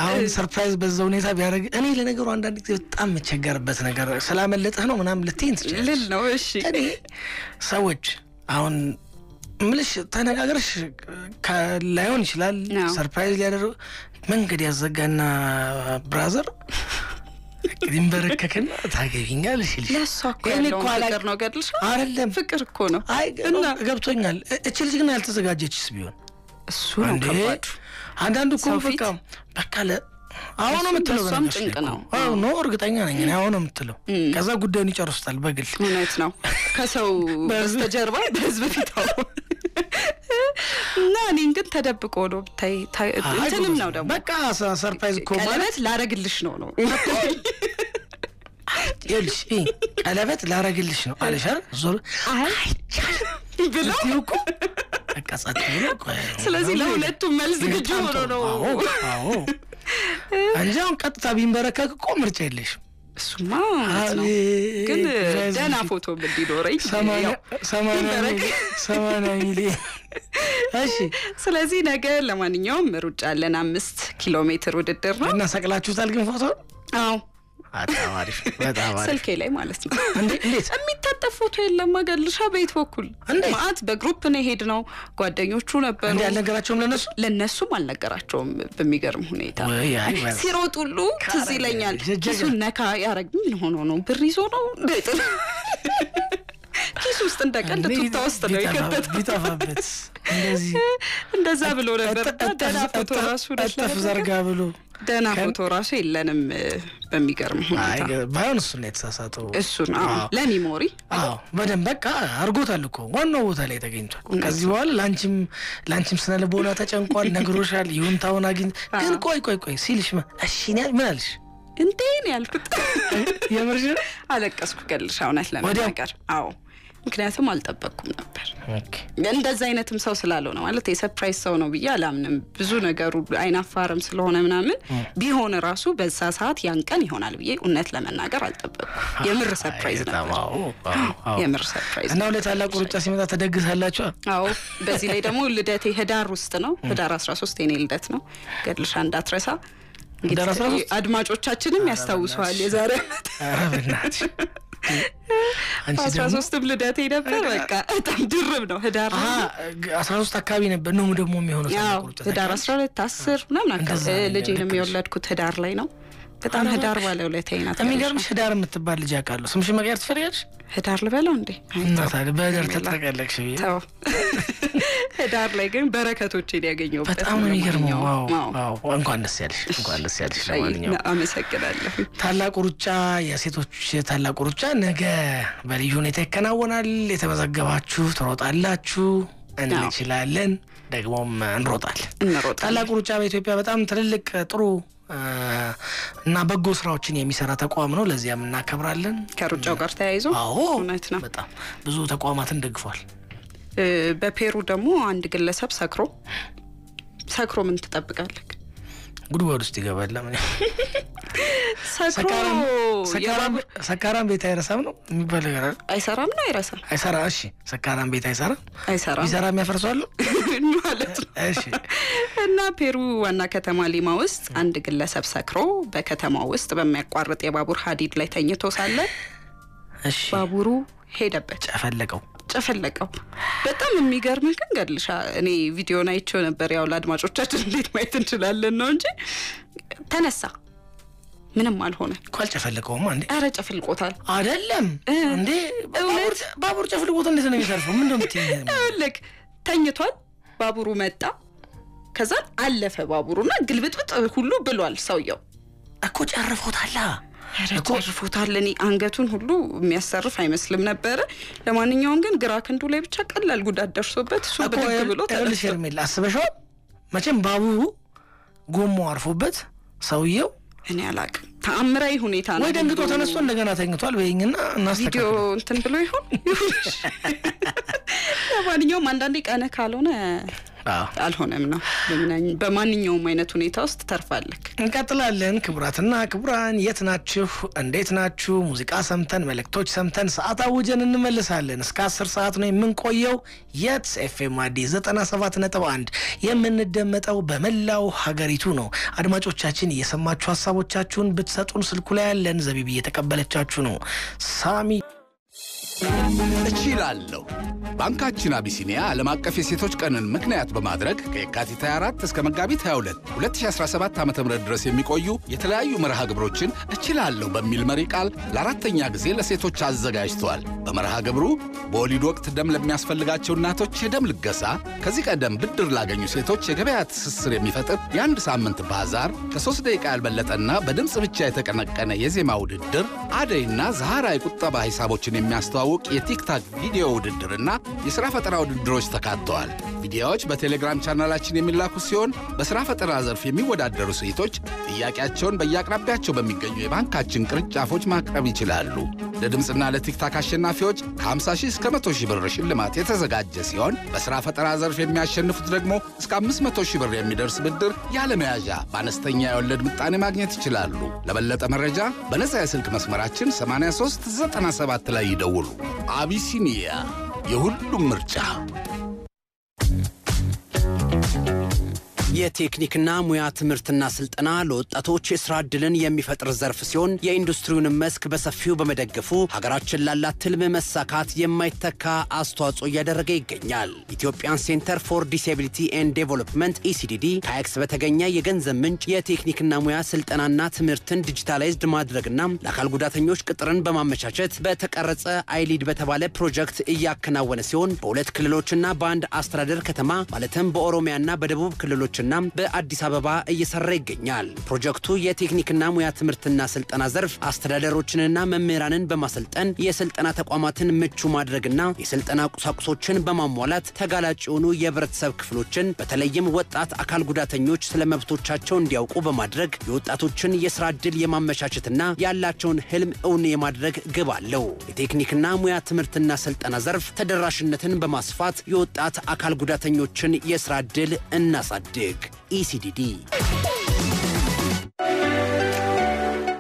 አሁን ሰርፕራይዝ በዛ ሁኔታ ቢያደርግ እኔ ለነገሩ አንዳንድ ጊዜ በጣም መቸገርበት ነገር ስላመለጠህ ነው ምናምን ልትይኝ ትችላለሽ ነው። እሺ እኔ ሰዎች አሁን ምልሽ ተነጋግረሽ ላይሆን ይችላል ሰርፕራይዝ ሊያደርግ መንገድ ያዘጋና ብራዘር ይንበረከከና ታገቢኛለሽ ይልሽ ለሷ እኮ ያለው ፍቅር ነው ገድልሽ አይደለም ፍቅር እኮ ነው። አይ እና ገብቶኛል። እቺ ልጅ ግን ያልተዘጋጀችስ ቢሆን እሱ ነው ከባዱ። አንዳንዱ እኮ በቃ አሁን ነው የምትለው በጣም ጭንቅ ነው። አዎ ነው እርግጠኛ ነኝ እኔ አሁን ነው የምትለው። ከዛ ጉዳዩን ይጨርሱታል በግል እውነት ነው ከሰው በስተጀርባ በህዝብ ፊት እና እኔን ግን ተደብቆ ነው ብታይ እንትንም ነው ደግሞ በቃ ሰርፕራይዝ እኮ ማለት ላረግልሽ ነው ይልሽ ቀለበት ላረግልሽ ነው አለሻል ዞር ብለው እኮ በቃ ጻት ብሎ ስለዚህ ለሁለቱም መልስ ግጁ ሆኖ ነው። አዎ አንጃውን ቀጥታ ቢንበረከክ እኮ ምርጫ የለሽ። እሱማ ግን ደህና ፎቶ እንዲኖረኝ 80 ሚሊዮን። እሺ ስለዚህ ነገ ለማንኛውም ሩጫ አለን 5 ኪሎ ሜትር ውድድር ነው። እና ሰቅላችሁታል ግን ፎቶ? አዎ በጣም አሪፍ ስልኬ ላይ ማለት ነው። እንዴት የሚታጠፍ ፎቶ የለም ማገልሻ ቤት በኩል ማአት በግሩፕ ነው ሄድነው። ጓደኞቹ ነበሩ እንዴ አልነገራቸውም? ለነሱም አልነገራቸውም። በሚገርም ሁኔታ ሲሮጥ ሁሉ ትዝ ይለኛል። እሱን ነካ ያረግ ምን ሆኖ ነው ብር ይዞ ነው እንዴት ኪስ ውስጥ እንደቀልድ ቱታ ውስጥ ነው የከተተው ቢጠፋበት እንደዛ ብሎ ነበር። ደህና ፎቶ ራሱ ዘርጋ ብሎ ደህና ፎቶ ራሱ የለንም። በሚገርም ሁኔታ ባይሆን እሱ ነው የተሳሳተው። እሱ ነው ለሚሞሪ በደንብ በቃ አርጎታል እኮ ዋናው ቦታ ላይ ተገኝቷል። ከዚህ በኋላ ላንቺም ስነ ልቦና ተጨንቋል፣ ነግሮሻል፣ ይሁንታውን አግኝ። ግን ቆይ ሲልሽ እሺ ምን አልሽ? እንዴ ነው ያልኩት። የምርሽ አለቀስኩ ገልሻ እውነት ለመናገር። አዎ ምክንያቱም አልጠበቅኩም ነበር። እንደዛ አይነትም ሰው ስላለው ነው ማለት የሰርፕራይዝ ሰው ነው ብዬ አላምንም። ብዙ ነገሩ አይናፋርም ስለሆነ ምናምን ቢሆን ራሱ በዛ ሰዓት ያን ቀን ይሆናል ብዬ እውነት ለመናገር አልጠበቅኩም። የምር ሰርፕራይዝ ነበር። የምር ሰርፕራይዝ እና ለታላቁ ሩጫ ሲመጣ ተደግሳላችሁ? አዎ በዚህ ላይ ደግሞ ልደቴ ህዳር ውስጥ ነው። ህዳር 13 የኔ ልደት ነው። ገድልሻ እንዳትረሳ። እንግዲህ አድማጮቻችንም ያስታውሰዋል የዛሬ አመት 13 ልደቴ ነበር። በቃ በጣም ድርብ ነው። ህዳር 13 አካባቢ ነበር ነው ደግሞ የሚሆነው። ህዳር 12 10 ምናምን ልጄንም የወለድኩት ህዳር ላይ ነው። በጣም ህዳር ባለው ለታይ ናት። የሚገርምሽ ህዳር የምትባል ልጅ አውቃለሁ። ስምሽ መቀየር ትፈልጊያለሽ? ህዳር ልበለው እንዴ? እናታለ በህዳር ተጠቀለቅሽ ብዬ ተው። ህዳር ላይ ግን በረከቶችን ያገኘሁበት በጣም ነው የሚገርመው። ዋው እንኳን ደስ ያለሽ፣ እንኳን ደስ ያለሽ። ለማንኛውም አመሰግናለሁ። ታላቁ ሩጫ የሴቶች ታላቁ ሩጫ ነገ በልዩ ሁኔታ ይከናወናል። የተመዘገባችሁ ትሮጣላችሁ። እንችላለን ደግሞም እንሮጣለን ታላቁ ሩጫ በኢትዮጵያ በጣም ትልልቅ ጥሩ እና በጎ ስራዎችን የሚሰራ ተቋም ነው ለዚያም እናከብራለን ከሩጫው ጋር ተያይዞ እውነት ነው በጣም ብዙ ተቋማትን ደግፏል በፔሩ ደግሞ አንድ ግለሰብ ሰክሮ ምን ትጠብቃለህ ጉድጓድ ውስጥ ይገባል ለምን ሰካራም ቤት አይረሳም ነው የሚባለው አይሰራም ነው አይሰራ እሺ ሰካራም ቤት አይሰራም ይሰራም ያፈርሳሉ ማለት ነው እሺ እና ፔሩ ዋና ከተማ ሊማ ውስጥ አንድ ግለሰብ ሰክሮ በከተማው ውስጥ በሚያቋርጥ የባቡር ሀዲድ ላይ ተኝቶ ሳለ እሺ ባቡሩ ሄደበት ጨፈለቀው በጣም የሚገርም ግን ገልሻ እኔ ቪዲዮን አይቼው ነበር ያው ለአድማጮቻችን እንዴት ማየት እንችላለን ነው እንጂ ተነሳ ምንም አልሆነ ቋል ጨፈለቀውማ እንዴ አረ ጨፈልቆታል አይደለም እንዴ ባቡር ጨፈልቆት እንዴት ነው የሚሰርፈው ምን እንደምትይኝ ተኝቷል ባቡሩ መጣ ከዛ አለፈ ባቡሩና ግልብጥብጥ ሁሉ ብሏል ሰውየው እኮ ጨርፎታል ያረፈውታለኒ አንገቱን ሁሉ የሚያሰርፍ አይመስልም ነበር ለማንኛውም ግን ግራ ክንዱ ላይ ብቻ ቀላል ጉዳት ደርሶበት እሱ በደግ ብሎ ተለሽርሚል አስበሽው መቼም ባቡሩ ጎሞ አርፎበት ሰውየው እኔ አላቅ ተአምራዊ ሁኔታ ነው ወይ ደንግጦ ተነስቶ እንደገና ተኝቷል በይኝና እናስተካክል ቪዲዮ እንትን ብሎ ይሁን ለማንኛውም አንዳንዴ ቀነ ካልሆነ አልሆነም ነው በማንኛውም አይነት ሁኔታ ውስጥ ተርፋለክ እንቀጥላለን ክቡራትና ክቡራን የት ናችሁ እንዴት ናችሁ ሙዚቃ ሰምተን መልእክቶች ሰምተን ሰዓት አውጀን እንመለሳለን እስከ 10 ሰዓት ነው የምንቆየው የት ኤፍኤም አዲስ 97.1 የምንደመጠው በመላው ሀገሪቱ ነው አድማጮቻችን እየሰማችሁ ሐሳቦቻችሁን ብትሰጡን ስልኩ ላይ ያለን ዘቢብ እየተቀበለቻችሁ ነው ሳሚ እችላለሁ ባንካችን አቢሲኒያ ዓለም አቀፍ የሴቶች ቀንን ምክንያት በማድረግ ከየካቲት 24 እስከ መጋቢት 22 2017 ዓ.ም ድረስ የሚቆዩ የተለያዩ መርሃ ግብሮችን እችላለሁ በሚል መሪ ቃል ለአራተኛ ጊዜ ለሴቶች አዘጋጅቷል። በመርሃ ግብሩ በወሊድ ወቅት ደም ለሚያስፈልጋቸው እናቶች የደም ልገሳ፣ ከዚህ ቀደም ብድር ላገኙ ሴቶች የገበያ ትስስር የሚፈጥር የአንድ ሳምንት ባዛር፣ ከ3 ደቂቃ ያልበለጠና በድምፅ ብቻ የተቀነቀነ የዜማ ውድድር፣ አደይና ዛሃራ የቁጠባ ሂሳቦችን የሚያስተዋውቅ የቲክታክ ቪዲዮ ውድድርና የሥራ ፈጠራ ውድድሮች ተካተዋል። ቪዲዮዎች በቴሌግራም ቻናላችን የሚላኩ ሲሆን በሥራ ፈጠራ ዘርፍ የሚወዳደሩ ሴቶች ጥያቄያቸውን በየአቅራቢያቸው በሚገኙ የባንካችን ቅርንጫፎች ማቅረብ ይችላሉ። ለድምፅና ለቲክታክ አሸናፊዎች ከ50,000 እስከ 100,000 ብር ሽልማት የተዘጋጀ ሲሆን በሥራ ፈጠራ ዘርፍ የሚያሸንፉት ደግሞ እስከ 500,000 ብር የሚደርስ ብድር ያለ መያዣ በአነስተኛ የወለድ ምጣኔ ማግኘት ይችላሉ። ለበለጠ መረጃ በነፃ የስልክ መስመራችን 8397 ላይ ይደውሉ። አቢሲኒያ የሁሉም ምርጫ የቴክኒክና ሙያ ትምህርትና ስልጠና ለወጣቶች የሥራ ዕድልን የሚፈጥር ዘርፍ ሲሆን የኢንዱስትሪውን መስክ በሰፊው በመደገፉ ሀገራችን ላላት ትልም መሳካት የማይተካ አስተዋጽኦ እያደረገ ይገኛል። ኢትዮጵያን ሴንተር ፎር ዲስኤቢሊቲ ኤንድ ዴቨሎፕመንት ኢሲዲዲ ከአክስ በተገኘ የገንዘብ ምንጭ የቴክኒክና ሙያ ስልጠናና ትምህርትን ዲጂታላይዝድ ማድረግና ለአካል ጉዳተኞች ቅጥርን በማመቻቸት በተቀረጸ አይሊድ በተባለ ፕሮጀክት እያከናወነ ሲሆን በሁለት ክልሎችና በአንድ አስተዳደር ከተማ ማለትም በኦሮሚያና በደቡብ ክልሎች በአዲስ አበባ እየሰራ ይገኛል። ፕሮጀክቱ የቴክኒክና ሙያ ትምህርትና ስልጠና ዘርፍ አስተዳደሮችንና መምህራንን በማሰልጠን የስልጠና ተቋማትን ምቹ ማድረግና የስልጠና ቁሳቁሶችን በማሟላት ተጋላጭ የሆኑ የህብረተሰብ ክፍሎችን በተለይም ወጣት አካል ጉዳተኞች ስለመብቶቻቸው እንዲያውቁ በማድረግ የወጣቶችን የሥራ ዕድል የማመቻቸትና ያላቸውን ህልም እውን የማድረግ ግብ አለው። የቴክኒክና ሙያ ትምህርትና ስልጠና ዘርፍ ተደራሽነትን በማስፋት የወጣት አካል ጉዳተኞችን የሥራ ዕድል እናሳድግ። ECDD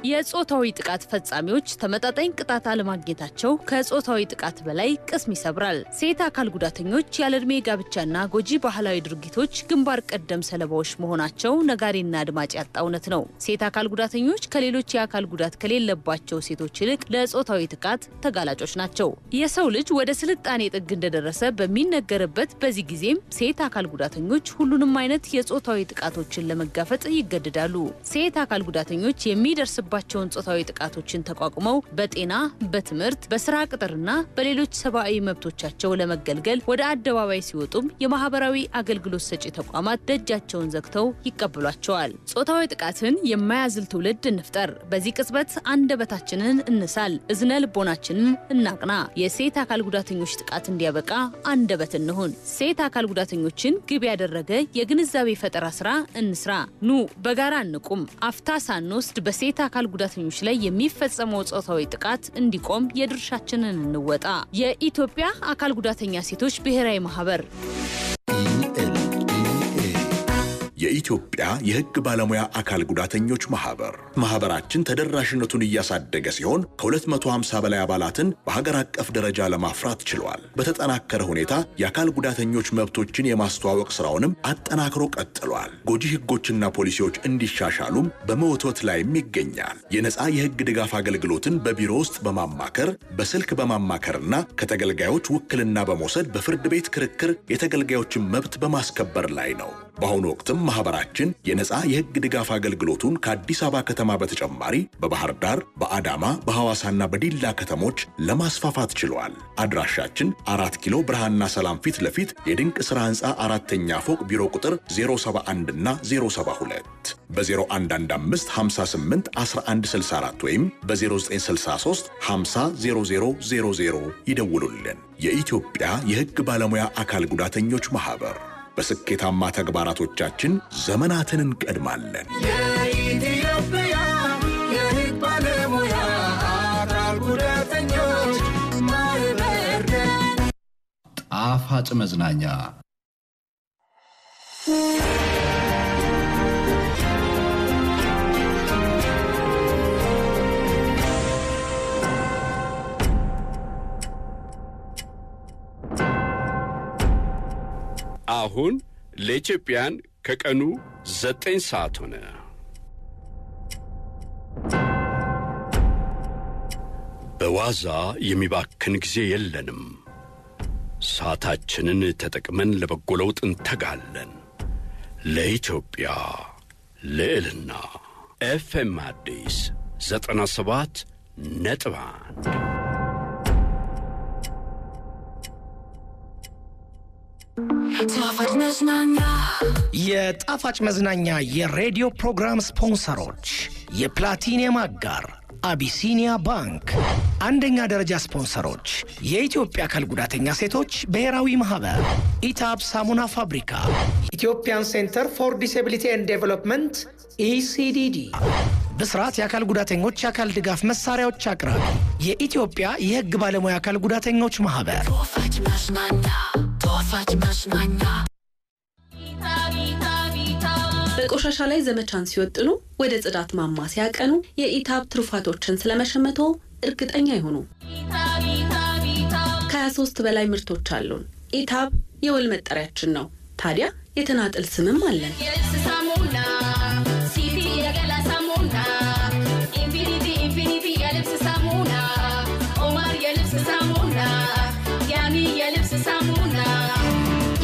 የጾታዊ ጥቃት ፈጻሚዎች ተመጣጣኝ ቅጣት አለማግኘታቸው ከጾታዊ ጥቃት በላይ ቅስም ይሰብራል። ሴት አካል ጉዳተኞች ያለዕድሜ ጋብቻና ጎጂ ባህላዊ ድርጊቶች ግንባር ቀደም ሰለባዎች መሆናቸው ነጋሪና አድማጭ ያጣ እውነት ነው። ሴት አካል ጉዳተኞች ከሌሎች የአካል ጉዳት ከሌለባቸው ሴቶች ይልቅ ለጾታዊ ጥቃት ተጋላጮች ናቸው። የሰው ልጅ ወደ ስልጣኔ ጥግ እንደደረሰ በሚነገርበት በዚህ ጊዜም ሴት አካል ጉዳተኞች ሁሉንም አይነት የጾታዊ ጥቃቶችን ለመጋፈጥ ይገደዳሉ። ሴት አካል ጉዳተኞች የሚደርስባቸው የሚደርሱባቸውን ጾታዊ ጥቃቶችን ተቋቁመው በጤና፣ በትምህርት፣ በስራ ቅጥርና በሌሎች ሰብአዊ መብቶቻቸው ለመገልገል ወደ አደባባይ ሲወጡም የማህበራዊ አገልግሎት ሰጪ ተቋማት ደጃቸውን ዘግተው ይቀበሏቸዋል። ጾታዊ ጥቃትን የማያዝል ትውልድ እንፍጠር። በዚህ ቅጽበት አንደበታችንን እንሳል፣ እዝነ ልቦናችንን እናቅና። የሴት አካል ጉዳተኞች ጥቃት እንዲያበቃ አንደበት እንሁን። ሴት አካል ጉዳተኞችን ግብ ያደረገ የግንዛቤ ፈጠራ ስራ እንስራ። ኑ በጋራ እንቁም። አፍታ ሳንወስድ በሴት አካል ጉዳተኞች ላይ የሚፈጸመው ጾታዊ ጥቃት እንዲቆም የድርሻችንን እንወጣ። የኢትዮጵያ አካል ጉዳተኛ ሴቶች ብሔራዊ ማህበር የኢትዮጵያ የሕግ ባለሙያ አካል ጉዳተኞች ማህበራችን ተደራሽነቱን እያሳደገ ሲሆን ከ250 በላይ አባላትን በሀገር አቀፍ ደረጃ ለማፍራት ችሏል። በተጠናከረ ሁኔታ የአካል ጉዳተኞች መብቶችን የማስተዋወቅ ስራውንም አጠናክሮ ቀጥሏል። ጎጂ ሕጎችና ፖሊሲዎች እንዲሻሻሉም በመወትወት ላይም ይገኛል። የነጻ የሕግ ድጋፍ አገልግሎትን በቢሮ ውስጥ በማማከር በስልክ በማማከርና ከተገልጋዮች ውክልና በመውሰድ በፍርድ ቤት ክርክር የተገልጋዮችን መብት በማስከበር ላይ ነው። በአሁኑ ወቅትም ማህበራችን የነጻ የሕግ ድጋፍ አገልግሎቱን ከአዲስ አበባ ከተማ በተጨማሪ በባህር ዳር፣ በአዳማ፣ በሐዋሳና በዲላ ከተሞች ለማስፋፋት ችሏል። አድራሻችን 4 ኪሎ ብርሃንና ሰላም ፊት ለፊት የድንቅ ሥራ ሕንፃ 4ኛ ፎቅ ቢሮ ቁጥር 071 እና 072 በ0115 58 1164 ወይም በ0963 50 0000 ይደውሉልን። የኢትዮጵያ የሕግ ባለሙያ አካል ጉዳተኞች ማህበር በስኬታማ ተግባራቶቻችን ዘመናትን እንቀድማለን። የኢትዮጵያ የሕግ ባለሙያ አካል ጉዳተኞች ማህበር ጣፋጭ መዝናኛ አሁን ለኢትዮጵያን ከቀኑ 9 ሰዓት ሆነ። በዋዛ የሚባክን ጊዜ የለንም። ሰዓታችንን ተጠቅመን ለበጎ ለውጥ እንተጋለን። ለኢትዮጵያ ልዕልና ኤፍኤም አዲስ 97.1 የጣፋጭ መዝናኛ የሬዲዮ ፕሮግራም ስፖንሰሮች የፕላቲኒየም አጋር አቢሲኒያ ባንክ፣ አንደኛ ደረጃ ስፖንሰሮች የኢትዮጵያ አካል ጉዳተኛ ሴቶች ብሔራዊ ማህበር፣ ኢታብ ሳሙና ፋብሪካ፣ ኢትዮጵያን ሴንተር ፎር ዲስኤቢሊቲ ኤንድ ዴቨሎፕመንት ኢሲዲዲ፣ ብስራት የአካል ጉዳተኞች የአካል ድጋፍ መሳሪያዎች አቅራቢ፣ የኢትዮጵያ የሕግ ባለሙያ አካል ጉዳተኞች ማህበር። በቆሻሻ ላይ ዘመቻን ሲወጥኑ ወደ ጽዳት ማማ ሲያቀኑ የኢታብ ትሩፋቶችን ስለመሸመቶ እርግጠኛ ይሁኑ። ከ23 በላይ ምርቶች አሉን። ኢታብ የወል መጠሪያችን ነው። ታዲያ የተናጥል ስምም አለን።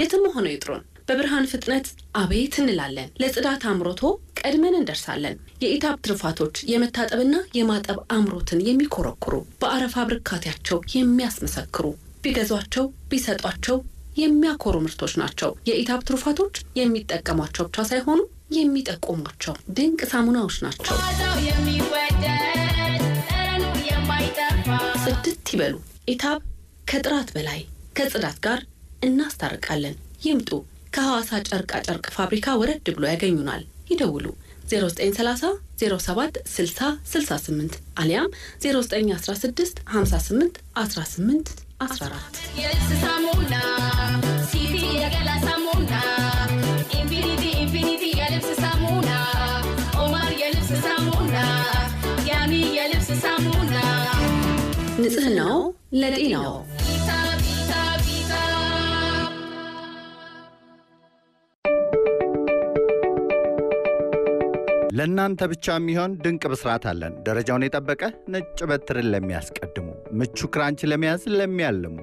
የትም ሆነው ይጥሩን። በብርሃን ፍጥነት አቤት እንላለን። ለጽዳት አምሮቶ ቀድመን እንደርሳለን። የኢታብ ትሩፋቶች የመታጠብና የማጠብ አምሮትን የሚኮረኩሩ በአረፋ ብርካታቸው የሚያስመሰክሩ ቢገዟቸው ቢሰጧቸው የሚያኮሩ ምርቶች ናቸው። የኢታብ ትሩፋቶች የሚጠቀሟቸው ብቻ ሳይሆኑ የሚጠቁሟቸው ድንቅ ሳሙናዎች ናቸው። ጽድት ይበሉ። ኢታብ ከጥራት በላይ ከጽዳት ጋር እናስታርቃለን። ይምጡ። ከሐዋሳ ጨርቃ ጨርቅ ፋብሪካ ወረድ ብሎ ያገኙናል። ይደውሉ 0930 07 60 68 አሊያም 0916 58 18 14 የልስሳሙና ሲቲ የገላ ሳሙና ኢንፊኒቲ የልብስ ሳሙና ኦማር የልብስ ሳሙና ያሚ የልብስ ሳሙና ንጽህናው ለጤናው። ለእናንተ ብቻ የሚሆን ድንቅ ብስራት አለን። ደረጃውን የጠበቀ ነጭ በትርን ለሚያስቀድሙ፣ ምቹ ክራንች ለመያዝ ለሚያልሙ፣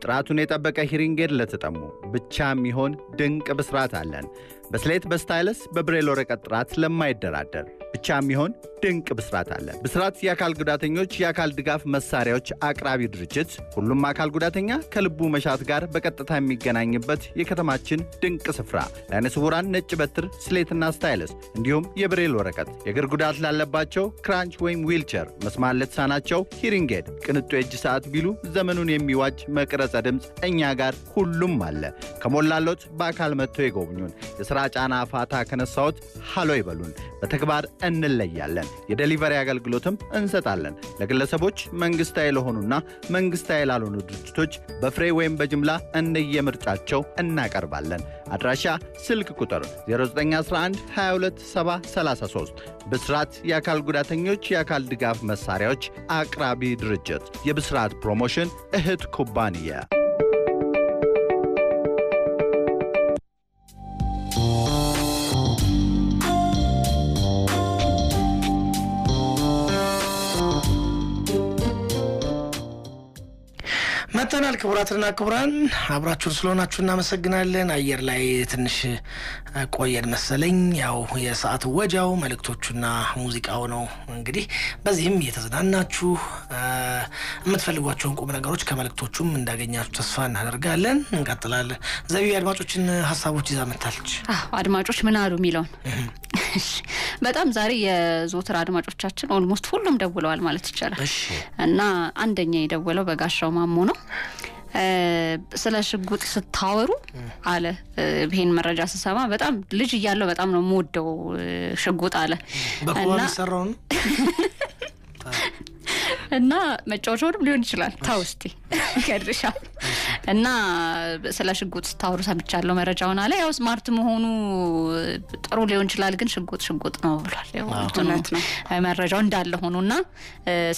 ጥራቱን የጠበቀ ሂሪንጌድ ለተጠሙ ብቻ የሚሆን ድንቅ ብስራት አለን። በስሌት በስታይለስ በብሬል ወረቀት ጥራት ለማይደራደር ብቻ የሚሆን ድንቅ ብስራት አለ። ብስራት የአካል ጉዳተኞች የአካል ድጋፍ መሳሪያዎች አቅራቢ ድርጅት ሁሉም አካል ጉዳተኛ ከልቡ መሻት ጋር በቀጥታ የሚገናኝበት የከተማችን ድንቅ ስፍራ ለዓይነ ስውራን ነጭ በትር፣ ስሌትና ስታይለስ እንዲሁም የብሬል ወረቀት፣ የእግር ጉዳት ላለባቸው ክራንች ወይም ዊልቸር፣ መስማት ለተሳናቸው ሂሪንግ ኤድ፣ ቅንጡ የእጅ ሰዓት ቢሉ ዘመኑን የሚዋጅ መቅረጸ ድምፅ እኛ ጋር ሁሉም አለ። ከሞላሎት በአካል መጥተው ይጎብኙን። የሥራ ጫና ፋታ ከነሳዎት ሃሎ ይበሉን። በተግባር እንለያለን። የዴሊቨሪ አገልግሎትም እንሰጣለን። ለግለሰቦች መንግስታዊ ለሆኑና መንግስታዊ ላልሆኑ ድርጅቶች በፍሬ ወይም በጅምላ እንደየምርጫቸው እናቀርባለን። አድራሻ፣ ስልክ ቁጥር 0911 227033 ብስራት የአካል ጉዳተኞች የአካል ድጋፍ መሳሪያዎች አቅራቢ ድርጅት የብስራት ፕሮሞሽን እህት ኩባንያ። መተናል። ክቡራትና ክቡራን አብራችሁን ስለሆናችሁ እናመሰግናለን። አየር ላይ ትንሽ ቆየን መሰለኝ። ያው የሰዓት ወጃው መልእክቶቹና ሙዚቃው ነው። እንግዲህ በዚህም እየተዝናናችሁ የምትፈልጓቸውን ቁም ነገሮች ከመልእክቶቹም እንዳገኛችሁ ተስፋ እናደርጋለን። እንቀጥላለን። ዘቢብ አድማጮችን ሀሳቦች ይዛ መጣለች። አድማጮች ምን አሉ የሚለውን በጣም ዛሬ የዞትር አድማጮቻችን ኦልሞስት ሁሉም ደውለዋል ማለት ይቻላል። እና አንደኛ የደወለው በጋሻው ማሞ ነው። ስለ ሽጉጥ ስታወሩ አለ ይሄን መረጃ ስሰማ በጣም ልጅ እያለሁ በጣም ነው የምወደው ሽጉጥ አለ በኮባ ሰራው እና መጫወቻውም ሊሆን ይችላል ታውስቲ ከድርሻ እና ስለ ሽጉጥ ስታወሩ ሰምቻለሁ መረጃውን አለ። ያው ስማርት መሆኑ ጥሩ ሊሆን ይችላል ግን ሽጉጥ ነው ብሏል። ያው እውነት ነው መረጃው እንዳለ ሆኖና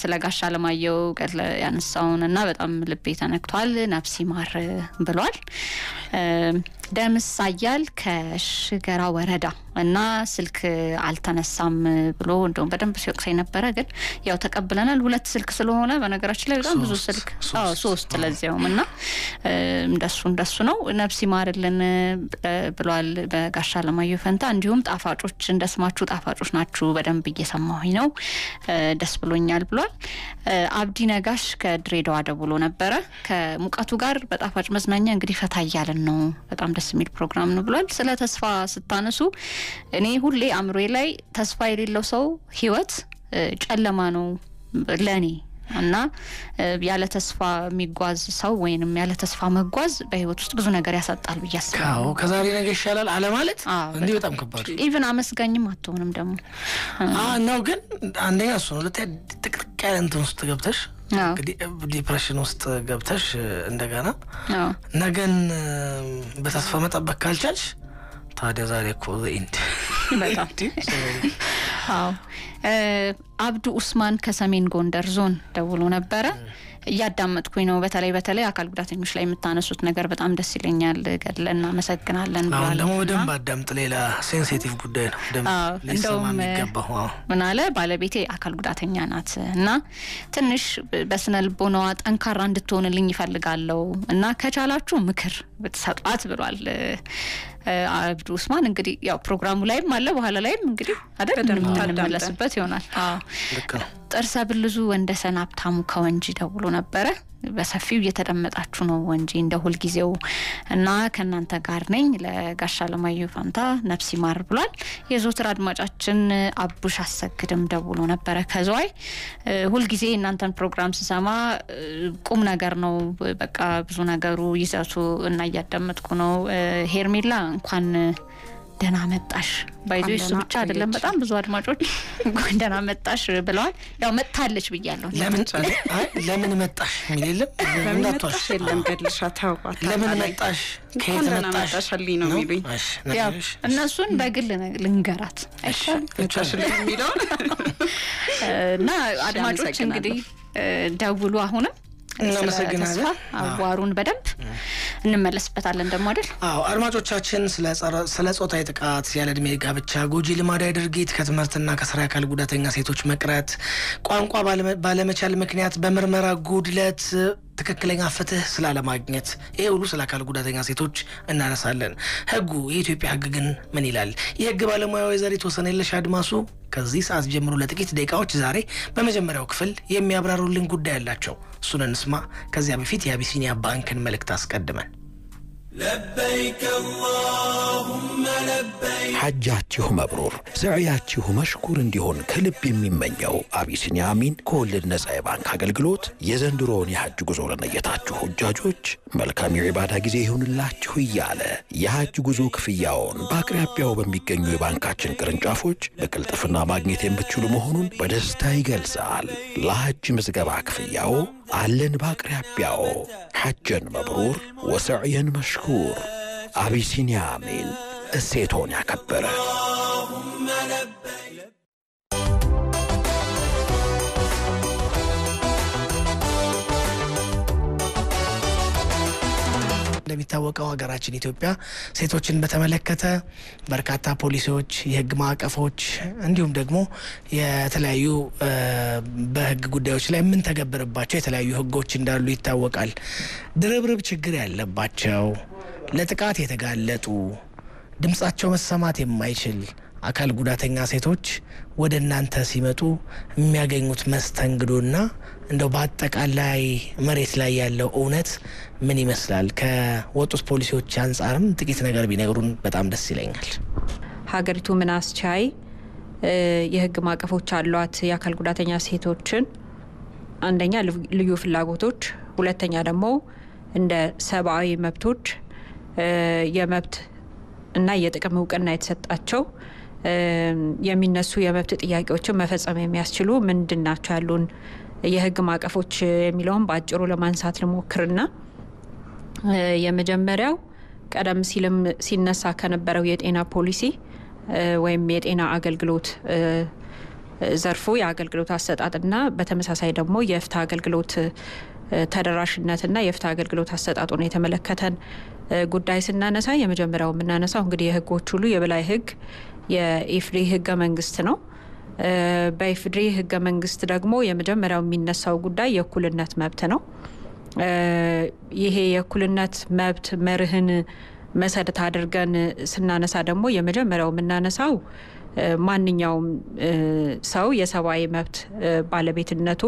ስለ ጋሻ ለማየው ገለ ያነሳውንና በጣም ልቤ ተነክቷል። ነፍስ ይማር ብሏል። ደምስ አያል ከሽገራ ወረዳ እና ስልክ አልተነሳም ብሎ እንደውም በደንብ ሲወቅሰኝ ነበረ ግን ያው ተቀብለናል። ሁለት ስልክ ስለሆነ በነገራችን ላይ በጣም ብዙ ስልክ 3 ለዚያውም እና እንደሱ ነው። ነፍስ ይማርልን ብሏል በጋሻ ለማየው ፈንታ። እንዲሁም ጣፋጮች እንደስማችሁ ጣፋጮች ናችሁ በደንብ እየሰማሁኝ ነው ደስ ብሎኛል ብሏል። አብዲ ነጋሽ ከድሬዳዋ ደውሎ ነበረ። ከሙቀቱ ጋር በጣፋጭ መዝናኛ እንግዲህ ፈታ እያልን ነው በጣም ደስ የሚል ፕሮግራም ነው ብሏል። ስለ ተስፋ ስታነሱ እኔ ሁሌ አምሮዬ ላይ ተስፋ የሌለው ሰው ህይወት ጨለማ ነው ለኔ እና ያለ ተስፋ የሚጓዝ ሰው ወይንም ያለ ተስፋ መጓዝ በህይወት ውስጥ ብዙ ነገር ያሳጣል ብያስባለሁ። ከዛሬ ነገ ይሻላል አለ ማለት እንዴ በጣም ከባድ ኢቭን አመስጋኝም አትሆንም ደግሞ ነው። ግን አንደኛ እሱ ነው። ጥቅጥቅ ያለ እንትን ውስጥ ገብተሽ እንግዲህ ዲፕሬሽን ውስጥ ገብተሽ እንደገና ነገን በተስፋ መጠበቅ ካልቻልሽ ታዲያ ዛሬ እኮ ኢንድ በጣም አብዱ ኡስማን ከሰሜን ጎንደር ዞን ደውሎ ነበረ። እያዳመጥኩኝ ነው። በተለይ አካል ጉዳተኞች ላይ የምታነሱት ነገር በጣም ደስ ይለኛል ገድለና መሰግናለን ብሏል። ደግሞ ደም ባዳምጥ ሌላ ሴንሲቲቭ ጉዳይ ነው። ደም ለሰማ የሚገባው ምን አለ ባለቤቴ አካል ጉዳተኛ ናት እና ትንሽ በስነልቦናዋ ጠንካራ እንድትሆንልኝ ይፈልጋለሁ እና ከቻላችሁ ምክር ብትሰጧት ብሏል አብዱ ኡስማን። እንግዲህ ያው ፕሮግራሙ ላይም አለ በኋላ ላይም እንግዲህ አይደል እንመለስበት ይሆናል። ጥርሰ ብልዙ ወንደሰን ሀብታሙ ከወንጂ ደውሎ ነበረ። በሰፊው እየተደመጣችሁ ነው ወንጂ እንደ ሁል ጊዜው እና ከናንተ ጋር ነኝ። ለጋሻ ለማየው ፋንታ ነፍስ ይማር ብሏል። የዞትር አድማጫችን አቡሽ አሰግድም ደውሎ ነበረ ከዘዋይ። ሁል ጊዜ እናንተን ፕሮግራም ስሰማ ቁም ነገር ነው በቃ ብዙ ነገሩ ይዘቱ እና እያዳመጥኩ ነው። ሄርሜላ እንኳን ደህና መጣሽ ባይዞሽ ብቻ አይደለም በጣም ብዙ አድማጮች እንኳን ደህና መጣሽ ብለዋል። ያው መጣለች ብያለሁ። ለምን መጣሽ የሚልም እንዳትዋሽ የለም ገድልሻ ታውቋት ለምን መጣሽ ከየት መጣሽ አልኝ ነው የሚሉኝ። ያው እነሱን በግል ልንገራት አይሻልም የሚለው እና አድማጮች እንግዲህ ደውሉ አሁንም እናመሰግናለን። አዋሩን በደንብ እንመለስበታለን ደግሞ አይደል? አድማጮቻችን ስለ ጾታዊ ጥቃት፣ ያለ እድሜ ጋብቻ፣ ጎጂ ልማዳዊ ድርጊት፣ ከትምህርትና ከስራ አካል ጉዳተኛ ሴቶች መቅረት፣ ቋንቋ ባለመቻል ምክንያት በምርመራ ጉድለት ትክክለኛ ፍትህ ስላለማግኘት ይሄ ሁሉ ስለ አካል ጉዳተኛ ሴቶች እናነሳለን። ህጉ የኢትዮጵያ ህግ ግን ምን ይላል? የህግ ባለሙያው የዘሪት ወሰነልሽ አድማሱ ከዚህ ሰዓት ጀምሮ ለጥቂት ደቂቃዎች ዛሬ በመጀመሪያው ክፍል የሚያብራሩልን ጉዳይ አላቸው። እሱን እንስማ። ከዚያ በፊት የአቢሲኒያ ባንክን መልእክት አስቀድመን لبيك اللهم لبيك ሐጃችሁ መብሩር ሰዕያችሁ መሽኩር እንዲሆን ከልብ የሚመኘው አቢሲኒያ አሚን ከወለድ ነፃ የባንክ አገልግሎት የዘንድሮውን የሐጅ ጉዞ ለነየታችሁ ሁጃጆች መልካም የዒባዳ ጊዜ ይሁንላችሁ እያለ የሐጅ ጉዞ ክፍያውን በአቅራቢያው በሚገኙ የባንካችን ቅርንጫፎች በቅልጥፍና ማግኘት የምትችሉ መሆኑን በደስታ ይገልጻል። ለሐጅ ምዝገባ ክፍያው አለን በአቅራቢያው። ሐጀን መብሩር ወሰዕየን መሽኩር። አቢሲኒያ አሚን እሴቶን ያከበረ። እንደሚታወቀው ሀገራችን ኢትዮጵያ ሴቶችን በተመለከተ በርካታ ፖሊሲዎች፣ የህግ ማዕቀፎች እንዲሁም ደግሞ የተለያዩ በህግ ጉዳዮች ላይ ምን ተገበረባቸው የተለያዩ ህጎች እንዳሉ ይታወቃል። ድርብርብ ችግር ያለባቸው ለጥቃት የተጋለጡ ድምጻቸው መሰማት የማይችል አካል ጉዳተኛ ሴቶች ወደ እናንተ ሲመጡ የሚያገኙት መስተንግዶና እንደው በአጠቃላይ መሬት ላይ ያለው እውነት ምን ይመስላል? ከወጡት ፖሊሲዎች አንፃርም ጥቂት ነገር ቢነግሩን በጣም ደስ ይለኛል። ሀገሪቱ ምን አስቻይ የህግ ማዕቀፎች አሏት የአካል ጉዳተኛ ሴቶችን አንደኛ ልዩ ፍላጎቶች፣ ሁለተኛ ደግሞ እንደ ሰብአዊ መብቶች የመብት እና የጥቅም እውቅና የተሰጣቸው የሚነሱ የመብት ጥያቄዎችን መፈጸም የሚያስችሉ ምንድናቸው ያሉን የህግ ማዕቀፎች የሚለውን በአጭሩ ለማንሳት ልሞክርና የመጀመሪያው ቀደም ሲልም ሲነሳ ከነበረው የጤና ፖሊሲ ወይም የጤና አገልግሎት ዘርፉ የአገልግሎት አሰጣጥና በተመሳሳይ ደግሞ የፍትህ አገልግሎት ተደራሽነትና የፍትህ አገልግሎት አሰጣጡን የተመለከተን ጉዳይ ስናነሳ የመጀመሪያው የምናነሳው እንግዲህ የህጎች ሁሉ የበላይ ህግ የኢፍሪ ህገ መንግስት ነው። በኢፍሪ ህገ መንግስት ደግሞ የመጀመሪያው የሚነሳው ጉዳይ የእኩልነት መብት ነው። ይሄ የእኩልነት መብት መርህን መሰረት አድርገን ስናነሳ ደግሞ የመጀመሪያው የምናነሳው ማንኛውም ሰው የሰብአዊ መብት ባለቤትነቱ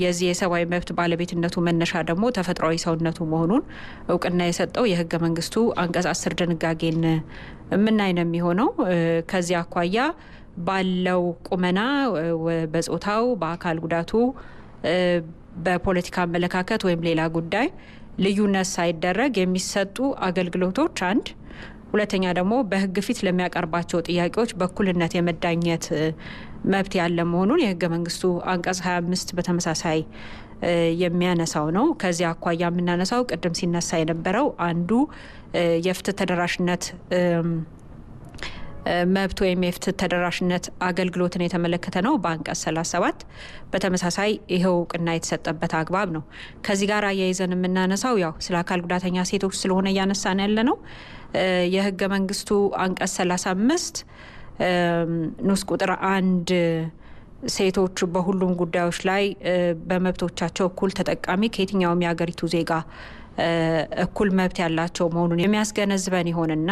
የዚህ የሰብአዊ መብት ባለቤትነቱ መነሻ ደግሞ ተፈጥሯዊ ሰውነቱ መሆኑን እውቅና የሰጠው የህገ መንግስቱ አንቀጽ 10 ድንጋጌን ምንአይ ነው የሚሆነው። ከዚህ አኳያ ባለው ቁመና በጾታው በአካል ጉዳቱ በፖለቲካ አመለካከት ወይም ሌላ ጉዳይ ልዩነት ሳይደረግ የሚሰጡ አገልግሎቶች አንድ፣ ሁለተኛ ደግሞ በህግ ፊት ለሚያቀርባቸው ጥያቄዎች በእኩልነት የመዳኘት መብት ያለ መሆኑን የህገ መንግስቱ አንቀጽ 25 በተመሳሳይ የሚያነሳው ነው። ከዚህ አኳያ የምናነሳው ቅድም ሲነሳ የነበረው አንዱ የፍትህ ተደራሽነት መብት ወይም የፍትህ ተደራሽነት አገልግሎትን የተመለከተ ነው በአንቀጽ 37 በተመሳሳይ ይሄው እውቅና የተሰጠበት አግባብ ነው። ከዚህ ጋር አያይዘን የምናነሳው ያው ስለ አካል ጉዳተኛ ሴቶች ስለሆነ እያነሳን ያለ ነው። የህገ መንግስቱ አንቀጽ 35 ንዑስ ቁጥር 1 ሴቶች በሁሉም ጉዳዮች ላይ በመብቶቻቸው እኩል ተጠቃሚ ከየትኛውም የሀገሪቱ ዜጋ እኩል መብት ያላቸው መሆኑን የሚያስገነዝበን ይሆንና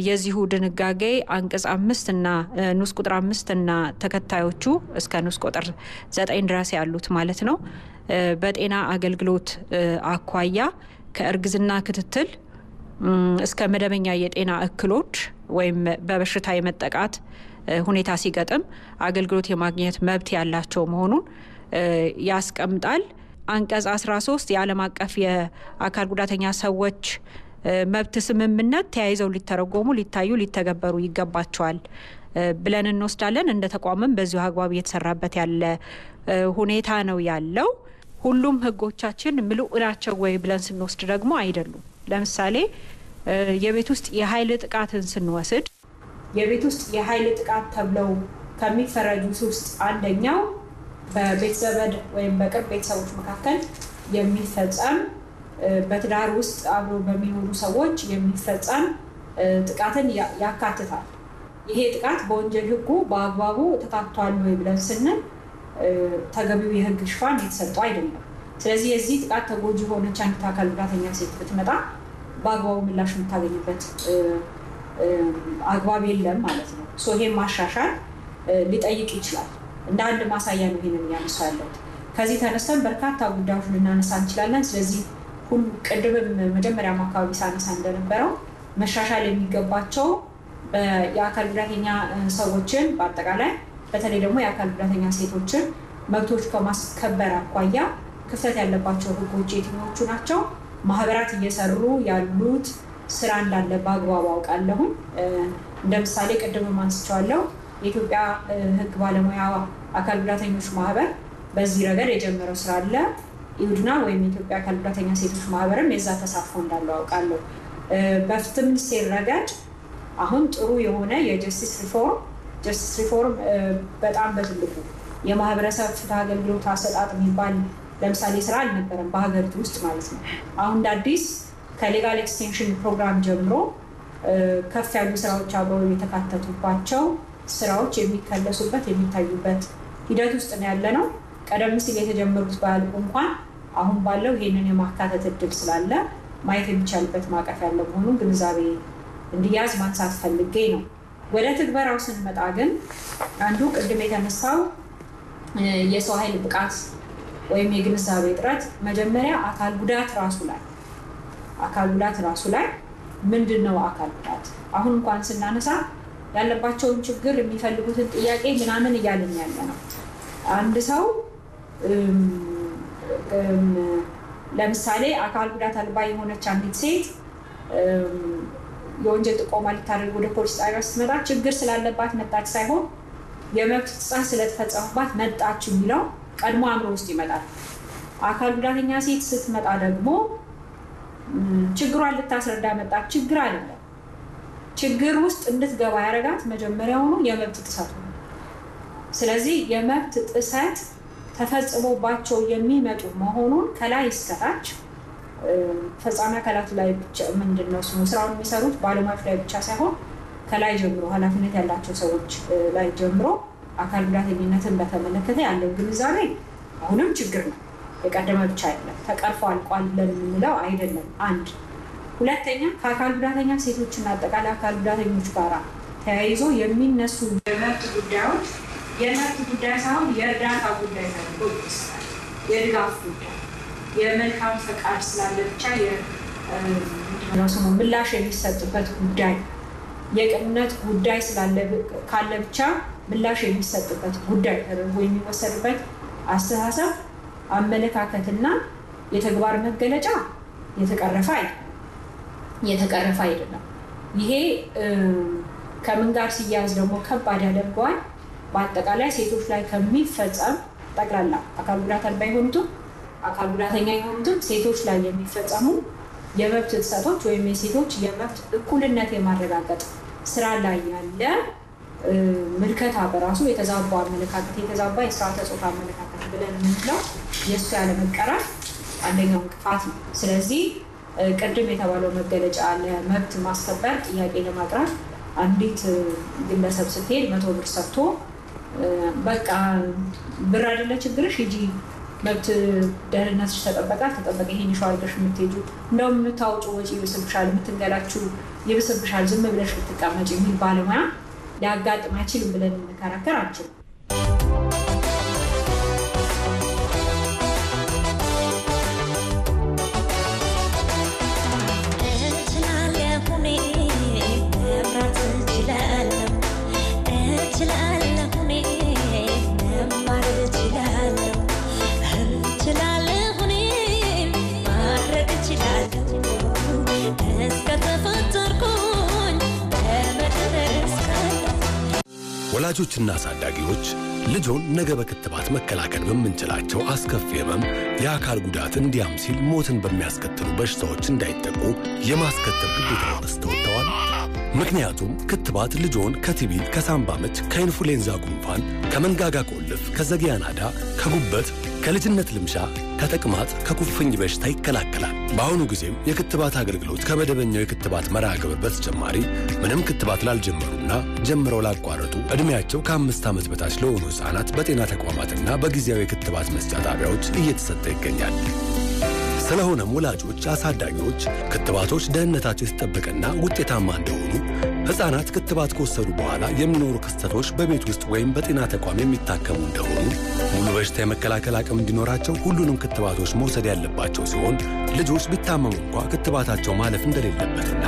የዚሁ ድንጋጌ አንቀጽ 5 እና ንዑስ ቁጥር 5 እና ተከታዮቹ እስከ ንዑስ ቁጥር 9 ድረስ ያሉት ማለት ነው በጤና አገልግሎት አኳያ ከእርግዝና ክትትል እስከ መደበኛ የጤና እክሎች ወይም በበሽታ የመጠቃት ሁኔታ ሲገጥም አገልግሎት የማግኘት መብት ያላቸው መሆኑን ያስቀምጣል። አንቀጽ 13 የዓለም አቀፍ የአካል ጉዳተኛ ሰዎች መብት ስምምነት ተያይዘው ሊተረጎሙ ሊታዩ ሊተገበሩ ይገባቸዋል ብለን እንወስዳለን። እንደ ተቋምም በዚሁ አግባብ እየተሰራበት ያለ ሁኔታ ነው ያለው። ሁሉም ህጎቻችን ምሉእ ናቸው ወይ ብለን ስንወስድ ደግሞ አይደሉም። ለምሳሌ የቤት ውስጥ የኃይል ጥቃትን ስንወስድ የቤት ውስጥ የኃይል ጥቃት ተብለው ከሚፈረጁት ውስጥ አንደኛው በቤተሰብ ወይም በቅርብ ቤተሰቦች መካከል የሚፈጸም በትዳር ውስጥ አብሮ በሚኖሩ ሰዎች የሚፈጸም ጥቃትን ያካትታል። ይሄ ጥቃት በወንጀል ህጉ በአግባቡ ተካቷል ወይ ብለን ስንል ተገቢው የህግ ሽፋን የተሰጠው አይደለም። ስለዚህ የዚህ ጥቃት ተጎጂ ሆነች አንዲት አካል ጉዳተኛ ሴት ብትመጣ በአግባቡ ምላሽ የምታገኝበት አግባብ የለም ማለት ነው። ይሄን ማሻሻል ሊጠይቅ ይችላል። እንደ አንድ ማሳያ ነው ይሄንን ያነሳው ያለው። ከዚህ ተነስተን በርካታ ጉዳዮች ልናነሳ እንችላለን። ስለዚህ ሁሉ ቅድምም መጀመሪያ አካባቢ ሳነሳ እንደነበረው መሻሻል የሚገባቸው የአካል ጉዳተኛ ሰዎችን በአጠቃላይ በተለይ ደግሞ የአካል ጉዳተኛ ሴቶችን መብቶች ከማስከበር አኳያ ክፍተት ያለባቸው ህጎች የትኞቹ ናቸው? ማህበራት እየሰሩ ያሉት ስራ እንዳለ በአግባቡ አውቃለሁ። እንደ ምሳሌ ቅድም አንስቻለሁ። የኢትዮጵያ ህግ ባለሙያ አካል ጉዳተኞች ማህበር በዚህ ረገድ የጀመረው ስራ አለ። ኢውድና ወይም የኢትዮጵያ አካል ጉዳተኛ ሴቶች ማህበርም የዛ ተሳትፎ እንዳለው አውቃለሁ። በፍትህ ሚኒስቴር ረገድ አሁን ጥሩ የሆነ የጀስቲስ ሪፎርም በጣም በትልቁ የማህበረሰብ ፍትህ አገልግሎት አሰጣጥ የሚባል ለምሳሌ ስራ አልነበረም በሀገሪቱ ውስጥ ማለት ነው። አሁን እንደ አዲስ ከሌጋል ኤክስቴንሽን ፕሮግራም ጀምሮ ከፍ ያሉ ስራዎች አብረው የተካተቱባቸው ስራዎች የሚከለሱበት የሚታዩበት ሂደት ውስጥ ነው ያለነው። ቀደም ሲል የተጀመሩት ባያልቁ እንኳን አሁን ባለው ይሄንን የማካተት እድል ስላለ ማየት የሚቻልበት ማቀፍ ያለ መሆኑን ግንዛቤ እንዲያዝ ማንሳት ፈልጌ ነው። ወደ ትግበራው ስንመጣ ግን አንዱ ቅድም የተነሳው የሰው ኃይል ብቃት ወይም የግንዛቤ እጥረት መጀመሪያ አካል ጉዳት ራሱ ላይ ምንድነው አካል ጉዳት? አሁን እንኳን ስናነሳ ያለባቸውን ችግር የሚፈልጉትን ጥያቄ ምናምን እያልን ያለ ነው። አንድ ሰው ለምሳሌ አካል ጉዳት አልባ የሆነች አንዲት ሴት የወንጀል ጥቆማ ልታደርግ ወደ ፖሊስ ጣቢያ ስትመጣ ችግር ስላለባት መጣች ሳይሆን የመብት ጥሰት ስለተፈጸመባት መጣች የሚለው ቀድሞ አእምሮ ውስጥ ይመጣል። አካል ጉዳተኛ ሴት ስትመጣ ደግሞ ችግሯን ልታስረዳ መጣች፣ ችግር አይደለም። ችግር ውስጥ እንድትገባ ያደረጋት መጀመሪያውኑ የመብት ጥሰት ነው። ስለዚህ የመብት ጥሰት ተፈጽሞባቸው የሚመጡ መሆኑን ከላይ እስከታች ፈጻሚ አካላት ላይ ብቻ ምንድነው ስራውን የሚሰሩት ባለሙያዎች ላይ ብቻ ሳይሆን ከላይ ጀምሮ ኃላፊነት ያላቸው ሰዎች ላይ ጀምሮ አካል ጉዳተኝነትን በተመለከተ ያለው ግንዛቤ አሁንም ችግር ነው። የቀደመ ብቻ አይደለም፣ ተቀርፎ አልቋል ብለን የምንለው አይደለም። አንድ ሁለተኛ ከአካል ጉዳተኛ ሴቶችና አጠቃላይ አካል ጉዳተኞች ጋር ተያይዞ የሚነሱ የመብት ጉዳዮች የመብት ጉዳይ ሳይሆን የእርዳታ ጉዳይ ተደርጎ ይወሰዳል። የድጋፍ ጉዳይ የመልካም ፈቃድ ስላለ ብቻ ምላሽ የሚሰጥበት ጉዳይ የቅንነት ጉዳይ ካለ ብቻ ምላሽ የሚሰጥበት ጉዳይ ተደርጎ የሚወሰድበት አስተሳሰብ አመለካከትና የተግባር መገለጫ የተቀረፈ አይደለም። ይሄ ከምን ጋር ሲያያዝ ደግሞ ከባድ ያደርገዋል። በአጠቃላይ ሴቶች ላይ ከሚፈጸም ጠቅላላ አካል ጉዳት አልባ የሆኑትም አካል ጉዳተኛ የሆኑትም ሴቶች ላይ የሚፈጸሙ የመብት ጥሰቶች ወይም የሴቶች የመብት እኩልነት የማረጋገጥ ስራ ላይ ያለ ምልከታ በራሱ የተዛባ አመለካከት የተዛባ የስርዓተ ጾታ አመለካከት ብለን የምንለው የእሱ ያለመቀረፍ አንደኛው እንቅፋት ነው። ስለዚህ ቅድም የተባለው መገለጫ ለመብት ማስከበር ጥያቄ ለማቅረብ አንዲት ግለሰብ ስትሄድ 100 ብር ሰጥቶ በቃ ብር አይደለ ችግርሽ ሂጂ መብት ደህንነትሽ ተጠበቀ ይሄን ይሻው አድርገሽ የምትሄዱ እንደውም የምታወጪ ወጪ ይብስብሻል፣ የምትንገላችሁ ይብስብሻል፣ ዝም ብለሽ ብትቀመጪ የሚል ባለሙያ ሊያጋጥም አይችልም ብለን እንከራከር አንችልም። ወላጆችና አሳዳጊዎች ልጆን ነገ በክትባት መከላከል በምንችላቸው አስከፊ ህመም የአካል ጉዳት እንዲያም ሲል ሞትን በሚያስከትሉ በሽታዎች እንዳይጠቁ የማስከተብ ግዴታውን ተወጥተዋል። ምክንያቱም ክትባት ልጆን ከቲቢ፣ ከሳምባ ምች፣ ከኢንፍሉዌንዛ ጉንፋን፣ ከመንጋጋ ቆልፍ፣ ከዘጊያ ናዳ፣ ከጉበት ከልጅነት ልምሻ፣ ከተቅማጥ፣ ከኩፍኝ በሽታ ይከላከላል። በአሁኑ ጊዜም የክትባት አገልግሎት ከመደበኛው የክትባት መርሃ ግብር በተጨማሪ ምንም ክትባት ላልጀመሩና ጀምረው ላቋረጡ ዕድሜያቸው ከ5 ዓመት በታች ለሆኑ ሕፃናት በጤና ተቋማትና በጊዜያዊ የክትባት መስጫ ጣቢያዎች እየተሰጠ ይገኛል። ስለሆነም ወላጆች፣ አሳዳጊዎች ክትባቶች ደህንነታቸው የተጠበቀና ውጤታማ እንደሆኑ ሕፃናት ክትባት ከወሰዱ በኋላ የሚኖሩ ክስተቶች በቤት ውስጥ ወይም በጤና ተቋም የሚታከሙ እንደሆኑ ሙሉ በሽታ የመከላከል አቅም እንዲኖራቸው ሁሉንም ክትባቶች መውሰድ ያለባቸው ሲሆን ልጆች ቢታመሙ እንኳ ክትባታቸው ማለፍ እንደሌለበትና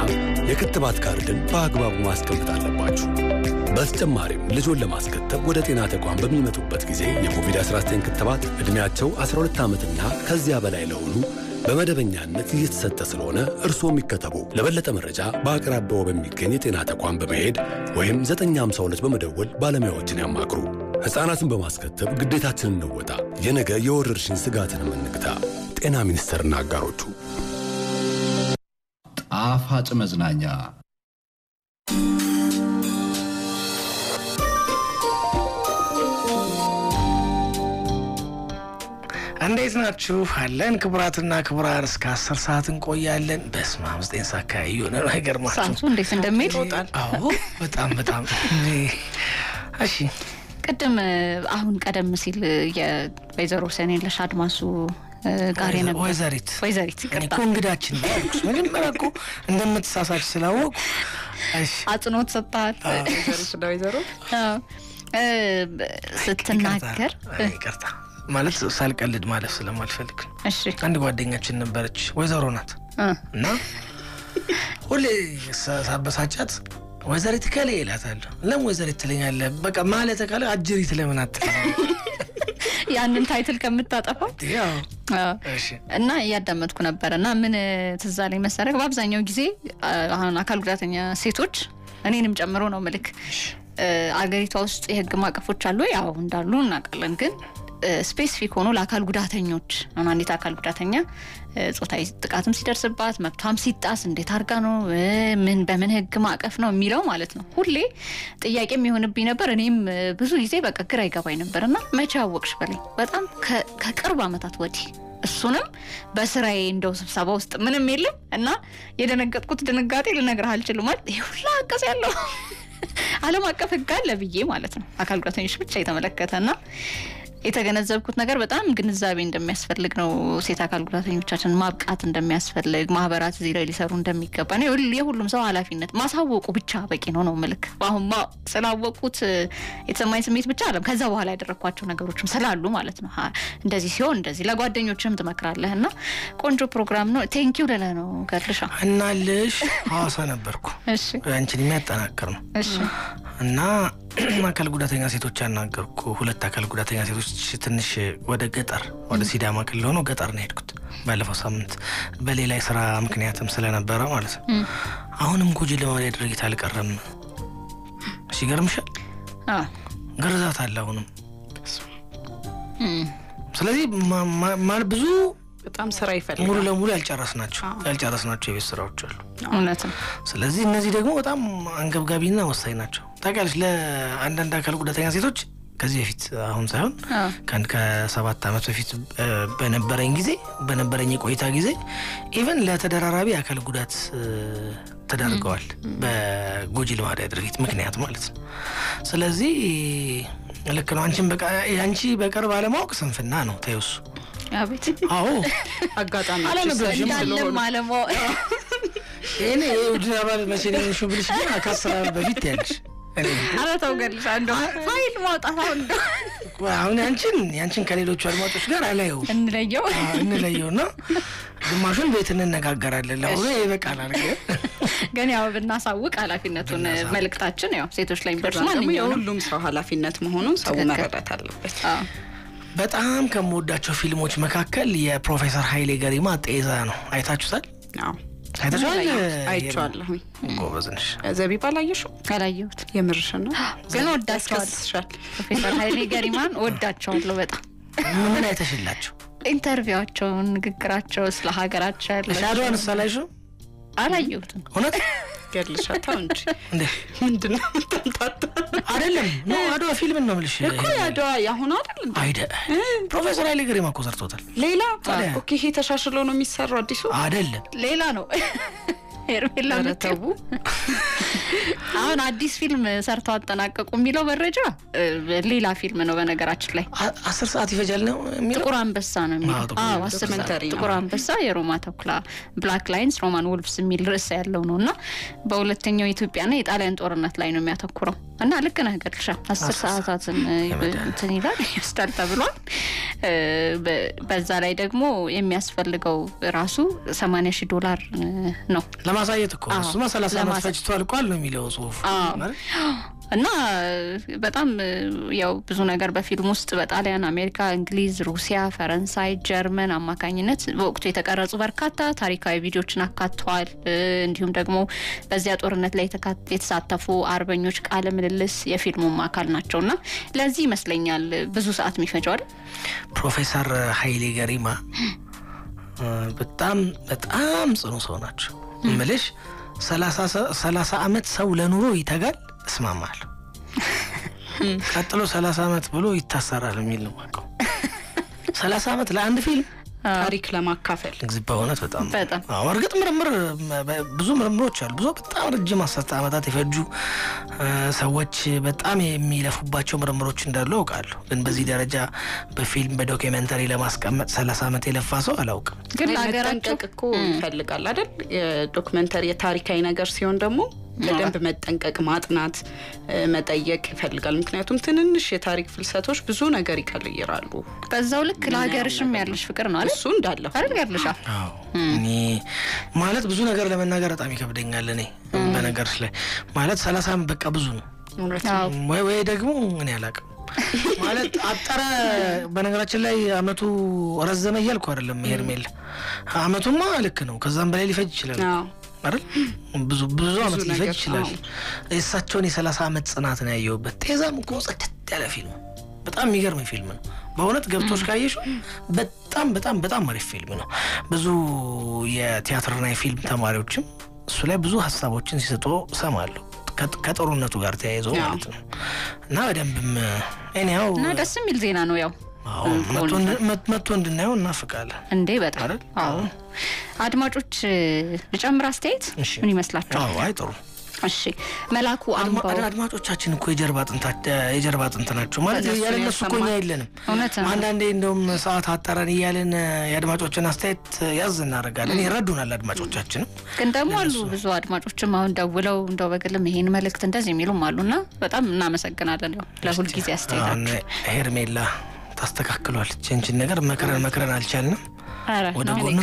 የክትባት ካርድን በአግባቡ ማስቀመጥ አለባችሁ። በተጨማሪም ልጆን ለማስከተብ ወደ ጤና ተቋም በሚመጡበት ጊዜ የኮቪድ-19 ክትባት ዕድሜያቸው 12 ዓመትና ከዚያ በላይ ለሆኑ በመደበኛነት እየተሰጠ ስለሆነ እርስዎም ይከተቡ። ለበለጠ መረጃ በአቅራቢያው በሚገኝ የጤና ተቋም በመሄድ ወይም 952 በመደወል ባለሙያዎችን ያማክሩ። ሕፃናትን በማስከተብ ግዴታችንን እንወጣ። የነገ የወረርሽኝ ስጋትንም እንግታ። ጤና ሚኒስቴርና አጋሮቹ። ጣፋጭ መዝናኛ እንዴት ናችሁ? አለን ክቡራትና ክቡራን እስከ 10 ሰዓት እንቆያለን። በስማም 9 ሰዓት ካዩን አይገርማችሁ ሳንሱ እንዴት እንደሚሄድ ይወጣል። አዎ በጣም እሺ ቅድም አሁን ቀደም ሲል የወይዘሮ ሰኔለሽ አድማሱ ጋር የነበረ ወይዘሪት እኮ እንግዳችን መጀመሪያ እኮ እንደምትሳሳች ስላወቁ አጽንኦት ሰጥተሃል። ወይዘሮ ስትናገር ይቅርታ ማለት ሳልቀልድ ማለት ስለማልፈልግ። እሺ አንድ ጓደኛችን ነበረች ወይዘሮ ናት እና ሁሌ ሳበሳጫት ወይዘሪት ከሌ ይላታለሁ። ለምን ወይዘሪት ትለኛለህ? በቃ ማለት ካለ አጅሪት ለምን አትልም? ያንን ታይትል ከምታጠፋው ያው እሺ። እና ያዳመጥኩ ነበርና ምን ትዝ አለኝ መሰረክ በአብዛኛው ጊዜ አሁን አካል ጉዳተኛ ሴቶች እኔንም ጨምሮ ነው መልክ አገሪቷ ውስጥ የህግ ማቀፎች አሉ ያው እንዳሉ እናውቃለን ግን ስፔሲፊክ ሆኖ ለአካል ጉዳተኞች አንዲት አካል ጉዳተኛ ጾታዊ ጥቃትም ሲደርስባት መብቷም ሲጣስ እንዴት አርጋ ነው ምን በምን ህግ ማቀፍ ነው የሚለው ማለት ነው ሁሌ ጥያቄ የሚሆንብኝ ነበር። እኔም ብዙ ጊዜ በቃ ግራ ይገባኝ ነበርና መቼ አወቅሽ በለኝ በጣም ከቅርብ አመታት ወዲህ እሱንም በስራዬ እንደው ስብሰባ ውስጥ ምንም የለም እና የደነገጥኩት ድንጋጤ ልነግርህ አልችልም ማለት ይሁላ አቀስ ያለው ዓለም አቀፍ ህግ አለ ብዬ ማለት ነው አካል ጉዳተኞች ብቻ የተመለከተና የተገነዘብኩት ነገር በጣም ግንዛቤ እንደሚያስፈልግ ነው። ሴት አካል ጉዳተኞቻችን ማብቃት እንደሚያስፈልግ ማህበራት እዚህ ላይ ሊሰሩ እንደሚገባ ነው። የሁሉም ሰው ኃላፊነት ማሳወቁ ብቻ በቂ ነው መልክ አሁን ስላወቁት የተሰማኝ ስሜት ብቻ አይደለም ከዛ በኋላ ያደረኳቸው ነገሮችም ስላሉ ማለት ነው። እንደዚህ ሲሆን እንደዚህ ለጓደኞችም ትመክራለህና ቆንጆ ፕሮግራም ነው። ቴንክ ዩ ለለ ነው ጋርልሻ እናልሽ ሐዋሳ ነበርኩ። እሺ አንቺን የሚያጠናክር ነው። እሺ እና አካል ጉዳተኛ ሴቶች አናገርኩ ሁለት አካል ጉዳተኛ ሴቶች ትንሽ ወደ ገጠር ወደ ሲዳማ ክልል ሆኖ ገጠር ነው ሄድኩት ባለፈው ሳምንት በሌላ ስራ ምክንያትም ስለነበረ ማለት ነው። አሁንም ጎጂ ልማድ ድርጊት አልቀረም። እሺ ገርምሻል? ግርዛት አለ አሁንም። ስለዚህ ብዙ በጣም ስራ ይፈልጋል። ሙሉ ለሙሉ ያልጨረስናቸው የቤት ስራዎች አሉ። እውነት ነው። ስለዚህ እነዚህ ደግሞ በጣም አንገብጋቢና ወሳኝ ናቸው። ታውቂያለሽ ለአንዳንድ አካል ጉዳተኛ ሴቶች ከዚህ በፊት አሁን ሳይሆን ከ7 ዓመት በፊት በነበረኝ ቆይታ ጊዜ ኢቭን ለተደራራቢ አካል ጉዳት ተደርገዋል በጎጂ ልማድ ድርጊት ምክንያት ማለት ነው። ስለዚህ ልክ ነው። አንቺ በቅርብ አለማወቅ ስንፍና ነው። ተይውስ አቤት አዎ አጋጣሚ እንዳለም አለማው እኔ ውድናባል መቼም ሹብልሽ አካሰራ በፊት ያለሽ አራታው ገልሽ አንዱ ፋይል ማውጣት አሁን ያንቺን ከሌሎቹ አድማጮች ጋር አላየው እንለየውና ግማሹን ቤት እንነጋገራለን። ለሆነ ይበቃል አልከ ግን ያው ብናሳውቅ ኃላፊነቱን መልእክታችን ያው ሴቶች ላይ በርማን የሁሉም ሰው ኃላፊነት መሆኑን ሰው መረዳት አለበት። በጣም ከመወዳቸው ፊልሞች መካከል የፕሮፌሰር ኃይሌ ገሪማ ጤዛ ነው። አይታችሁታል? አዎ አይቻለሁ። ጎበዝ ነሽ። ዘቢባ አላየሽው? አላየሁት። የምርሽ ነው? ግን ወዳቸዋለሁ። ፕሮፌሰር ኃይሌ ገሪማን ወዳቸዋለሁ በጣም። ምን አይተሽላቸው? ኢንተርቪዋቸውን፣ ንግግራቸው ስለ ሀገራቸው ያለ ሻዶን ሳላይሽው አላየሁትም። እውነት ገድልሻታው እንጂ ምንድነው ተንታታ አይደለም ነው አድዋ ፊልም ነው ልሽ እኮ አድዋ ያሁን አይደል ፕሮፌሰር ኃይሌ ገሪማ እኮ ሰርቶታል ሌላ ኦኬ ይሄ ተሻሽሎ ነው የሚሰራው አዲሱ አይደለም ሌላ ነው ሄርሜላ ተቡ አሁን አዲስ ፊልም ሰርተው አጠናቀቁ የሚለው መረጃ ሌላ ፊልም ነው በነገራችን ላይ 10 ሰዓት ይፈጃል ነው ጥቁር አንበሳ ነው የሚለው 10 ሰዓት ጥቁር አንበሳ የሮማ ተኩላ ብላክ ላይንስ ሮማን ወልፍስ የሚል ርዕስ ያለው ነውና በሁለተኛው ኢትዮጵያና የጣሊያን ጦርነት ላይ ነው የሚያተኩረው እና ልክ ነህ ገድልሻ 10 ሰዓታትን እንትን ይላል ይስታል ተብሏል በዛ ላይ ደግሞ የሚያስፈልገው ራሱ $80,000 ነው ለማሳየት እኮ እሱማ 30 ዓመት ፈጅቷል ቋል ነው የሚለው ጽሁፍ እና በጣም ያው ብዙ ነገር በፊልም ውስጥ በጣሊያን አሜሪካ እንግሊዝ ሩሲያ ፈረንሳይ ጀርመን አማካኝነት በወቅቱ የተቀረጹ በርካታ ታሪካዊ ቪዲዮዎችን አካቷል እንዲሁም ደግሞ በዚያ ጦርነት ላይ የተሳተፉ አርበኞች ቃለ ምልልስ የፊልሙ አካል ናቸውና ለዚህ ይመስለኛል ብዙ ሰዓት የሚፈጀው ፕሮፌሰር ኃይሌ ገሪማ በጣም ጽኑ ሰው ናቸው ምልሽ 30 ዓመት ሰው ለኑሮ ይተጋል እስማማል ቀጥሎ 30 ዓመት ብሎ ይታሰራል የሚል ነው ማቀው 30 ዓመት ለአንድ ፊልም ታሪክ ለማካፈል በእውነት በጣም እርግጥ ብዙ ምርምሮች አሉ ብዙ በጣም ረጅም 10 ዓመታት የፈጁ ሰዎች በጣም የሚለፉባቸው ምርምሮች እንዳሉ አውቃለሁ ግን በዚህ ደረጃ በፊልም በዶክመንተሪ ለማስቀመጥ 30 ዓመት የለፋ ሰው አላውቅም ግን ለሀገራችን እኮ ይፈልጋል አይደል የዶክመንተሪ የታሪካዊ ነገር ሲሆን ደግሞ በደንብ መጠንቀቅ ማጥናት መጠየቅ ይፈልጋል ምክንያቱም ትንንሽ የታሪክ ፍልሰቶች ብዙ ነገር ይቀልይራሉ በዛው ልክ ለሀገርሽም ያለሽ ፍቅር ነው አይደል እሱ እንዳለ አይደል ያለሽ እኔ ማለት ብዙ ነገር ለመናገር በጣም ይከብደኛል እኔ በነገርሽ ላይ ማለት 30 በቃ ብዙ ነው ወይ ደግሞ እኔ አላውቅም ማለት አጠረ በነገራችን ላይ አመቱ ረዘመ ይልኩ አይደለም ሄርሜላ አመቱማ ልክ ነው ከዛም በላይ ሊፈጅ ይችላል አይደል ብዙ አመት ሊፈጅ ይችላል እሳቸውን የ30 አመት ጽናት ነው ያየውበት ተዛም እኮ ጽድት ያለ ፊልም በጣም የሚገርም ፊልም ነው በእውነት ገብቶሽ ካየሽው በጣም አሪፍ ፊልም ነው ብዙ የቲያትርና የፊልም ተማሪዎችም እሱ ላይ ብዙ ሐሳቦችን ሲሰጡ ሰማለሁ ከጦርነቱ ጋር ተያይዞ ማለት ነው እና በደንብም እኔው እና ደስ የሚል ዜና ነው ያው መጥቶ እንድናየው እናፍቃለን እንዴ በጣም አድማጮች ልጨምር አስተያየት ምን ይመስላችኋል አይ ጥሩ እሺ መላኩ አምባው አድማጮቻችን እኮ የጀርባ አጥንት ናቸው ማለት ያለነሱ እኮ እኛ የለንም አንዳንዴ እንደውም ሰዓት አጠረን እያለን የአድማጮችን አስተያየት ያዝ እናደርጋለን ይረዱናል አድማጮቻችን ግን ደግሞ አሉ ብዙ አድማጮችም አሁን ደውለው እንደው በግልም ይሄን መልእክት እንደዚህ የሚሉም አሉና በጣም እናመሰግናለን ያው ለሁሉ ጊዜ አስተያየታችሁ ሄርሜላ ታስተካክሏለች እንጂ ነገር መከረን አልቻልንም ወደ ጎን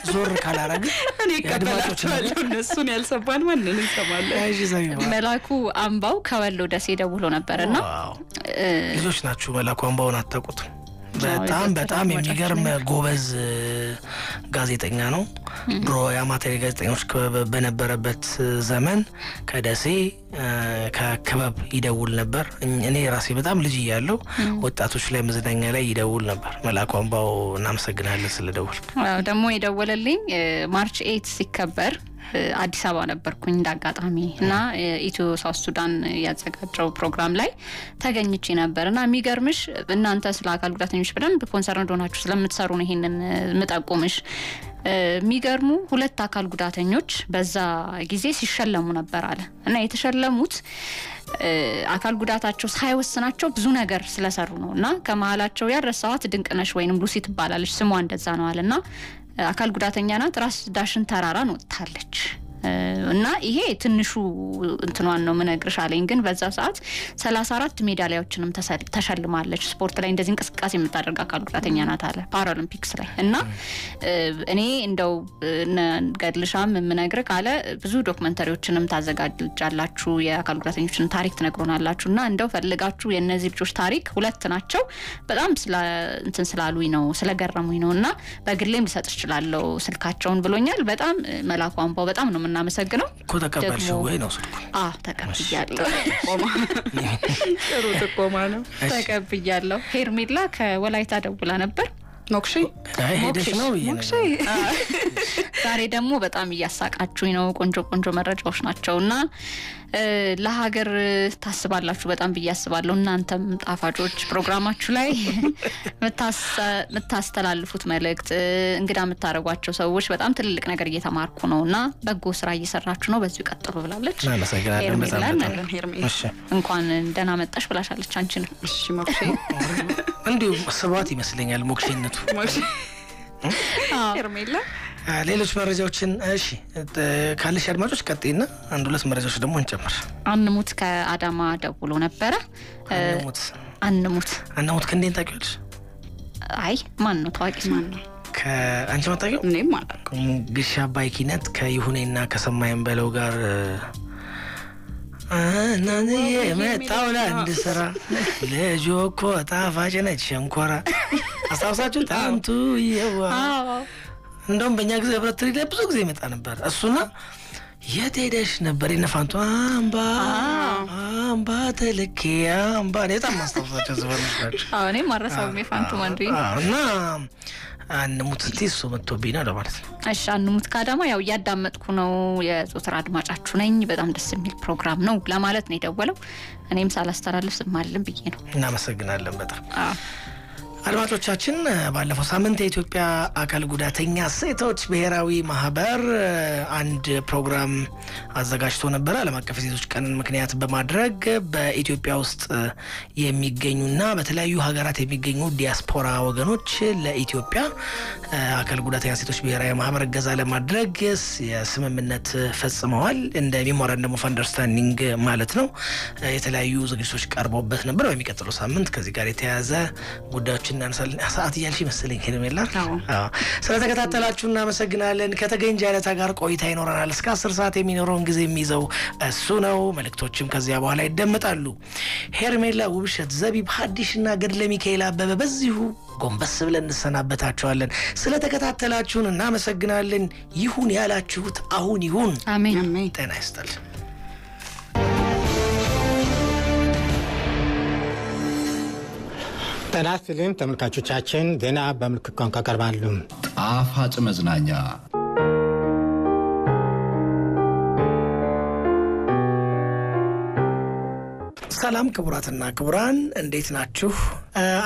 ዞር ካላረግ እኔ ቀበላችኋለሁ እነሱን ያልሰባን ማንን እንሰማለን መላኩ አምባው ከወሎ ደሴ ደውሎ ነበርና ልጆች ናችሁ መላኩ አምባውን አታውቁት በጣም የሚገርም ጎበዝ ጋዜጠኛ ነው ድሮ የአማተሪ ጋዜጠኞች በነበረበት ዘመን ከደሴ ከክበብ ይደውል ነበር እኔ ራሴ በጣም ልጅ ያለው ወጣቶች ላይ መዝናኛ ላይ ይደውል ነበር መላኩ አምባው እናመሰግናለን ስለደውል ደግሞ የደወለልኝ ማርች 8 ሲከበር አዲስ አበባ ነበርኩኝ እንዳጋጣሚ እና ኢትዮ ሳውዝ ሱዳን ያዘጋጀው ፕሮግራም ላይ ተገኝቼ ነበርና የሚገርምሽ እናንተ ስለ አካል ጉዳተኞች በደንብ ኮንሰርን እንደሆናችሁ ስለምትሰሩ ነው ይሄንን ምጠቁምሽ የሚገርሙ 2 አካል ጉዳተኞች በዛ ጊዜ ሲሸለሙ ነበር አለ እና የተሸለሙት አካል ጉዳታቸው ሳይወስናቸው ብዙ ነገር ስለሰሩ ነውና ከመሃላቸው ያረሳዋት ድንቅነሽ ወይንም ሉሲ ትባላለች ስሟ እንደዛ ነው አለና አካል ጉዳተኛ ናት ራስ ዳሽን ተራራን ወጣለች እና ይሄ ትንሹ እንትኗን ነው ምነግርሽ አለኝ ግን በዛ ሰዓት 34 ሜዳሊያዎችንም ተሸልማለች ስፖርት ላይ እንደዚህ እንቅስቃሴ የምታደርግ አካል ጉዳተኛ ናት አለ ፓራሊምፒክስ ላይ እና እኔ እንደው ገድልሻም ምነግርህ ካለ ብዙ ዶክመንተሪዎችንም ታዘጋጃላችሁ የአካል ጉዳተኞችን ታሪክ ትነግሩናላችሁና እንደው ፈልጋችሁ የነዚህ ልጆች ታሪክ 2 ናቸው በጣም እንትን ስላሉኝ ነው ስለገረሙኝ ነውና በግሌም ልሰጥሽ ይችላልው ስልካቸውን ብሎኛል በጣም መላኩ አምባው በጣም ነው እናመሰግነው እኮ ተቀበልሽው ወይ ነው ስልኩ ተቀብያለሁ ጥሩ ተቆማ ነው ተቀብያለሁ ሄርሜላ ከወላይታ ደውላ ነበር ሞክሼ ሄደሽ ነው ሞክሼ ዛሬ ደግሞ በጣም እያሳቃችሁኝ ነው። ቆንጆ መረጃዎች ናቸውና ለሀገር ታስባላችሁ በጣም ብያስባለሁ። እናንተም ጣፋጮች ፕሮግራማችሁ ላይ መታስተላልፉት መልእክት እንግዳ የምታረጓቸው ሰዎች በጣም ትልልቅ ነገር እየተማርኩ ነውና በጎ ስራ እየሰራችሁ ነው። በዚሁ ቀጥሉ ብላለች። እንኳን ደህና መጣሽ ብላሻለች። አንቺ ነው እሺ ሞክሼ እንዲሁ ስባት ይመስለኛል ሞክሼነቱ ሄርሜላ ሌሎች መረጃዎችን እሺ ካለሽ አድማጮች ቀጥይና አንድ ሁለት መረጃዎች ደግሞ እንጨምር። አንሙት ከአዳማ ደውሎ ነበረ። አንሙት ከእንዴት ታውቂዋለሽ? አይ ማን ነው ታዋቂ ማን ነው? ከአንቺ መጣቂው እኔም ማለት ግሽ አባይ ኪነት ከይሁኔና ከሰማይም በለው ጋር እናንተ የመጣው ለአንድ ስራ ልጅ እኮ ጣፋጭ ነች ሸንኮራ አስታውሳችሁ ታንቱ ይዋ እንደውም በእኛ ጊዜ ህብረት ትሪ ላይ ብዙ ጊዜ ይመጣ ነበር እሱና የት ሄደሽ ነበር የነፋንቱ አምባ ተልኬ አምባ በጣም ማስታውሳቸው ዘፈኖች ናቸው። እኔም ማረሳውም የፋንቱ ማንዲ እና አንሙት ቲሱ መጥቶብኝ ነው ማለት ነው። እሺ አንሙት ካዳማ ያው ያዳመጥኩ ነው የጾትራ አድማጫችሁ ነኝ። በጣም ደስ የሚል ፕሮግራም ነው ለማለት ነው የደወለው። እኔም ሳላስተላልፍ ስማልን ብዬ ነው። እናመሰግናለን በጣም አድማጮቻችን። ባለፈው ሳምንት የኢትዮጵያ አካል ጉዳተኛ ሴቶች ብሔራዊ ማህበር አንድ ፕሮግራም አዘጋጅቶ ነበር። ዓለም አቀፍ ሴቶች ቀንን ምክንያት በማድረግ በኢትዮጵያ ውስጥ የሚገኙና በተለያዩ ሀገራት የሚገኙ ዲያስፖራ ወገኖች ለኢትዮጵያ አካል ጉዳተኛ ሴቶች ብሔራዊ ማህበር እገዛ ለማድረግ የስምምነት ፈጽመዋል። እንደ ሜሞራንደም ኦፍ አንደርስታንዲንግ ማለት ነው። የተለያዩ ዝግጅቶች ቀርበውበት ነበር። በሚቀጥለው ሳምንት ከዚህ ጋር የተያያዘ ጉዳዮች እናንሳለን። ሰዓት እያልሽ ይመስለኝ ሄርሜላ። ስለተከታተላችሁ እናመሰግናለን። ከተገኝ ጃለታ ጋር ቆይታ ይኖረናል። እስከ 10 ሰዓት የሚኖረውን ጊዜ የሚይዘው እሱ ነው። መልእክቶችም ከዚያ በኋላ ይደመጣሉ። ሄርሜላ ውብሸት፣ ዘቢብ ሀዲሽና ገድለ ሚካኤል አበበ በዚሁ ጎንበስ ብለን እንሰናበታችኋለን። ስለተከታተላችሁን እናመሰግናለን። ይሁን ያላችሁት አሁን ይሁን። አሜን። ጤና ይስጥልን። ጤና ይስጥልን ተመልካቾቻችን፣ ዜና በምልክት ቋንቋ ቀርባሉ። ጣፋጭ መዝናኛ ሰላም ክቡራትና ክቡራን እንዴት ናችሁ?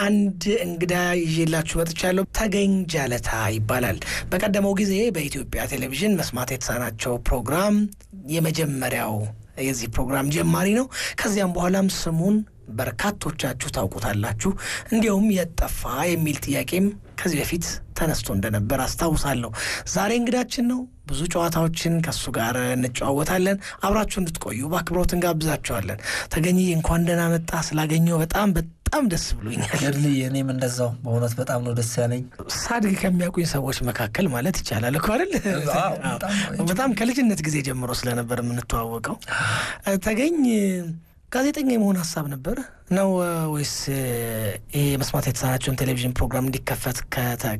አንድ እንግዳ ይዤላችሁ መጥቻለሁ። ተገኝ ጃለታ ይባላል። በቀደመው ጊዜ በኢትዮጵያ ቴሌቪዥን መስማት የተሳናቸው ፕሮግራም የመጀመሪያው የዚህ ፕሮግራም ጀማሪ ነው። ከዚያም በኋላም ስሙን በርካቶቻችሁ ታውቁታላችሁ። እንዲያውም የጠፋ የሚል ጥያቄም ከዚህ በፊት ተነስቶ እንደነበር አስታውሳለሁ። ዛሬ እንግዳችን ነው። ብዙ ጨዋታዎችን ከሱ ጋር እንጨዋወታለን። አብራችሁ እንድትቆዩ በአክብሮት እንጋብዛችኋለን። ተገኝ እንኳን ደህና መጣ። ስላገኘው በጣም ደስ ብሎኛል። ገድልዬ እኔም እንደዛው በእውነት በጣም ነው ደስ ያለኝ። ሳድግ ከሚያውቁኝ ሰዎች መካከል ማለት ይቻላል እኮ አይደል? በጣም ከልጅነት ጊዜ ጀምሮ ስለነበር የምንተዋወቀው። ተገኝ ጋዜጠኛ የመሆን ሀሳብ ነበር ነው ወይስ ይሄ መስማት የተሳናቸውን ቴሌቪዥን ፕሮግራም እንዲከፈት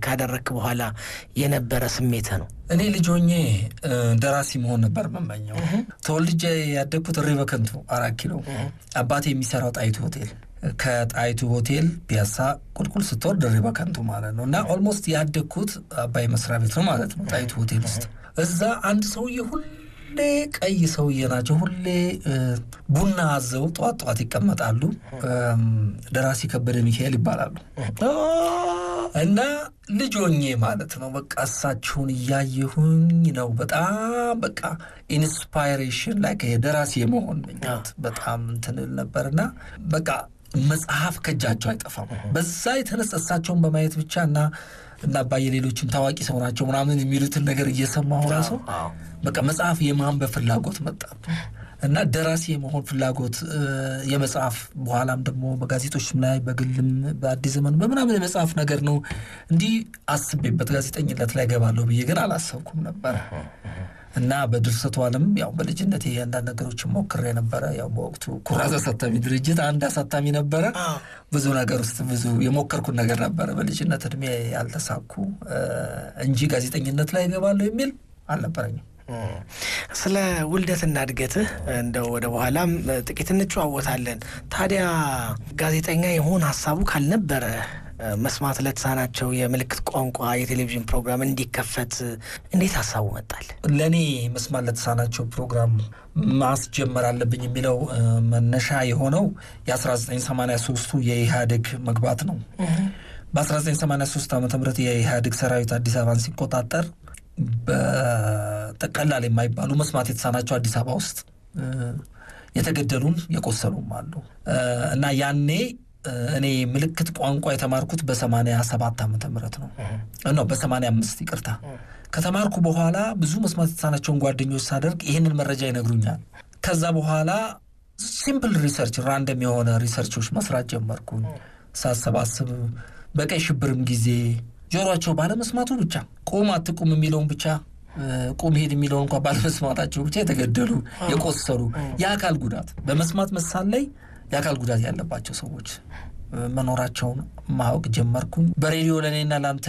ካደረክ በኋላ የነበረ ስሜት ነው? እኔ ልጅ ሆኜ ደራሲ መሆን ነበር መመኘው። ተወልጄ ያደግኩት እሪ በከንቱ 4 ኪሎ። አባቴ የሚሰራው ጣይቱ ሆቴል፣ ከጣይቱ ሆቴል ፒያሳ ቁልቁል ስትወርድ እሪ በከንቱ ማለት ነው። እና ኦልሞስት ያደግኩት አባይ መስሪያ ቤት ነው ማለት ነው ጣይቱ ሆቴል ውስጥ። እዛ አንድ ሰውዬ ሁሌ ቀይ ሰውዬ ናቸው። ሁሌ ቡና አዘው ጠዋት ይቀመጣሉ። ደራሲ ከበደ ሚካኤል ይባላሉ። እና ልጅ ሆኜ ማለት ነው በቃ እሳቸውን እያየሁኝ ነው በጣም በቃ ኢንስፓይሬሽን ላይ ደራሲ የመሆን ምኞት በጣም እንትን ነበርና በቃ መጽሐፍ ከእጃቸው አይጠፋም። በዛ የተነሳ እሳቸውን በማየት ብቻ እና አባዬ ሌሎችም ታዋቂ ሰው ናቸው ምናምን የሚሉትን ነገር እየሰማሁ ራሱ በቃ መጽሐፍ የማንበብ ፍላጎት መጣብኝ እና ደራሲ የመሆን ፍላጎት የመጽሐፍ በኋላም ደግሞ በጋዜጦች ላይ በግልም በአዲስ ዘመን በምናምን የመጽሐፍ ነገር ነው። እንዲህ አስቤበት ጋዜጠኝነት ላይ ገባለሁ ብዬ ግን አላሰብኩም ነበር። እና በድርሰቱ ዓለም ያው በልጅነቴ አንዳንድ ነገሮችን ሞክሬ ነበረ። ያው በወቅቱ ኩራዝ አሳታሚ ድርጅት አንድ አሳታሚ ነበረ። ብዙ ነገር ውስጥ ብዙ የሞከርኩት ነገር ነበረ በልጅነት እድሜ ያልተሳኩ እንጂ ጋዜጠኝነት ላይ ገባለሁ የሚል አልነበረኝም። ስለ ውልደትና እድገትህ እንደው ወደ በኋላም ጥቂት እንጨዋወታለን። ታዲያ ጋዜጠኛ የሆነ ሀሳቡ ካልነበረ መስማት ለተሳናቸው የምልክት ቋንቋ የቴሌቪዥን ፕሮግራም እንዲከፈት እንዴት ሀሳቡ መጣል? ለእኔ መስማት ለተሳናቸው ፕሮግራም ማስጀመር አለብኝ የሚለው መነሻ የሆነው የ1983ቱ የኢህአዴግ መግባት ነው። በ1983 ዓ ም የኢህአዴግ ሰራዊት አዲስ አበባን ሲቆጣጠር በጠቀላላ የማይባሉ መስማት የተሳናቸው አዲስ አበባ ውስጥ የተገደሉም የቆሰሉም አሉ እና ያኔ እኔ ምልክት ቋንቋ የተማርኩት በ87 ዓመተ ምህረት ነው በ85 ይቅርታ። ከተማርኩ በኋላ ብዙ መስማት የተሳናቸውን ጓደኞች ሳደርግ ይህንን መረጃ ይነግሩኛል። ከዛ በኋላ ሲምፕል ሪሰርች ራንደም የሆነ ሪሰርቾች መስራት ጀመርኩኝ። ሳሰባስብ በቀይ ሽብርም ጊዜ ጆሮአቸው ባለመስማቱ ብቻ ቁም አትቁም የሚለውን ብቻ ቁም ሄድ የሚለውን እንኳን ባለመስማታቸው ብቻ የተገደሉ የቆሰሉ የአካል ጉዳት በመስማት መሳል ላይ የአካል ጉዳት ያለባቸው ሰዎች መኖራቸውን ማወቅ ጀመርኩኝ። በሬዲዮ ለእኔና ለአንተ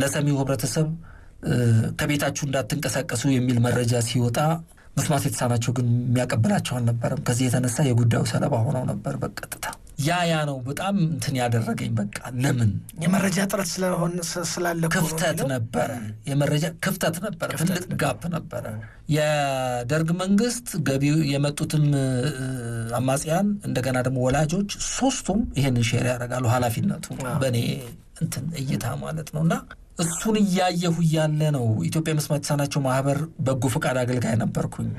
ለሰሚው ህብረተሰብ ከቤታችሁ እንዳትንቀሳቀሱ የሚል መረጃ ሲወጣ መስማት የተሳናቸው ግን የሚያቀብላቸው አልነበረም። ከዚህ የተነሳ የጉዳዩ ሰለባ ሆነው ነበር በቀጥታ። ያ ነው በጣም እንትን ያደረገኝ። በቃ ለምን የመረጃ ጥረት ስላለ ክፍተት ነበረ፣ የመረጃ ክፍተት ነበረ፣ ትልቅ ጋፕ ነበረ። የደርግ መንግስት ገቢው የመጡትን አማጽያን እንደገና ደግሞ ወላጆች ሶስቱም ይሄንን ሼር ያደርጋሉ ኃላፊነቱ በእኔ እንትን እይታ ማለት ነውና እሱን እያየሁ እያለ ነው ኢትዮጵያ መስማት የተሳናቸው ማህበር በጎ ፈቃድ አገልጋይ ነበርኩኝ።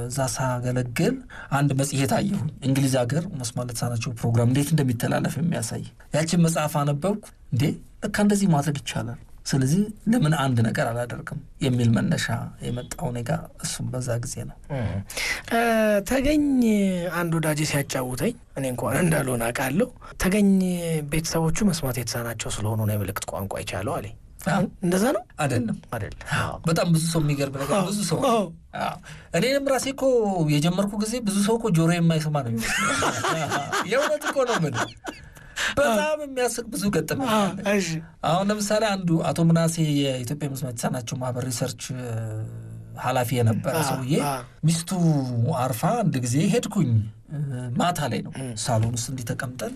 እዛ ሳገለግል አንድ መጽሔት አየሁኝ፣ እንግሊዝ ሀገር መስማት የተሳናቸው ፕሮግራም እንዴት እንደሚተላለፍ የሚያሳይ። ያችን መጽሐፍ አነበብኩ። እንዴ ለካ እንደዚህ ማድረግ ይቻላል፣ ስለዚህ ለምን አንድ ነገር አላደርግም የሚል መነሻ የመጣው እኔ ጋር እሱም በዛ ጊዜ ነው። ተገኝ አንድ ወዳጄ ሲያጫውተኝ እኔ እንኳን እንዳልሆነ አውቃለሁ። ተገኝ ቤተሰቦቹ መስማት የተሳናቸው ስለሆኑ ነው የምልክት ቋንቋ ይቻለው አለኝ። እንደዛ ነው አይደለም? በጣም ብዙ ሰው የሚገርም ነገር ብዙ ሰው እኔንም ራሴ እኮ የጀመርኩ ጊዜ ብዙ ሰው እኮ ጆሮ የማይሰማ ነው የእውነት እኮ ነው ምን በጣም የሚያስቅ ብዙ ገጠመኝ። አሁን ለምሳሌ አንዱ አቶ ምናሴ የኢትዮጵያ መስማት የተሳናቸው ማህበር ሪሰርች ኃላፊ የነበረ ሰውዬ ሚስቱ አርፋ አንድ ጊዜ ሄድኩኝ። ማታ ላይ ነው ሳሎን ውስጥ እንዲተቀምጠን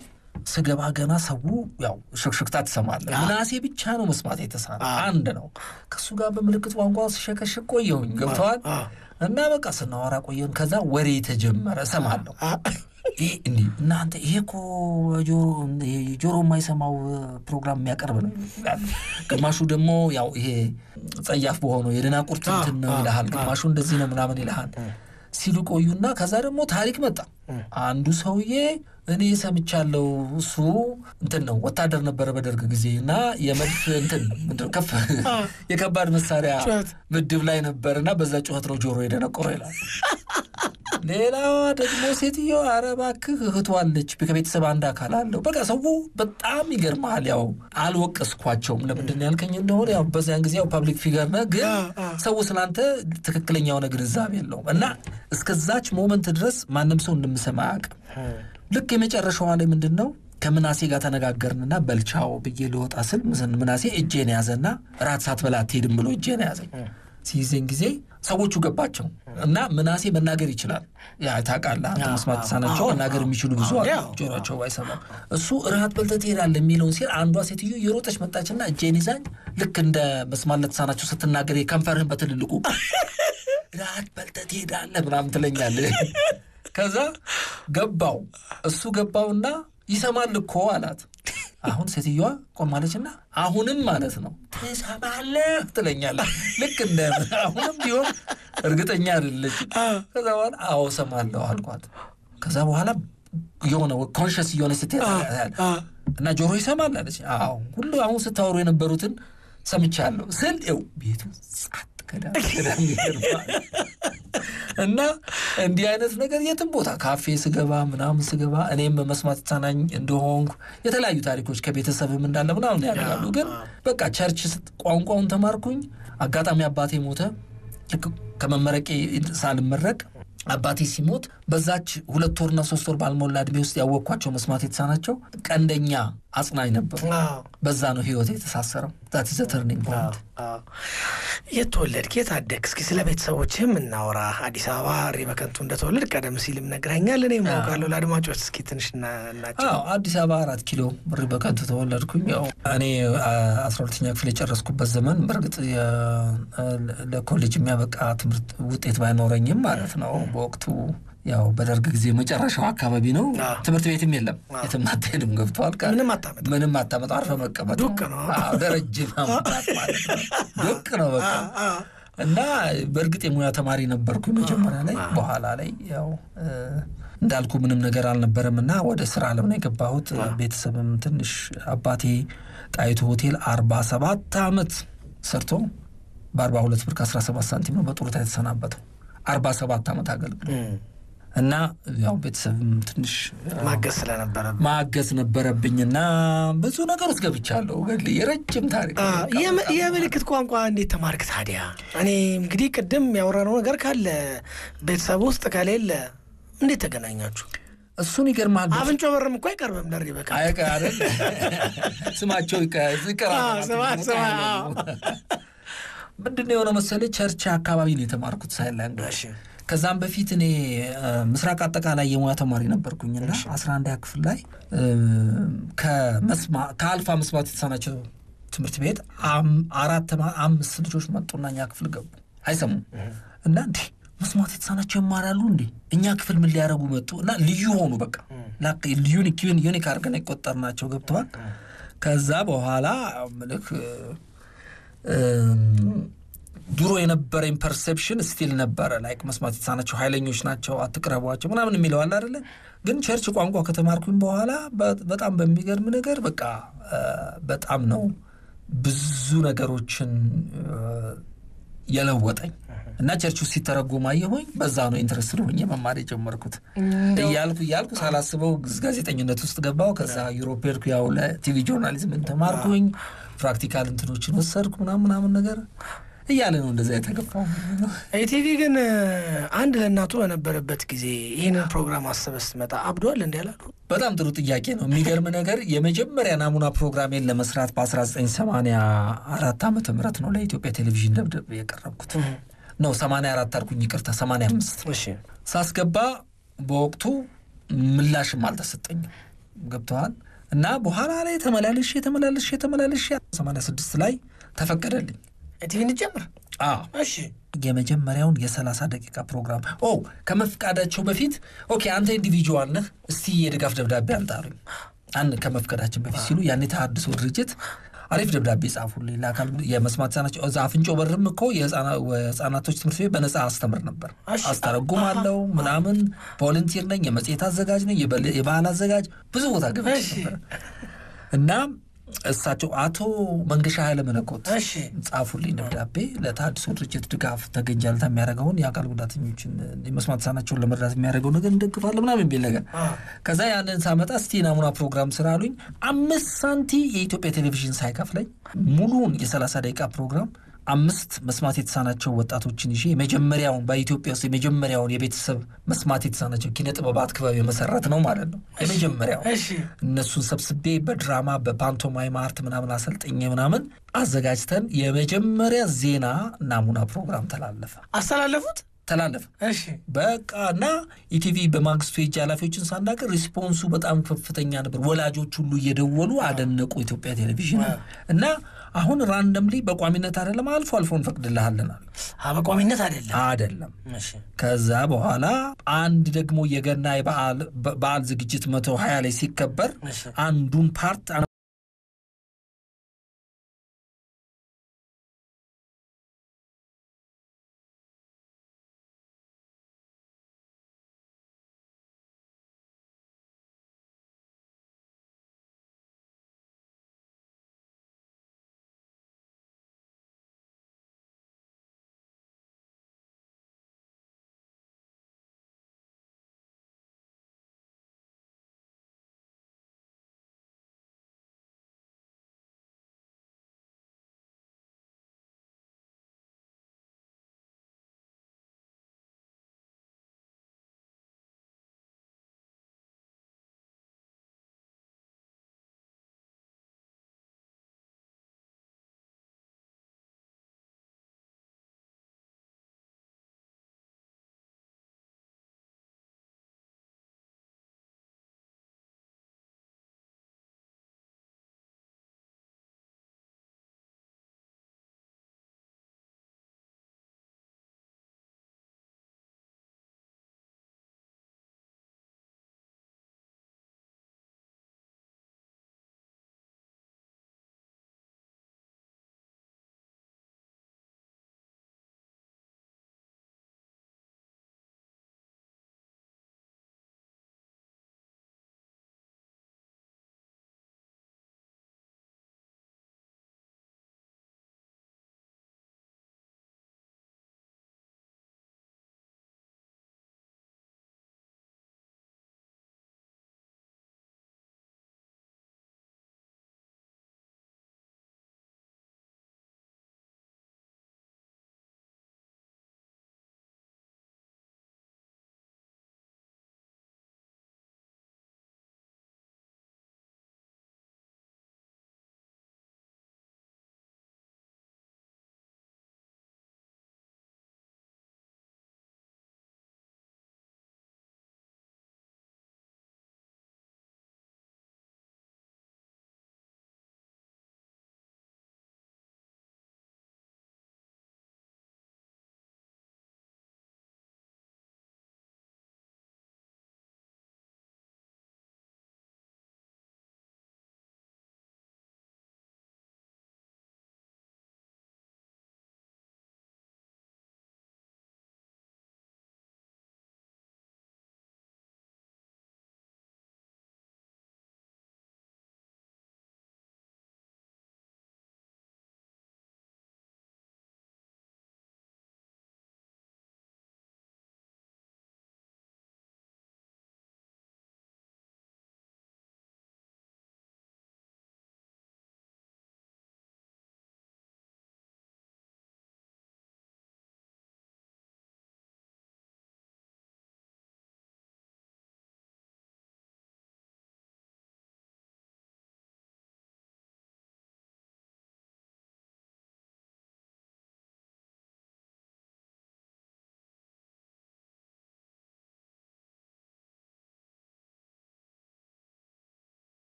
ስገባ ገና ሰው ያው ሽክሽክታ ትሰማለህ። ምናሴ ብቻ ነው መስማት የተሳነ አንድ ነው። ከሱ ጋር በምልክት ቋንቋ ሲሸከሽክ ቆየሁኝ። ገብተዋል እና በቃ ስናወራ ቆየን። ከዛ ወሬ ተጀመረ። እሰማለሁ እንዴ እናንተ ይሄ እኮ ጆሮ የማይሰማው ፕሮግራም የሚያቀርብ ነው ይላል። ግማሹ ደግሞ ያው ይሄ ጸያፍ በሆነው የደናቁርት እንትን ነው ይልሃል፣ ግማሹ እንደዚህ ነው ምናምን ይልሃል ሲሉ ቆዩና ከዛ ደግሞ ታሪክ መጣ። አንዱ ሰውዬ እኔ ሰምቻለሁ፣ እሱ እንትን ነው ወታደር ነበረ በደርግ ጊዜ እና የመድፍ እንትን ምንድነው ከፍ የከባድ መሳሪያ ምድብ ላይ ነበርና በዛ ጩኸት ነው ጆሮ የደነቆረው ይላል። ሌላዋ ደግሞ ሴትዮ ኧረ እባክህ እህቷ አለች ከቤተሰብ አንድ አካል አለው። በቃ ሰው በጣም ይገርማል። ያው አልወቀስኳቸውም ለምንድን ያልከኝ እንደሆነ ያው በዚያን ጊዜ ያው ፐብሊክ ፊገር ነህ፣ ግን ሰው ስላንተ ትክክለኛ የሆነ ግንዛቤ የለውም እና እስከዛች ሞመንት ድረስ ማንም ሰው እንደምሰማ አያውቅም። ልክ የመጨረሻዋ ላይ ምንድን ነው ከምናሴ ጋር ተነጋገርንና በልቻው ብዬ ልወጣ ስል ምናሴ እጄን ያዘና ራት ሳትበላ አትሄድም ብሎ እጄን ያዘኝ። ሲይዘኝ ጊዜ ሰዎቹ ገባቸው እና ምናሴ መናገር ይችላል። ያ ታውቃለህ አንተ መስማት የተሳናቸው መናገር የሚችሉ ብዙ አሉ፣ ጆሮአቸው ባይሰማም። እሱ ራት በልተህ ትሄዳለህ የሚለውን ሲል አንዷ ሴትዮ የሮጠች መጣችና እጄን ይዛኝ ልክ እንደ መስማት ለተሳናቸው ስትናገር የከንፈርህን በትልልቁ ራት በልተህ ትሄዳለህ ምናምን ትለኛለህ። ከዛ ገባው እሱ ገባውና ይሰማል እኮ አላት። አሁን ሴትዮዋ ቆማለችና አሁንም ማለት ነው ትሰማለህ ትለኛለህ። ልክ እንደ አሁንም ቢሆን እርግጠኛ አይደለች። ከዛ በኋላ አዎ ሰማለሁ አልኳት። ከዛ በኋላ የሆነ ኮንሽስ የሆነ ስትያል እና ጆሮ ይሰማል አለች። አዎ ሁሉ አሁን ስታወሩ የነበሩትን ሰምቻለሁ ስል ይኸው ቤቱ ጸጥ ከዳም ይገርማል። እና እንዲህ አይነት ነገር የትም ቦታ ካፌ ስገባ ምናምን ስገባ እኔም መስማት የተሳናኝ እንደሆንኩ የተለያዩ ታሪኮች ከቤተሰብም እንዳለ ምናምን ያደርጋሉ። ግን በቃ ቸርች ቋንቋውን ተማርኩኝ። አጋጣሚ አባቴ ሞተ። ልክ ከመመረቄ ሳልመረቅ አባቴ ሲሞት በዛች 2 ወርና 3 ወር ባልሞላ እድሜ ውስጥ ያወቅኳቸው መስማት የተሳናቸው ቀንደኛ አጽናኝ ነበሩ። በዛ ነው ህይወት የተሳሰረው። that is a turning point። የተወለድክ የታደግክ እስኪ ስለ ቤተሰቦችህም እናወራ። አዲስ አበባ ሪበከንቱ እንደተወለድ ቀደም ሲልም ነግረኛል። እኔም አውቃለሁ። ለአድማጮች እስኪ ትንሽ እናቸው። አዲስ አበባ 4 ኪሎ ሪበከንቱ ተወለድኩኝ። ያው እኔ 12ኛ ክፍል የጨረስኩበት ዘመን በእርግጥ ለኮሌጅ የሚያበቃ ትምህርት ውጤት ባይኖረኝም ማለት ነው በወቅቱ ያው በደርግ ጊዜ መጨረሻው አካባቢ ነው። ትምህርት ቤትም የለም። የትም አትሄድም። ገብቷል። ምንም አታመጣ አርፈ መቀመጥ ዱቅ ነው። ደረጃ ማምጣት ማለት ነው። ዱቅ ነው በቃ። እና በእርግጥ የሙያ ተማሪ ነበርኩ መጀመሪያ ላይ። በኋላ ላይ ያው እንዳልኩ ምንም ነገር አልነበረምና ወደ ስራ ዓለም ነው የገባሁት። ቤተሰብም ትንሽ አባቴ ጣይቱ ሆቴል 47 ዓመት ሰርቶ በ42 ብር ከ17 ሳንቲም ነው በጡረታ የተሰናበተው። 47 ዓመት አገልግሎ እና ያው ቤተሰብም ትንሽ ማገዝ ነበረብኝና ብዙ ነገር ውስጥ ገብቻለሁ። ገድል የረጅም ታሪክ የምልክት ቋንቋ እንዴት ተማርክ ታዲያ? እኔ እንግዲህ ቅድም ያወራነው ነገር ካለ ቤተሰብ ውስጥ ከሌለ እንዴት ተገናኛችሁ? እሱን ይገርማል። አፍንጮ በርም እኮ አይቀርብም ለሪበካ አይቀርም። ስማቸው ምንድነው የሆነ መሰለህ ቸርች አካባቢ ነው የተማርኩት ሳይላንግሊሽ። ከዛም በፊት እኔ ምስራቅ አጠቃላይ የሙያ ተማሪ ነበርኩኝና 11ኛ ክፍል ላይ ከአልፋ መስማት የተሳናቸው ትምህርት ቤት 5 ልጆች መጡና እኛ ክፍል ገቡ። አይሰሙም እና እንዴ መስማት የተሳናቸው ይማራሉ እንዴ እኛ ክፍል ምን ሊያረጉ መጡ? እና ልዩ ሆኑ። በቃ ዩኒክ አድርገን የቆጠርናቸው ገብተዋል። ከዛ በኋላ ምልክ ድሮ የነበረኝ ፐርሴፕሽን ስቲል ነበረ። ላይክ መስማት የተሳናቸው ኃይለኞች ናቸው አትቅረቧቸው ምናምን የሚለው አለ አይደለ? ግን ቸርች ቋንቋ ከተማርኩኝ በኋላ በጣም በሚገርም ነገር በቃ በጣም ነው ብዙ ነገሮችን የለወጠኝ እና ቸርች ውስጥ ሲተረጎም አየሁኝ። በዛ ነው ኢንትረስትድ ሆኜ መማር የጀመርኩት። እያልኩ ሳላስበው ጋዜጠኝነት ውስጥ ገባሁ። ከዛ ዩሮፕ ሄድኩ። ያው ለቲቪ ጆርናሊዝም ተማርኩኝ። ፕራክቲካል እንትኖችን ወሰድኩ ምናምን ነገር እያለ ነው እንደዛ የተገፋው። ኢቲቪ ግን አንድ ለእናቱ በነበረበት ጊዜ ይህንን ፕሮግራም አሰበ ስትመጣ አብዷል እንዲ ያላሉ? በጣም ጥሩ ጥያቄ ነው። የሚገርም ነገር የመጀመሪያ ናሙና ፕሮግራሜን ለመስራት በ1984 ዓመተ ምህረት ነው ለኢትዮጵያ ቴሌቪዥን ደብዳቤ የቀረብኩት። ነው 84 አልኩኝ፣ ይቅርታ 85። እሺ ሳስገባ በወቅቱ ምላሽም አልተሰጠኝም። ገብተዋል። እና በኋላ ላይ ተመላለሽ 86 ላይ ተፈቀደልኝ ኢቲቪ እንጀምር። እሺ የመጀመሪያውን የ30 ደቂቃ ፕሮግራም ከመፍቃዳቸው በፊት ኦኬ አንተ ኢንዲቪጁዋል ነህ እስቲ የድጋፍ ደብዳቤ አምጣሉኝ። ከመፍቀዳችን በፊት ሲሉ ያኔ ተሐድሶ ድርጅት አሪፍ ደብዳቤ ጻፉልኝ። ለአካል የመስማት ተሳናቸው አፍንጮ በርም እኮ የህፃናቶች ትምህርት ቤት በነፃ አስተምር ነበር። አስተረጉማለሁ ምናምን፣ ቮለንቲር ነኝ፣ የመጽሔት አዘጋጅ ነኝ፣ የባህል አዘጋጅ፣ ብዙ ቦታ ገብቼ ነበር። እና እሳቸው አቶ መንገሻ ኃይለ መለኮት ጻፉልኝ ደብዳቤ ለተሐድሶ ድርጅት ድጋፍ ተገኝጃለታ የሚያደርገውን የአካል ጉዳተኞችን የመስማት ተሳናቸውን ለመርዳት የሚያደርገው ነገር እንደግፋለን ምናምን የሚል ነገር። ከዛ ያንን ሳመጣ እስቲ ናሙና ፕሮግራም ስራሉኝ። 5 ሳንቲ የኢትዮጵያ ቴሌቪዥን ሳይከፍለኝ ሙሉውን የ30 ደቂቃ ፕሮግራም 5 መስማት የተሳናቸው ወጣቶችን ይዤ የመጀመሪያውን በኢትዮጵያ ውስጥ የመጀመሪያውን የቤተሰብ መስማት የተሳናቸው ኪነ ጥበባት ክበብ የመሰረት ነው ማለት ነው። የመጀመሪያው እነሱን ሰብስቤ በድራማ በፓንቶማይም አርት ምናምን አሰልጥኜ ምናምን አዘጋጅተን የመጀመሪያ ዜና ናሙና ፕሮግራም ተላለፉት። እሺ በቃና ኢቲቪ በማግስቱ የእጅ ኃላፊዎችን ሳናገር ሪስፖንሱ በጣም ከፍተኛ ነበር። ወላጆች ሁሉ እየደወሉ አደነቁ ኢትዮጵያ ቴሌቪዥን። እና አሁን ራንደምሊ በቋሚነት አይደለም አልፎ እንፈቅድልሃለን አሉ። በቋሚነት አይደለም። እሺ ከዛ በኋላ አንድ ደግሞ የገና በዓል ዝግጅት 120 ላይ ሲከበር አንዱን ፓርት